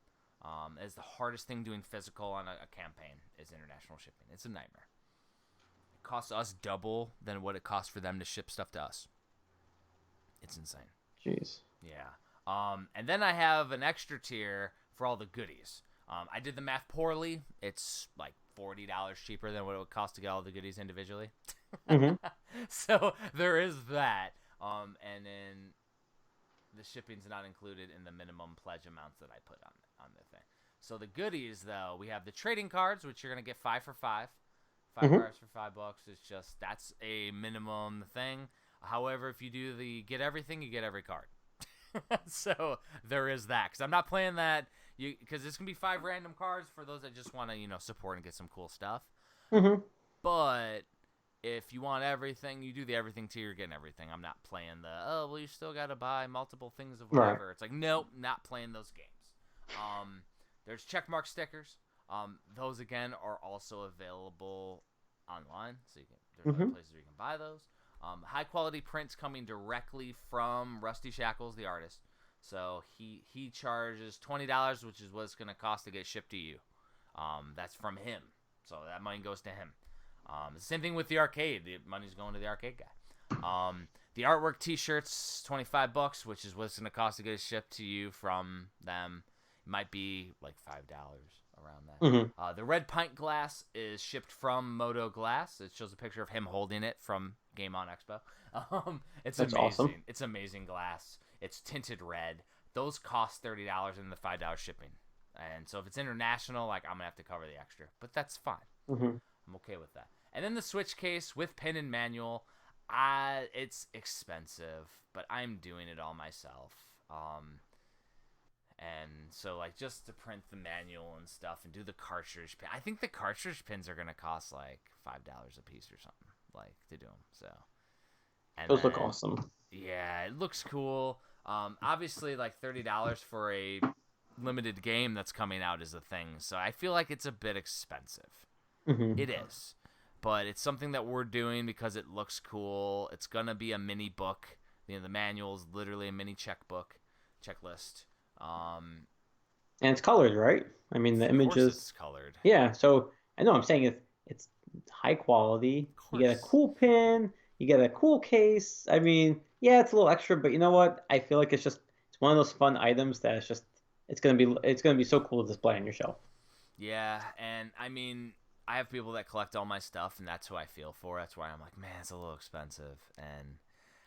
Is the hardest thing doing physical on a campaign is international shipping. It's a nightmare. It costs us double than what it costs for them to ship stuff to us. It's insane. Jeez. Yeah. And then I have an extra tier for all the goodies. I did the math poorly. It's like $40 cheaper than what it would cost to get all the goodies individually. Mm-hmm. So there is that. And then the shipping's not included in the minimum pledge amounts that I put on the thing. So the goodies, though, we have the trading cards, which you're gonna get 5 for 5. 5 Mm-hmm. cards for $5. It's just that's a minimum thing. However, if you do the get everything, you get every card. So there is that. Because I'm not playing that. Because it's gonna be 5 random cards for those that just want to support and get some cool stuff. Mm-hmm. But if you want everything, you do the everything tier, you're getting everything. I'm not playing you still got to buy multiple things of whatever. Right. It's like, nope, not playing those games. There's checkmark stickers. Those, again, are also available online. So there's other Mm-hmm. places where you can buy those. High-quality prints coming directly from Rusty Shackles, the artist. So he charges $20, which is what it's going to cost to get shipped to you. That's from him. So that money goes to him. The same thing with the arcade. The money's going to the arcade guy. The artwork T-shirts, $25, which is what it's going to cost to get it shipped to you from them. It might be like $5 around that. Mm-hmm. The red pint glass is shipped from Moto Glass. It shows a picture of him holding it from Game On Expo. It's That's amazing. awesome. It's amazing glass. It's tinted red. Those cost $30 and the $5 shipping. And so if it's international, like I'm gonna have to cover the extra, but that's fine. Mm-hmm. I'm okay with that. And then the Switch case with pin and manual, it's expensive, but I'm doing it all myself. And so like just to print the manual and stuff and do the cartridge pin, I think the cartridge pins are gonna cost like $5 a piece or something, like to do them. So, and Those then, look awesome. yeah, it looks cool. Obviously like $30 for a limited game that's coming out is a thing, so I feel like it's a bit expensive. Mm-hmm. It is, but it's something that we're doing because it looks cool. It's gonna be a mini book. The manual is literally a mini checklist. And it's colored, right? I mean, the Of course, images. it's colored. Yeah. So I know I'm saying it's high quality. Of You get a course. cool pin. You get a cool case. I mean, yeah, it's a little extra, but you know what? I feel like it's one of those fun items that it's gonna be so cool to display on your shelf. Yeah, and I mean, I have people that collect all my stuff, and that's who I feel for. That's why I'm like, man, it's a little expensive. And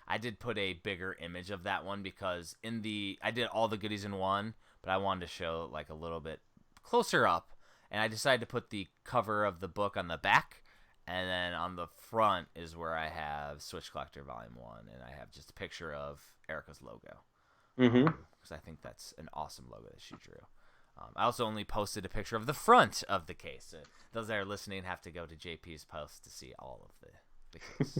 I did put a bigger image of that one because I did all the goodies in one, but I wanted to show like a little bit closer up, and I decided to put the cover of the book on the back, and then on the front is where I have Switch Collector Volume 1, and I have just a picture of Erica's logo. Mm-hmm. Because I think that's an awesome logo that she drew. I also only posted a picture of the front of the case. Those that are listening have to go to JP's post to see all of the case.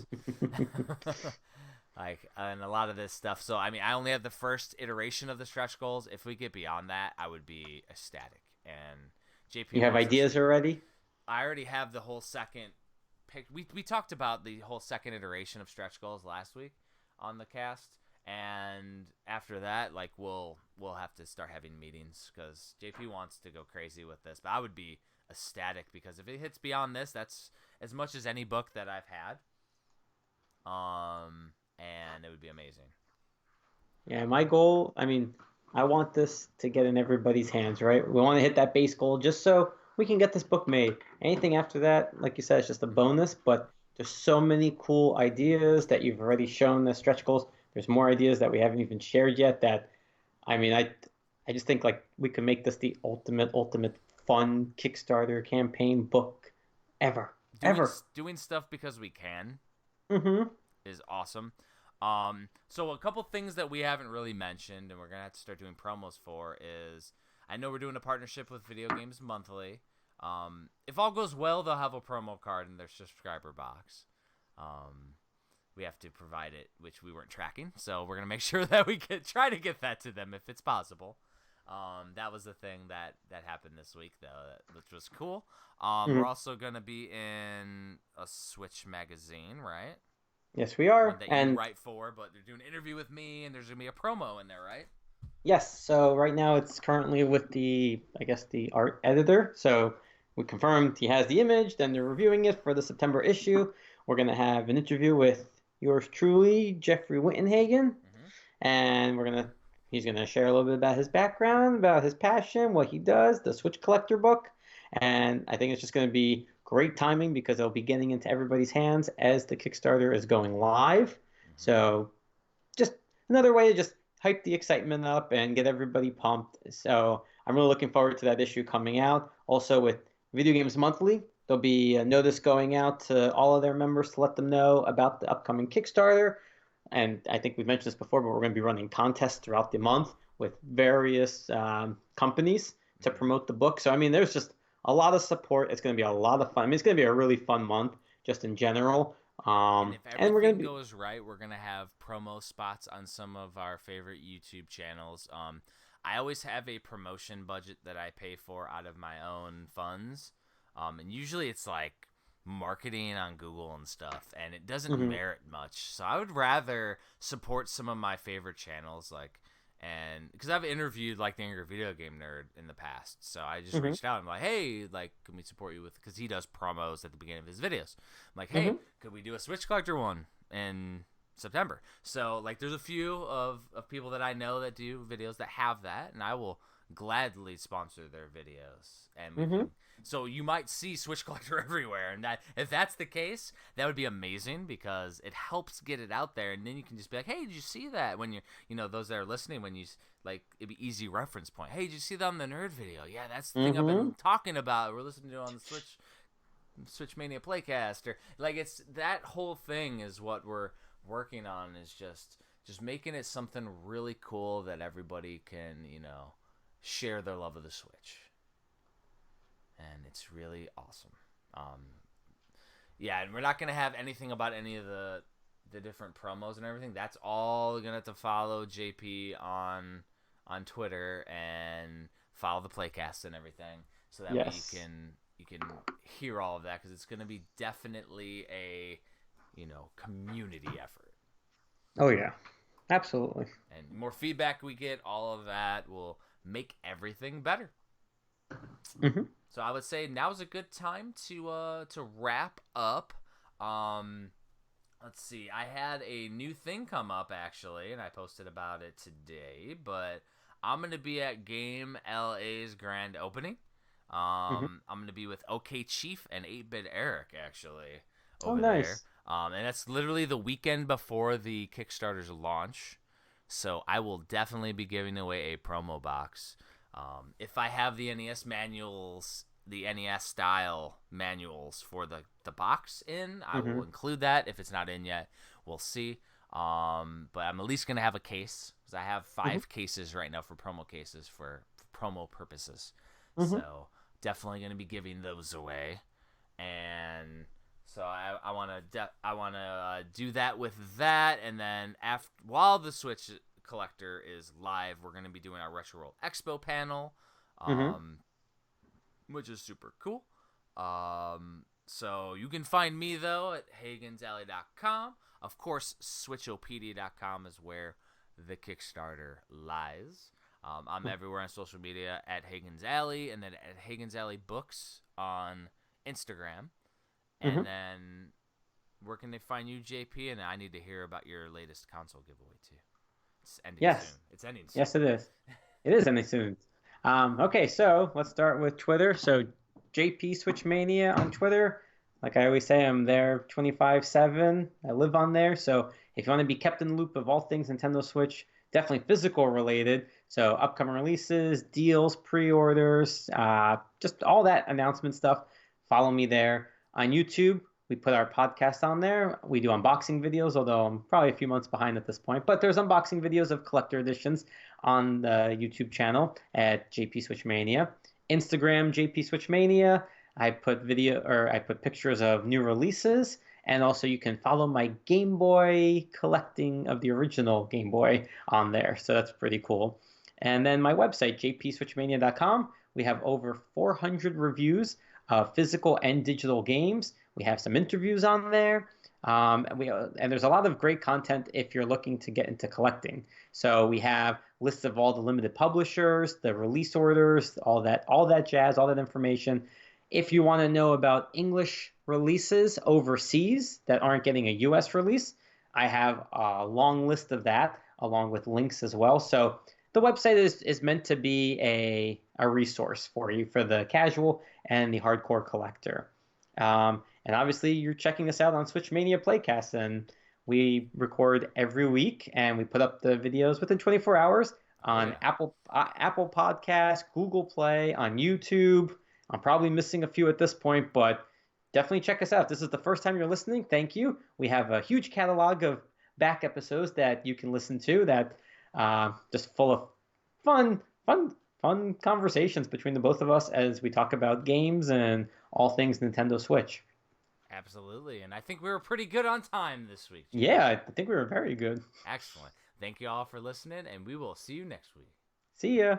And a lot of this stuff. So, I mean, I only have the first iteration of the stretch goals. If we get beyond that, I would be ecstatic. And JP You have wants us ideas to- already? I already have the whole second pick. We talked about the whole second iteration of stretch goals last week on the cast, and after that, like we'll have to start having meetings because JP wants to go crazy with this. But I would be ecstatic because if it hits beyond this, that's as much as any book that I've had. And it would be amazing. Yeah, my goal, I mean, I want this to get in everybody's hands, right? We want to hit that base goal just so we can get this book made. Anything after that, like you said, it's just a bonus, but there's so many cool ideas that you've already shown the stretch goals. There's more ideas that we haven't even shared yet that I mean, I just think like we could make this the ultimate fun Kickstarter campaign book ever. Doing Ever. doing stuff because we can Mm-hmm. is awesome. So a couple things that we haven't really mentioned, and we're gonna have to start doing promos for is I know we're doing a partnership with Video Games Monthly. If all goes well, they'll have a promo card in their subscriber box. Um, we have to provide it, which we weren't tracking, so we're gonna make sure that we can try to get that to them if it's possible. That was the thing that happened this week, though, which was cool. We're Mm-hmm. also gonna be in a Switch magazine, right? Yes, we One are. that you And write for, but they're doing an interview with me, and there's gonna be a promo in there, right? yes, so right now it's currently with I guess, the art editor. So we confirmed he has the image, then they're reviewing it for the September issue. We're gonna have an interview with yours truly, Jeffrey Wittenhagen, Mm-hmm. and he's gonna share a little bit about his background, about his passion, what he does, the Switch Collector book, and I think it's just gonna be great timing because it'll be getting into everybody's hands as the Kickstarter is going live. Mm-hmm. So just another way to just hype the excitement up and get everybody pumped. So I'm really looking forward to that issue coming out. Also with Video Games Monthly, there'll be a notice going out to all of their members to let them know about the upcoming Kickstarter. And I think we've mentioned this before, but we're going to be running contests throughout the month with various companies to Mm-hmm. promote the book. So I mean, there's just a lot of support. It's going to be a lot of fun. I mean, it's going to be a really fun month just in general. And if And we're going everything to be goes right, we're gonna have promo spots on some of our favorite YouTube channels. I always have a promotion budget that I pay for out of my own funds, and usually it's like marketing on Google and stuff, and it doesn't mhm. merit much. So I would rather support some of my favorite channels, like and because I've interviewed like the Angry Video Game Nerd in the past, so I just Hmm. reached out and I'm like, hey, like, can we support you with? Because he does promos at the beginning of his videos. I'm like, hey, Hmm. could we do a Switch Collector one in September? So like, there's a few of people that I know that do videos that have that, and I will gladly sponsor their videos, and we Hmm. can. So you might see Switch Collector everywhere, and that if that's the case, that would be amazing because it helps get it out there, and then you can just be like, hey, did you see that? When those that are listening, when you like, it'd be easy reference point. Hey, did you see that on the nerd video? Yeah, that's the thing I've Hmm. been talking about. We're listening to it on the Switchmania Playcast, or like it's that whole thing is what we're working on is just making it something really cool that everybody can share their love of the Switch, and it's really awesome. Yeah, and we're not gonna have anything about any of the different promos and everything. That's all gonna have to follow JP on Twitter and follow the playcast and everything, so that way Yes. you can hear all of that because it's gonna be definitely a community effort. Oh yeah. Absolutely. And more feedback we get, all of that will make everything better. Hmm. So I would say now's a good time to wrap up. Um, let's see. I had a new thing come up actually, and I posted about it today. But I'm gonna be at Game LA's grand opening. Hmm. I'm gonna be with OK Chief and 8-Bit Eric actually Oh, over there. nice. And that's literally the weekend before the Kickstarter's launch. So I will definitely be giving away a promo box. If I have the NES manuals, the NES style manuals for the box in, I will Hmm. include that. If it's not in yet, we'll see. But I'm at least going to have a case because I have Hmm. 5 cases right now for promo cases for promo purposes. Hmm. So definitely going to be giving those away. And so I want to do that with that, and then after while the Switch Collector is live, we're going to be doing our Retro World Expo panel, Hmm. um, which is super cool. So you can find me though at HagensAlley.com. Of course, Switchopedia.com is where the Kickstarter lies. I'm everywhere on social media at Hagen's Alley, and then at Hagen's Alley Books on Instagram. And Hmm. then where can they find you, JP? And I need to hear about your latest console giveaway too. It's ending soon. Yes. It's ending soon. Yes, it is. It is ending soon. Okay, so let's start with Twitter. So JP Switchmania on Twitter. Like I always say, I'm there 24/7. I live on there. So if you want to be kept in the loop of all things Nintendo Switch, definitely physical related. So upcoming releases, deals, pre-orders, just all that announcement stuff. Follow me there. On YouTube, we put our podcast on there. We do unboxing videos, although I'm probably a few months behind at this point. But there's unboxing videos of collector editions on the YouTube channel at JP Switchmania. Instagram JP Switchmania. I put pictures of new releases, and also you can follow my Game Boy collecting of the original Game Boy on there. So that's pretty cool. And then my website jpswitchmania.com. We have over 400 reviews of physical and digital games. We have some interviews on there. And there's a lot of great content if you're looking to get into collecting. So we have lists of all the limited publishers, the release orders, all that jazz, all that information. If you want to know about English releases overseas that aren't getting a US release, I have a long list of that along with links as well. So the website is meant to be a resource for you for the casual and the hardcore collector. And obviously, you're checking us out on Switchmania Playcast, and we record every week, and we put up the videos within 24 hours Oh on yeah. Apple Podcast, Google Play, on YouTube. I'm probably missing a few at this point, but definitely check us out. If this is the first time you're listening, thank you. We have a huge catalog of back episodes that you can listen to that just full of fun, fun, fun conversations between the both of us as we talk about games and all things Nintendo Switch. Absolutely. And I think we were pretty good on time this week, JP. Yeah, I think we were very good. Excellent. Thank you all for listening, and we will see you next week. See ya.